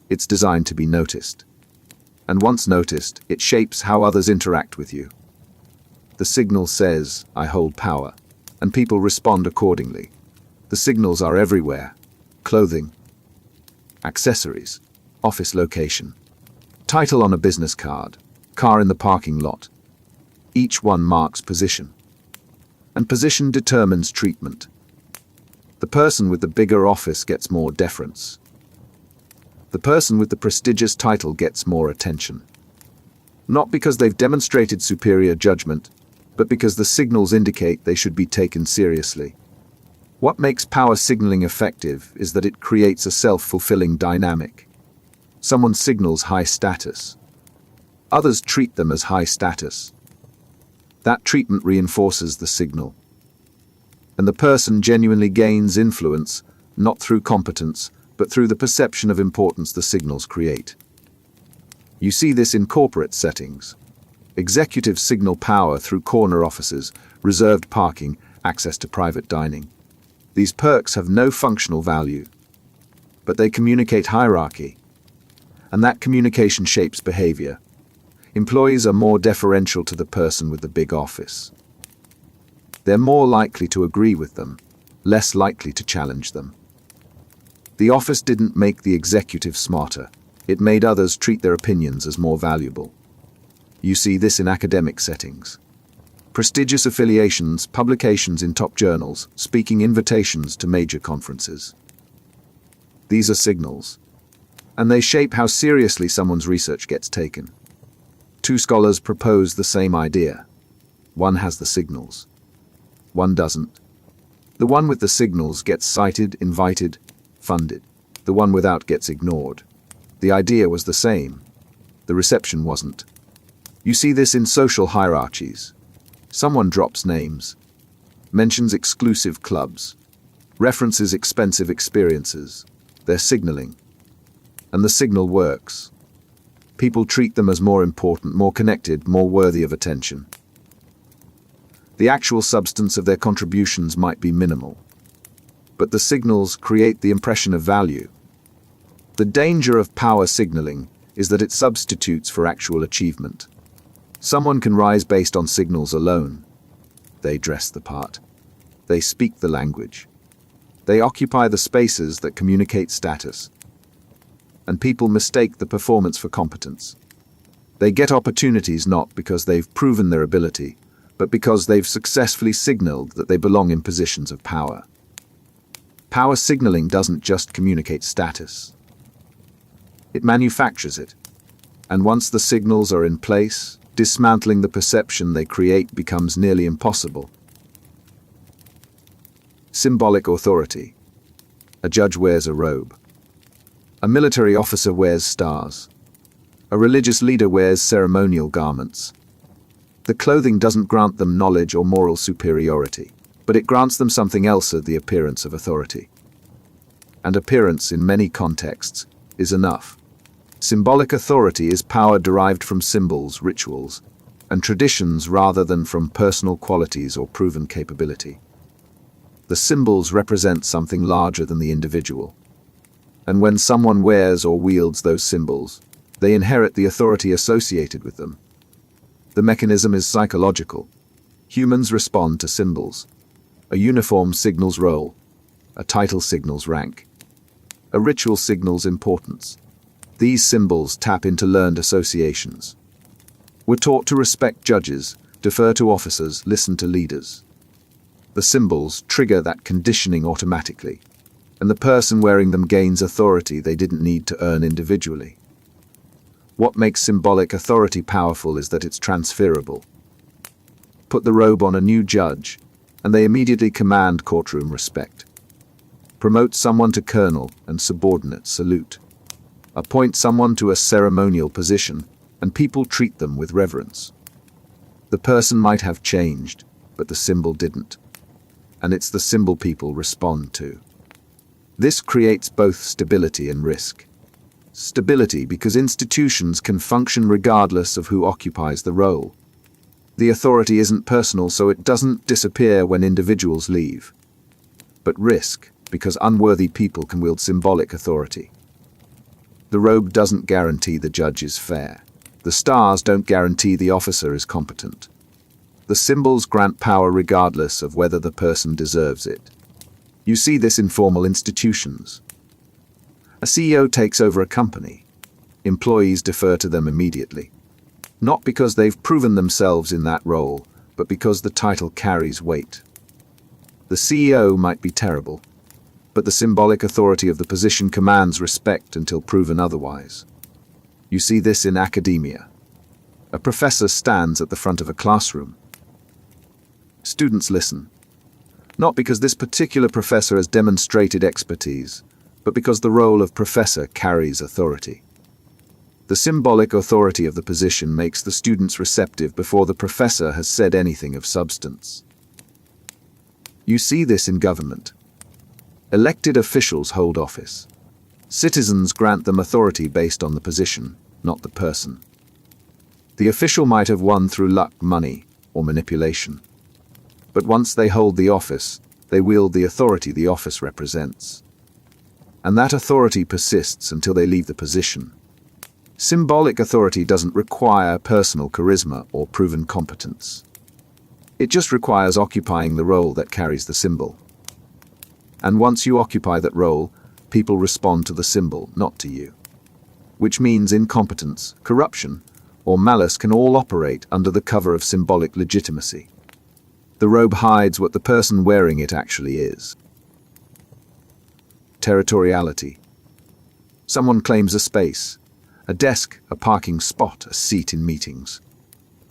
It's designed to be noticed. And once noticed, it shapes how others interact with you. The signal says, "I hold power," and people respond accordingly. The signals are everywhere. Clothing, accessories, office location, title on a business card, car in the parking lot. Each one marks position. And position determines treatment. The person with the bigger office gets more deference. The person with the prestigious title gets more attention. Not because they've demonstrated superior judgment, but because the signals indicate they should be taken seriously. What makes power signaling effective is that it creates a self-fulfilling dynamic. Someone signals high status. Others treat them as high status. That treatment reinforces the signal. And the person genuinely gains influence, not through competence, but through the perception of importance the signals create. You see this in corporate settings. Executives signal power through corner offices, reserved parking, access to private dining. These perks have no functional value, but they communicate hierarchy, and that communication shapes behavior. Employees are more deferential to the person with the big office. They're more likely to agree with them, less likely to challenge them. The office didn't make the executive smarter. It made others treat their opinions as more valuable. You see this in academic settings. Prestigious affiliations, publications in top journals, speaking invitations to major conferences. These are signals, and they shape how seriously someone's research gets taken. Two scholars propose the same idea. One has the signals. One doesn't. The one with the signals gets cited, invited, funded. The one without gets ignored. The idea was the same. The reception wasn't. You see this in social hierarchies. Someone drops names, mentions exclusive clubs, references expensive experiences. They're signaling. And the signal works. People treat them as more important, more connected, more worthy of attention. The actual substance of their contributions might be minimal, but the signals create the impression of value. The danger of power signaling is that it substitutes for actual achievement. Someone can rise based on signals alone. They dress the part. They speak the language. They occupy the spaces that communicate status. And people mistake the performance for competence. They get opportunities not because they've proven their ability, but because they've successfully signaled that they belong in positions of power. Power signaling doesn't just communicate status. It manufactures it. And once the signals are in place, dismantling the perception they create becomes nearly impossible. Symbolic authority. A judge wears a robe. A military officer wears stars. A religious leader wears ceremonial garments. The clothing doesn't grant them knowledge or moral superiority, but it grants them something else, the appearance of authority. And appearance, in many contexts, is enough. Symbolic authority is power derived from symbols, rituals, and traditions rather than from personal qualities or proven capability. The symbols represent something larger than the individual. And when someone wears or wields those symbols, they inherit the authority associated with them. The mechanism is psychological. Humans respond to symbols. A uniform signals role. A title signals rank. A ritual signals importance. These symbols tap into learned associations. We're taught to respect judges, defer to officers, listen to leaders. The symbols trigger that conditioning automatically, and the person wearing them gains authority they didn't need to earn individually. What makes symbolic authority powerful is that it's transferable. Put the robe on a new judge, and they immediately command courtroom respect. Promote someone to colonel and subordinate salute. Appoint someone to a ceremonial position, and people treat them with reverence. The person might have changed, but the symbol didn't. And it's the symbol people respond to. This creates both stability and risk. Stability because institutions can function regardless of who occupies the role. The authority isn't personal, so it doesn't disappear when individuals leave. But risk because unworthy people can wield symbolic authority. The robe doesn't guarantee the judge is fair. The stars don't guarantee the officer is competent. The symbols grant power regardless of whether the person deserves it. You see this in formal institutions. A CEO takes over a company. Employees defer to them immediately. Not because they've proven themselves in that role, but because the title carries weight. The CEO might be terrible, but the symbolic authority of the position commands respect until proven otherwise. You see this in academia. A professor stands at the front of a classroom. Students listen, not because this particular professor has demonstrated expertise, but because the role of professor carries authority. The symbolic authority of the position makes the students receptive before the professor has said anything of substance. You see this in government. Elected officials hold office. Citizens grant them authority based on the position, not the person. The official might have won through luck, money, or manipulation. But once they hold the office, they wield the authority the office represents. And that authority persists until they leave the position. Symbolic authority doesn't require personal charisma or proven competence. It just requires occupying the role that carries the symbol. And once you occupy that role, people respond to the symbol, not to you. Which means incompetence, corruption, or malice can all operate under the cover of symbolic legitimacy. The robe hides what the person wearing it actually is. Territoriality. Someone claims a space, a desk, a parking spot, a seat in meetings.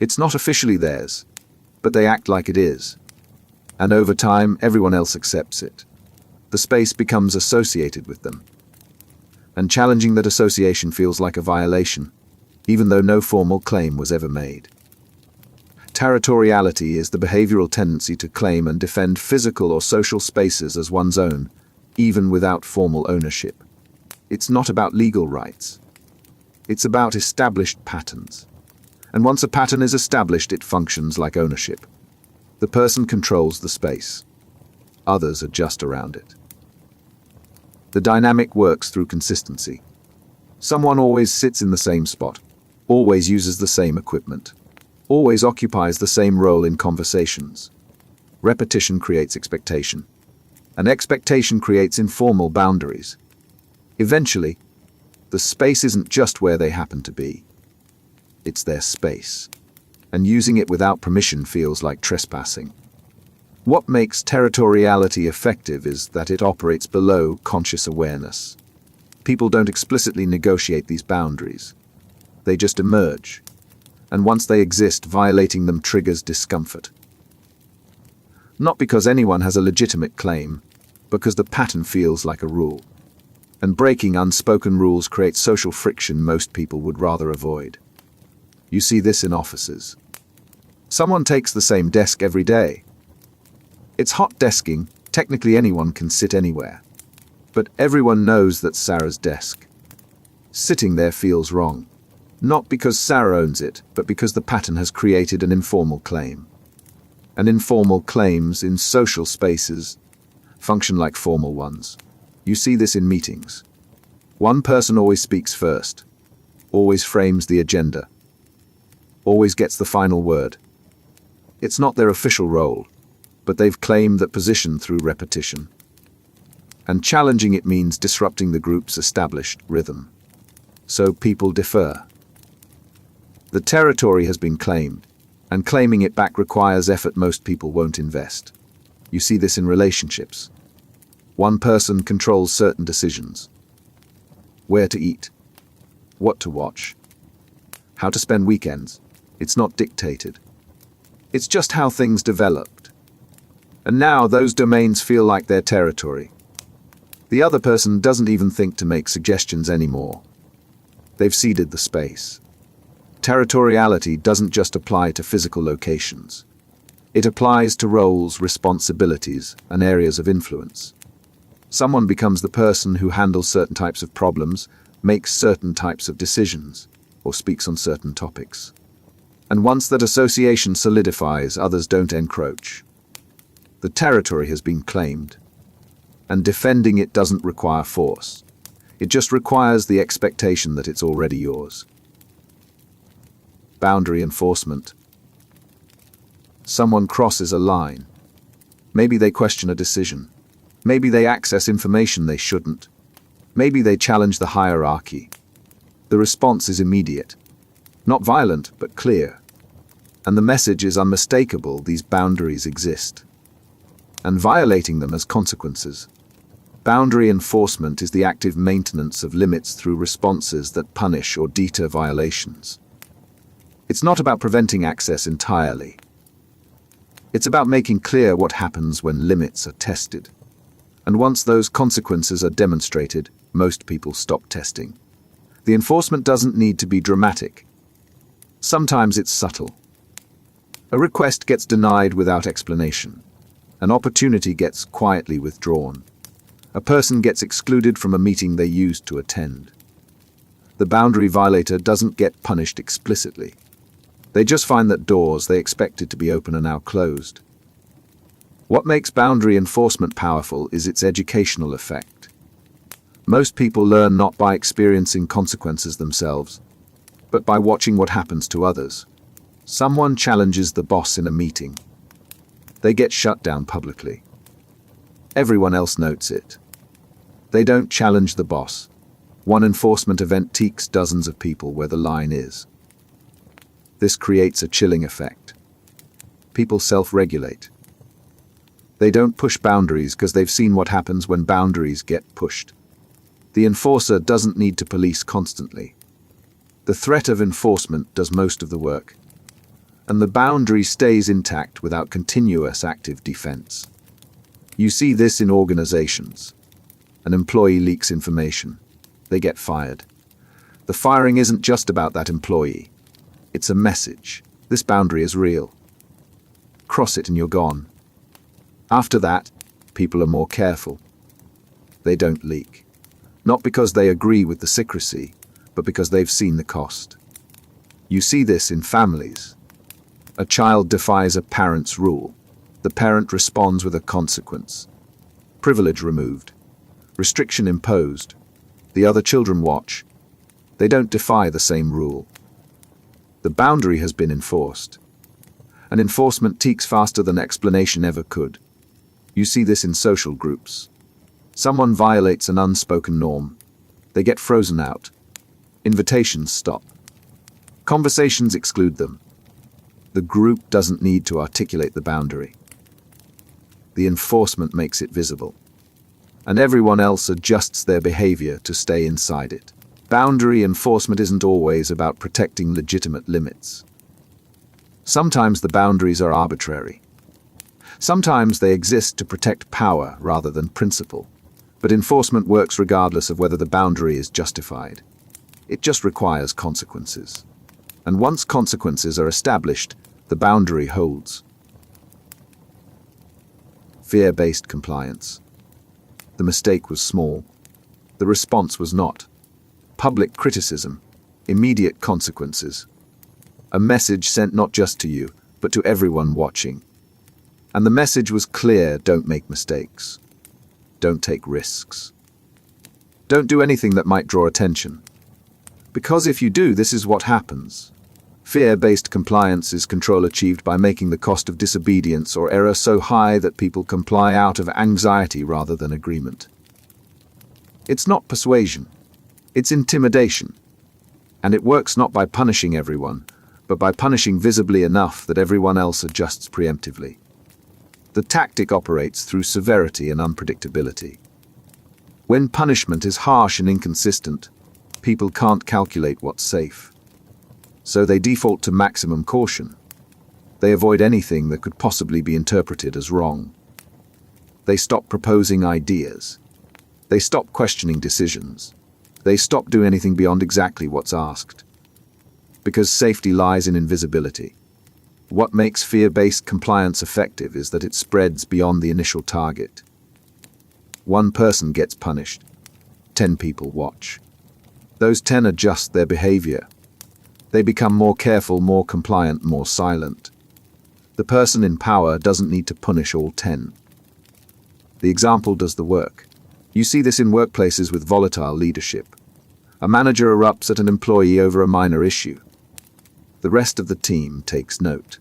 It's not officially theirs, but they act like it is. And over time, everyone else accepts it. The space becomes associated with them. And challenging that association feels like a violation, even though no formal claim was ever made. Territoriality is the behavioral tendency to claim and defend physical or social spaces as one's own, even without formal ownership. It's not about legal rights. It's about established patterns. And once a pattern is established, it functions like ownership. The person controls the space. Others adjust around it. The dynamic works through consistency. Someone always sits in the same spot, always uses the same equipment, always occupies the same role in conversations. Repetition creates expectation, and expectation creates informal boundaries. Eventually, the space isn't just where they happen to be. It's their space, and using it without permission feels like trespassing. What makes territoriality effective is that it operates below conscious awareness. People don't explicitly negotiate these boundaries. They just emerge, and once they exist, violating them triggers discomfort. Not because anyone has a legitimate claim, because the pattern feels like a rule. And breaking unspoken rules creates social friction most people would rather avoid. You see this in offices. Someone takes the same desk every day. It's hot desking, technically anyone can sit anywhere. But everyone knows that's Sarah's desk. Sitting there feels wrong. Not because Sarah owns it, but because the pattern has created an informal claim. And informal claims in social spaces function like formal ones. You see this in meetings. One person always speaks first, always frames the agenda, always gets the final word. It's not their official role, but they've claimed that position through repetition. And challenging it means disrupting the group's established rhythm. So people defer. The territory has been claimed, and claiming it back requires effort most people won't invest. You see this in relationships. One person controls certain decisions. Where to eat, what to watch, how to spend weekends. It's not dictated. It's just how things developed. And now those domains feel like their territory. The other person doesn't even think to make suggestions anymore. They've ceded the space. Territoriality doesn't just apply to physical locations. It applies to roles, responsibilities, and areas of influence. Someone becomes the person who handles certain types of problems, makes certain types of decisions, or speaks on certain topics. And once that association solidifies, others don't encroach. The territory has been claimed, and defending it doesn't require force. It just requires the expectation that it's already yours. Boundary enforcement. Someone crosses a line. Maybe they question a decision. Maybe they access information they shouldn't. Maybe they challenge the hierarchy. The response is immediate. Not violent, but clear. And the message is unmistakable: these boundaries exist. And violating them has consequences. Boundary enforcement is the active maintenance of limits through responses that punish or deter violations. It's not about preventing access entirely. It's about making clear what happens when limits are tested. And once those consequences are demonstrated, most people stop testing. The enforcement doesn't need to be dramatic. Sometimes it's subtle. A request gets denied without explanation. An opportunity gets quietly withdrawn. A person gets excluded from a meeting they used to attend. The boundary violator doesn't get punished explicitly. They just find that doors they expected to be open are now closed. What makes boundary enforcement powerful is its educational effect. Most people learn not by experiencing consequences themselves, but by watching what happens to others. Someone challenges the boss in a meeting. They get shut down publicly. Everyone else notes it. They don't challenge the boss. One enforcement event teaks dozens of people where the line is. This creates a chilling effect. People self-regulate. They don't push boundaries because they've seen what happens when boundaries get pushed. The enforcer doesn't need to police constantly. The threat of enforcement does most of the work, and the boundary stays intact without continuous active defense. You see this in organizations. An employee leaks information. They get fired. The firing isn't just about that employee. It's a message. This boundary is real. Cross it and you're gone. After that, people are more careful. They don't leak. Not because they agree with the secrecy, but because they've seen the cost. You see this in families. A child defies a parent's rule. The parent responds with a consequence. Privilege removed. Restriction imposed. The other children watch. They don't defy the same rule. The boundary has been enforced. And enforcement teaks faster than explanation ever could. You see this in social groups. Someone violates an unspoken norm. They get frozen out. Invitations stop. Conversations exclude them. The group doesn't need to articulate the boundary. The enforcement makes it visible. And everyone else adjusts their behavior to stay inside it. Boundary enforcement isn't always about protecting legitimate limits. Sometimes the boundaries are arbitrary. Sometimes they exist to protect power rather than principle. But enforcement works regardless of whether the boundary is justified. It just requires consequences. And once consequences are established, the boundary holds. Fear-based compliance. The mistake was small. The response was not. Public criticism. Immediate consequences. A message sent not just to you, but to everyone watching. And the message was clear: don't make mistakes. Don't take risks. Don't do anything that might draw attention. Because if you do, this is what happens. Fear-based compliance is control achieved by making the cost of disobedience or error so high that people comply out of anxiety rather than agreement. It's not persuasion. It's intimidation. And it works not by punishing everyone, but by punishing visibly enough that everyone else adjusts preemptively. The tactic operates through severity and unpredictability. When punishment is harsh and inconsistent, people can't calculate what's safe. So they default to maximum caution. They avoid anything that could possibly be interpreted as wrong. They stop proposing ideas. They stop questioning decisions. They stop doing anything beyond exactly what's asked. Because safety lies in invisibility. What makes fear-based compliance effective is that it spreads beyond the initial target. One person gets punished. 10 people watch. Those 10 adjust their behavior. They become more careful, more compliant, more silent. The person in power doesn't need to punish all 10. The example does the work. You see this in workplaces with volatile leadership. A manager erupts at an employee over a minor issue. The rest of the team takes note.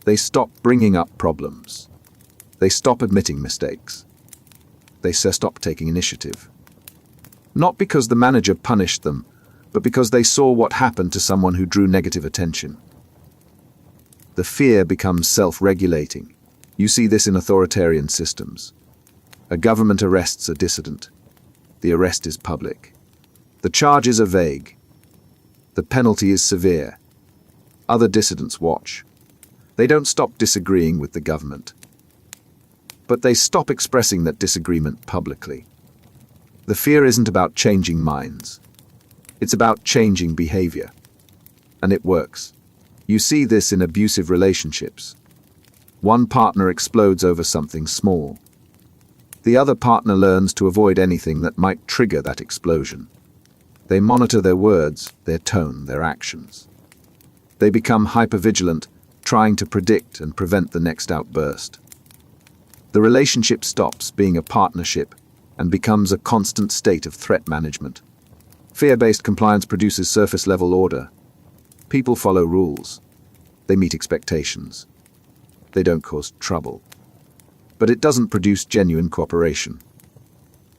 They stop bringing up problems. They stop admitting mistakes. They stop taking initiative. Not because the manager punished them, but because they saw what happened to someone who drew negative attention. The fear becomes self-regulating. You see this in authoritarian systems. A government arrests a dissident. The arrest is public. The charges are vague. The penalty is severe. Other dissidents watch. They don't stop disagreeing with the government. But they stop expressing that disagreement publicly. The fear isn't about changing minds. It's about changing behavior. And it works. You see this in abusive relationships. One partner explodes over something small. The other partner learns to avoid anything that might trigger that explosion. They monitor their words, their tone, their actions. They become hypervigilant, trying to predict and prevent the next outburst. The relationship stops being a partnership and becomes a constant state of threat management. Fear-based compliance produces surface-level order. People follow rules. They meet expectations. They don't cause trouble. But it doesn't produce genuine cooperation.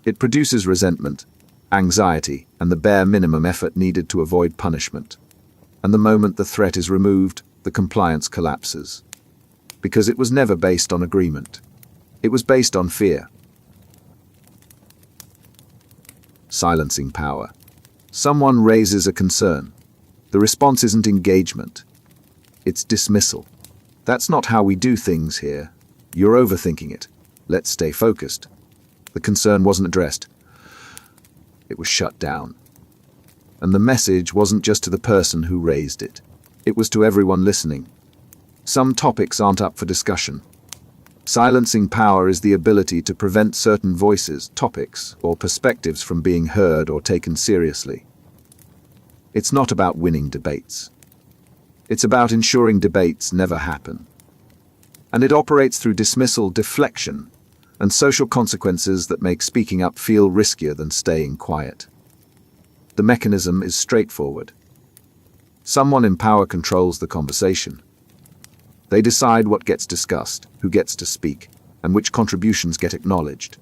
It produces resentment, anxiety, and the bare minimum effort needed to avoid punishment. And the moment the threat is removed, the compliance collapses. Because it was never based on agreement. It was based on fear. Silencing power. Someone raises a concern. The response isn't engagement. It's dismissal. That's not how we do things here. You're overthinking it. Let's stay focused. The concern wasn't addressed. It was shut down. And the message wasn't just to the person who raised it. It was to everyone listening. Some topics aren't up for discussion. Silencing power is the ability to prevent certain voices, topics, or perspectives from being heard or taken seriously. It's not about winning debates. It's about ensuring debates never happen. And it operates through dismissal, deflection, and social consequences that make speaking up feel riskier than staying quiet. The mechanism is straightforward. Someone in power controls the conversation. They decide what gets discussed, who gets to speak, and which contributions get acknowledged.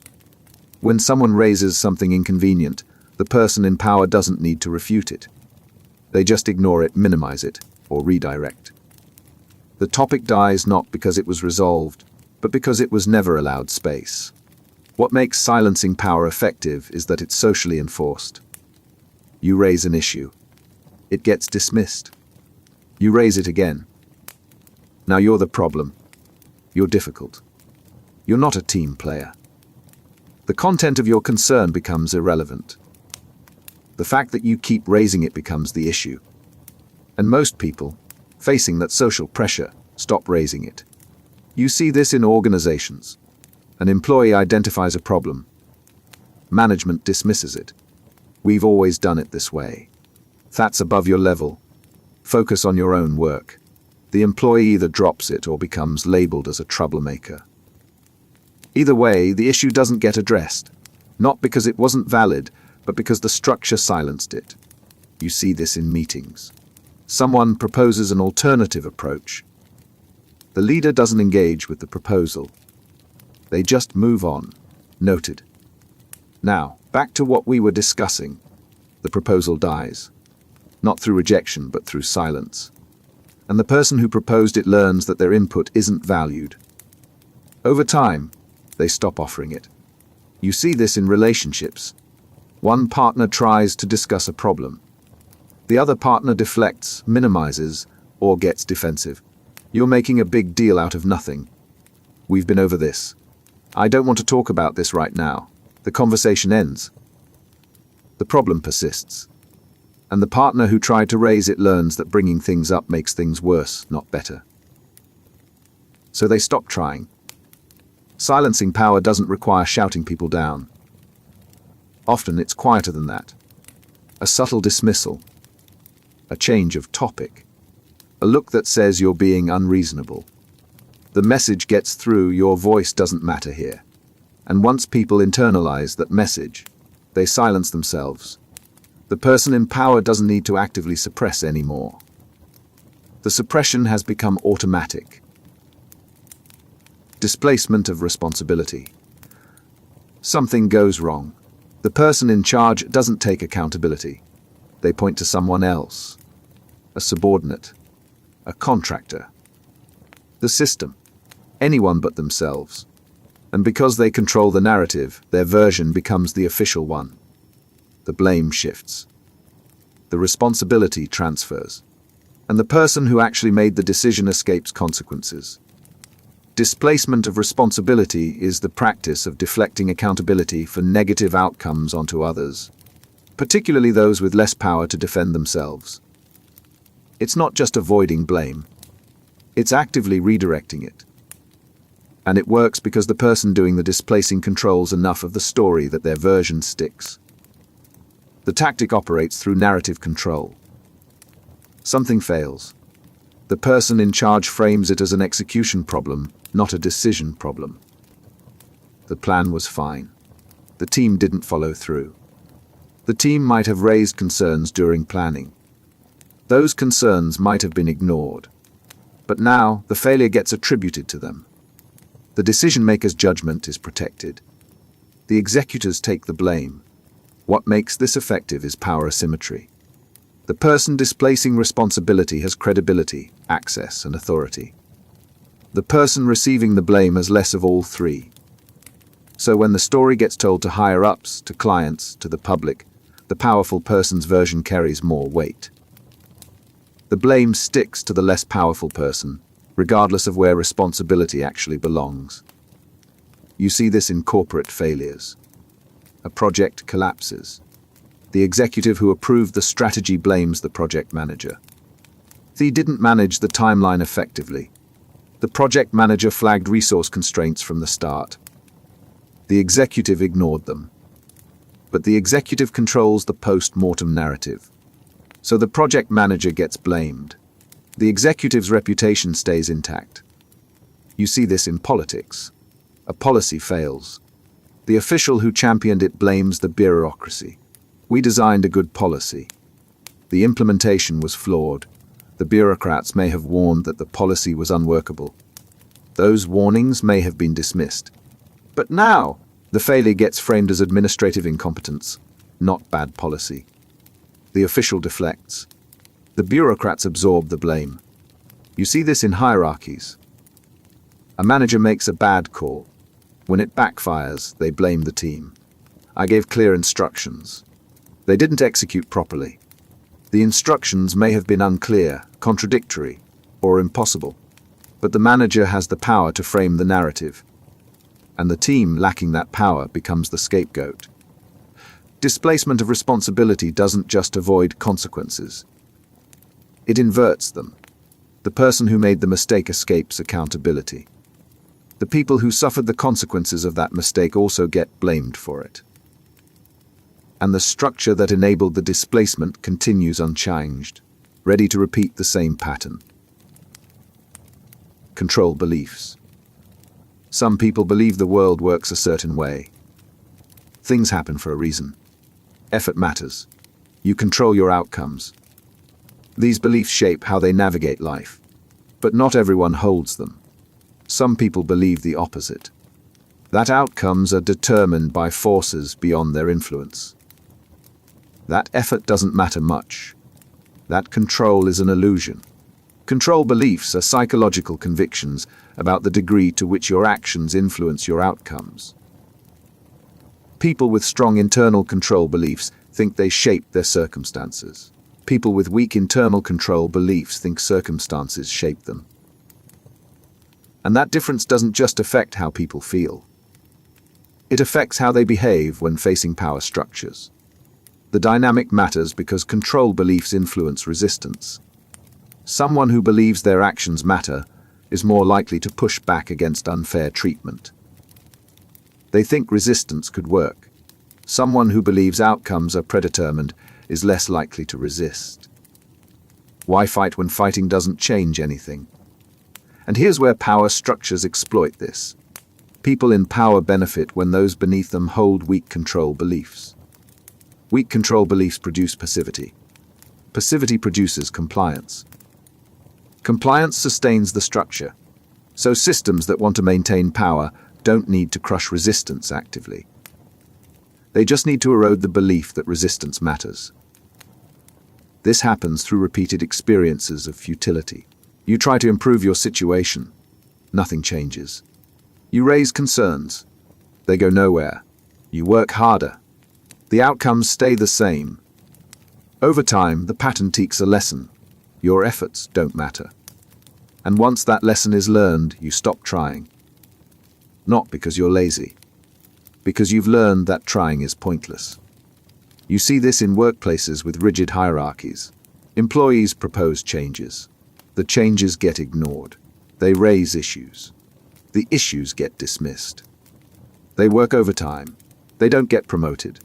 When someone raises something inconvenient, the person in power doesn't need to refute it. They just ignore it, minimize it, or redirect. The topic dies not because it was resolved, but because it was never allowed space. What makes silencing power effective is that it's socially enforced. You raise an issue. It gets dismissed. You raise it again. Now you're the problem. You're difficult. You're not a team player. The content of your concern becomes irrelevant. The fact that you keep raising it becomes the issue. And most people, facing that social pressure, stop raising it. You see this in organizations. An employee identifies a problem. Management dismisses it. We've always done it this way. That's above your level. Focus on your own work. The employee either drops it or becomes labeled as a troublemaker. Either way, the issue doesn't get addressed. Not because it wasn't valid, but because the structure silenced it. You see this in meetings. Someone proposes an alternative approach. The leader doesn't engage with the proposal. They just move on. Noted. Now, back to what we were discussing. The proposal dies. Not through rejection, but through silence. And the person who proposed it learns that their input isn't valued. Over time, they stop offering it. You see this in relationships. One partner tries to discuss a problem. The other partner deflects, minimizes, or gets defensive. You're making a big deal out of nothing. We've been over this. I don't want to talk about this right now. The conversation ends. The problem persists. And the partner who tried to raise it learns that bringing things up makes things worse, not better. So they stop trying. Silencing power doesn't require shouting people down. Often it's quieter than that. A subtle dismissal. A change of topic. A look that says you're being unreasonable. The message gets through, your voice doesn't matter here. And once people internalize that message, they silence themselves. The person in power doesn't need to actively suppress anymore. The suppression has become automatic. Displacement of responsibility. Something goes wrong. The person in charge doesn't take accountability. They point to someone else. A subordinate. A contractor. The system. Anyone but themselves. And because they control the narrative, their version becomes the official one. The blame shifts. The responsibility transfers. And the person who actually made the decision escapes consequences. Displacement of responsibility is the practice of deflecting accountability for negative outcomes onto others, particularly those with less power to defend themselves. It's not just avoiding blame. It's actively redirecting it. And it works because the person doing the displacing controls enough of the story that their version sticks. The tactic operates through narrative control. Something fails. The person in charge frames it as an execution problem, not a decision problem. The plan was fine. The team didn't follow through. The team might have raised concerns during planning. Those concerns might have been ignored. But now, the failure gets attributed to them. The decision-maker's judgment is protected. The executors take the blame. What makes this effective is power asymmetry. The person displacing responsibility has credibility, access, and authority. The person receiving the blame has less of all three. So when the story gets told to higher-ups, to clients, to the public, the powerful person's version carries more weight. The blame sticks to the less powerful person, regardless of where responsibility actually belongs. You see this in corporate failures. A project collapses. The executive who approved the strategy blames the project manager. He didn't manage the timeline effectively. The project manager flagged resource constraints from the start. The executive ignored them. But the executive controls the post-mortem narrative. So the project manager gets blamed. The executive's reputation stays intact. You see this in politics. A policy fails. The official who championed it blames the bureaucracy. We designed a good policy. The implementation was flawed. The bureaucrats may have warned that the policy was unworkable. Those warnings may have been dismissed. But now, the failure gets framed as administrative incompetence, not bad policy. The official deflects. The bureaucrats absorb the blame. You see this in hierarchies. A manager makes a bad call. When it backfires, they blame the team. I gave clear instructions. They didn't execute properly. The instructions may have been unclear, contradictory, or impossible. But the manager has the power to frame the narrative. And the team lacking that power becomes the scapegoat. Displacement of responsibility doesn't just avoid consequences. It inverts them. The person who made the mistake escapes accountability. The people who suffered the consequences of that mistake also get blamed for it. And the structure that enabled the displacement continues unchanged, ready to repeat the same pattern. Control beliefs. Some people believe the world works a certain way. Things happen for a reason. Effort matters. You control your outcomes. These beliefs shape how they navigate life. But not everyone holds them. Some people believe the opposite. That outcomes are determined by forces beyond their influence. That effort doesn't matter much. That control is an illusion. Control beliefs are psychological convictions about the degree to which your actions influence your outcomes. People with strong internal control beliefs think they shape their circumstances. People with weak internal control beliefs think circumstances shape them. And that difference doesn't just affect how people feel. It affects how they behave when facing power structures. The dynamic matters because control beliefs influence resistance. Someone who believes their actions matter is more likely to push back against unfair treatment. They think resistance could work. Someone who believes outcomes are predetermined is less likely to resist. Why fight when fighting doesn't change anything? And here's where power structures exploit this. People in power benefit when those beneath them hold weak control beliefs. Weak control beliefs produce passivity. Passivity produces compliance. Compliance sustains the structure. So systems that want to maintain power don't need to crush resistance actively. They just need to erode the belief that resistance matters. This happens through repeated experiences of futility. You try to improve your situation. Nothing changes. You raise concerns. They go nowhere. You work harder. The outcomes stay the same. Over time, the pattern teaches a lesson. Your efforts don't matter. And once that lesson is learned, you stop trying. Not because you're lazy, because you've learned that trying is pointless. You see this in workplaces with rigid hierarchies. Employees propose changes. The changes get ignored. They raise issues. The issues get dismissed. They work overtime. They don't get promoted.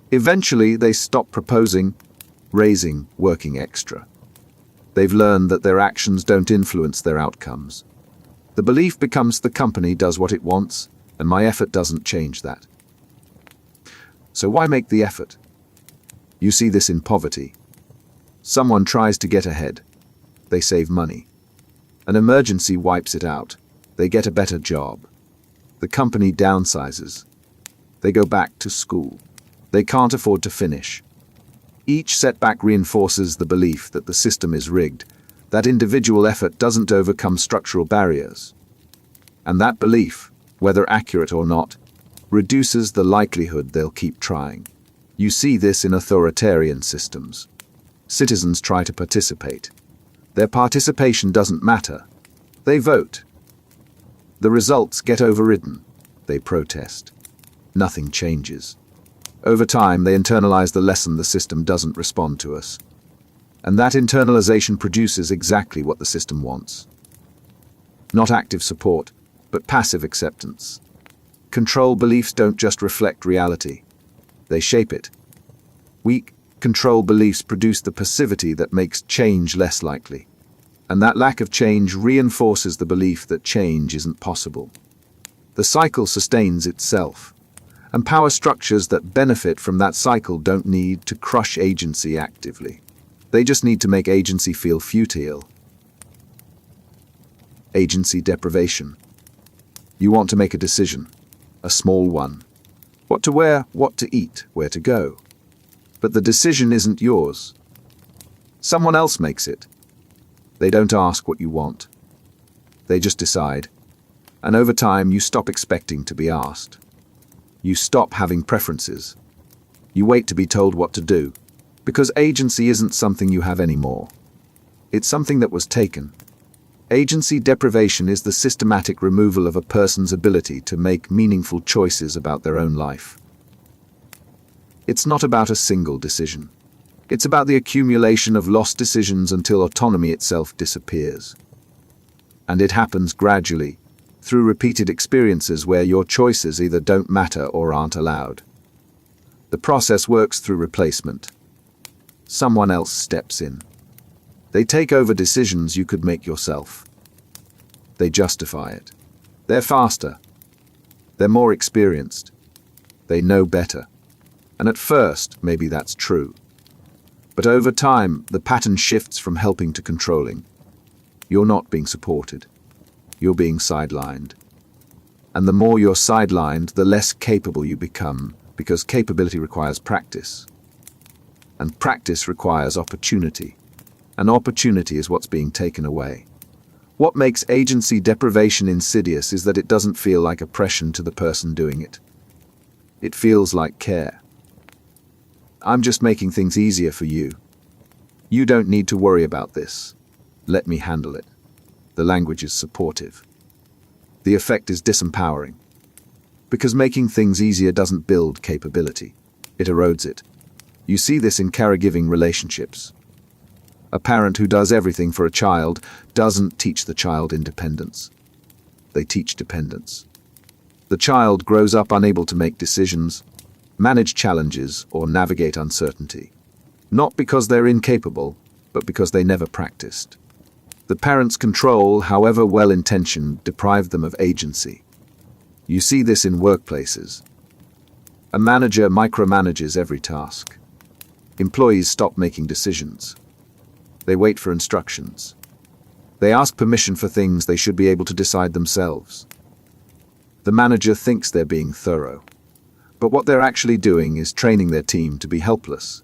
Eventually, they stop proposing, raising, working extra. They've learned that their actions don't influence their outcomes. The belief becomes the company does what it wants, and my effort doesn't change that. So why make the effort? You see this in poverty. Someone tries to get ahead. They save money. An emergency wipes it out. They get a better job. The company downsizes. They go back to school. They can't afford to finish. Each setback reinforces the belief that the system is rigged, that individual effort doesn't overcome structural barriers. And that belief, whether accurate or not, reduces the likelihood they'll keep trying. You see this in authoritarian systems. Citizens try to participate. Their participation doesn't matter. They vote. The results get overridden. They protest. Nothing changes. Over time, they internalize the lesson the system doesn't respond to us. And that internalization produces exactly what the system wants. Not active support, but passive acceptance. Control beliefs don't just reflect reality. They shape it. Weak control beliefs produce the passivity that makes change less likely. And that lack of change reinforces the belief that change isn't possible. The cycle sustains itself. And power structures that benefit from that cycle don't need to crush agency actively. They just need to make agency feel futile. Agency deprivation. You want to make a decision, a small one. What to wear, what to eat, where to go. But the decision isn't yours. Someone else makes it. They don't ask what you want. They just decide. And over time, you stop expecting to be asked. You stop having preferences. You wait to be told what to do, because agency isn't something you have anymore. It's something that was taken. Agency deprivation is the systematic removal of a person's ability to make meaningful choices about their own life. It's not about a single decision. It's about the accumulation of lost decisions until autonomy itself disappears. And it happens gradually, through repeated experiences where your choices either don't matter or aren't allowed. The process works through replacement. Someone else steps in. They take over decisions you could make yourself. They justify it. They're faster. They're more experienced. They know better. And at first, maybe that's true. But over time, the pattern shifts from helping to controlling. You're not being supported. You're being sidelined. And the more you're sidelined, the less capable you become, because capability requires practice. And practice requires opportunity. And opportunity is what's being taken away. What makes agency deprivation insidious is that it doesn't feel like oppression to the person doing it. It feels like care. I'm just making things easier for you. You don't need to worry about this. Let me handle it. The language is supportive. The effect is disempowering. Because making things easier doesn't build capability. It erodes it. You see this in caregiving relationships. A parent who does everything for a child doesn't teach the child independence. They teach dependence. The child grows up unable to make decisions, manage challenges, or navigate uncertainty. Not because they're incapable, but because they never practiced. The parent's control, however well-intentioned, deprived them of agency. You see this in workplaces. A manager micromanages every task. Employees stop making decisions. They wait for instructions. They ask permission for things they should be able to decide themselves. The manager thinks they're being thorough, but what they're actually doing is training their team to be helpless.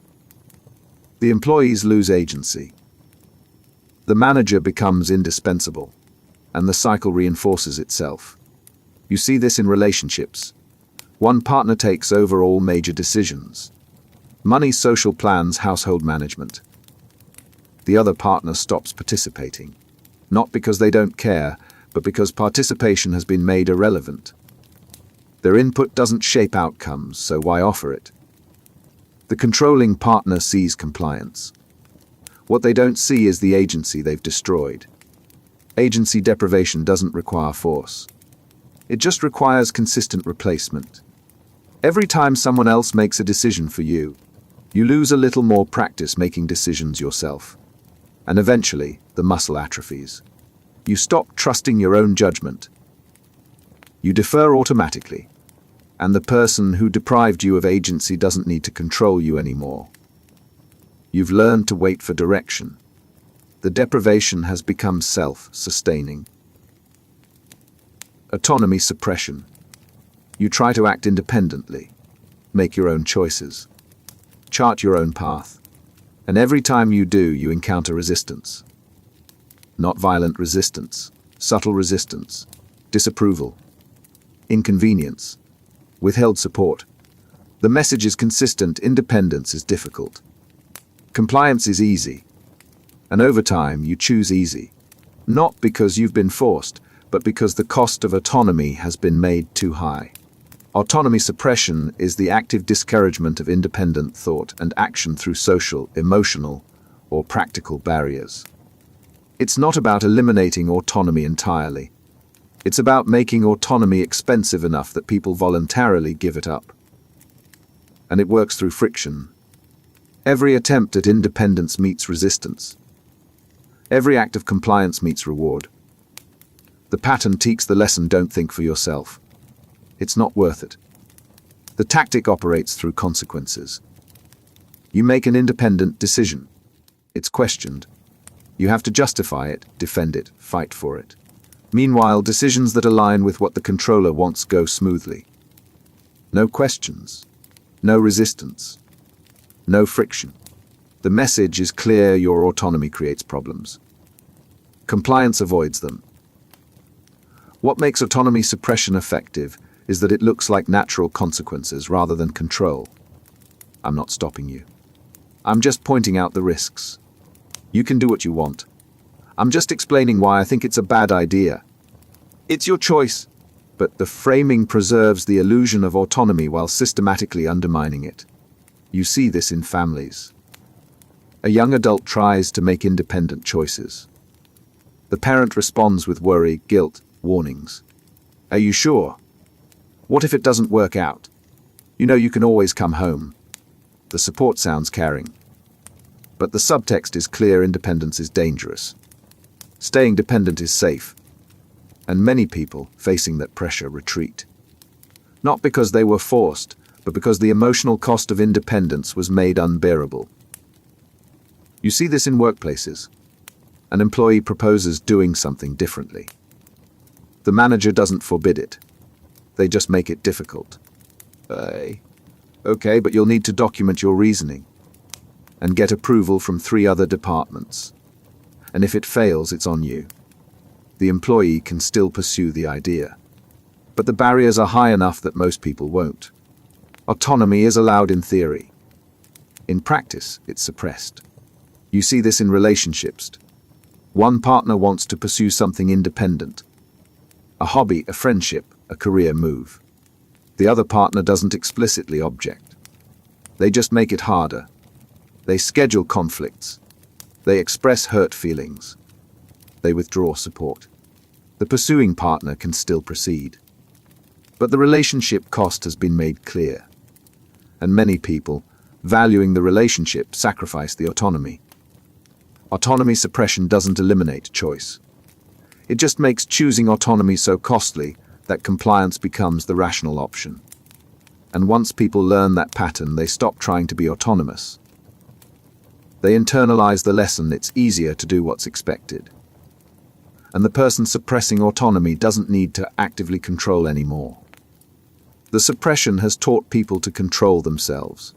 The employees lose agency. The manager becomes indispensable, and the cycle reinforces itself. You see this in relationships. One partner takes over all major decisions. Money, social plans, household management. The other partner stops participating. Not because they don't care, but because participation has been made irrelevant. Their input doesn't shape outcomes, so why offer it? The controlling partner sees compliance. What they don't see is the agency they've destroyed. Agency deprivation doesn't require force. It just requires consistent replacement. Every time someone else makes a decision for you, you lose a little more practice making decisions yourself. And eventually, the muscle atrophies. You stop trusting your own judgment. You defer automatically, and the person who deprived you of agency doesn't need to control you anymore. You've learned to wait for direction. The deprivation has become self-sustaining. Autonomy suppression. You try to act independently, make your own choices, chart your own path, and every time you do, you encounter resistance. Not violent resistance, subtle resistance, disapproval, inconvenience, withheld support. The message is consistent: independence is difficult. Compliance is easy. And over time, you choose easy. Not because you've been forced, but because the cost of autonomy has been made too high. Autonomy suppression is the active discouragement of independent thought and action through social, emotional, or practical barriers. It's not about eliminating autonomy entirely. It's about making autonomy expensive enough that people voluntarily give it up. And it works through friction. Every attempt at independence meets resistance. Every act of compliance meets reward. The pattern teaches the lesson: don't think for yourself. It's not worth it. The tactic operates through consequences. You make an independent decision. It's questioned. You have to justify it, defend it, fight for it. Meanwhile, decisions that align with what the controller wants go smoothly. No questions. No resistance. No friction. The message is clear: your autonomy creates problems. Compliance avoids them. What makes autonomy suppression effective is that it looks like natural consequences rather than control. I'm not stopping you. I'm just pointing out the risks. You can do what you want. I'm just explaining why I think it's a bad idea. It's your choice, but the framing preserves the illusion of autonomy while systematically undermining it. You see this in families. A young adult tries to make independent choices. The parent responds with worry, guilt, warnings. Are you sure? What if it doesn't work out? You know you can always come home. The support sounds caring. But the subtext is clear: independence is dangerous. Staying dependent is safe. And many people, facing that pressure, retreat. Not because they were forced, but because the emotional cost of independence was made unbearable. You see this in workplaces. An employee proposes doing something differently. The manager doesn't forbid it. They just make it difficult. Okay, but you'll need to document your reasoning and get approval from 3 other departments. And if it fails, it's on you. The employee can still pursue the idea. But the barriers are high enough that most people won't. Autonomy is allowed in theory. In practice, it's suppressed. You see this in relationships. One partner wants to pursue something independent. A hobby, a friendship, a career move. The other partner doesn't explicitly object. They just make it harder. They schedule conflicts. They express hurt feelings. They withdraw support. The pursuing partner can still proceed. But the relationship cost has been made clear. And many people, valuing the relationship, sacrifice the autonomy. Autonomy suppression doesn't eliminate choice. It just makes choosing autonomy so costly that compliance becomes the rational option. And once people learn that pattern, they stop trying to be autonomous. They internalize the lesson: it's easier to do what's expected. And the person suppressing autonomy doesn't need to actively control anymore. The suppression has taught people to control themselves.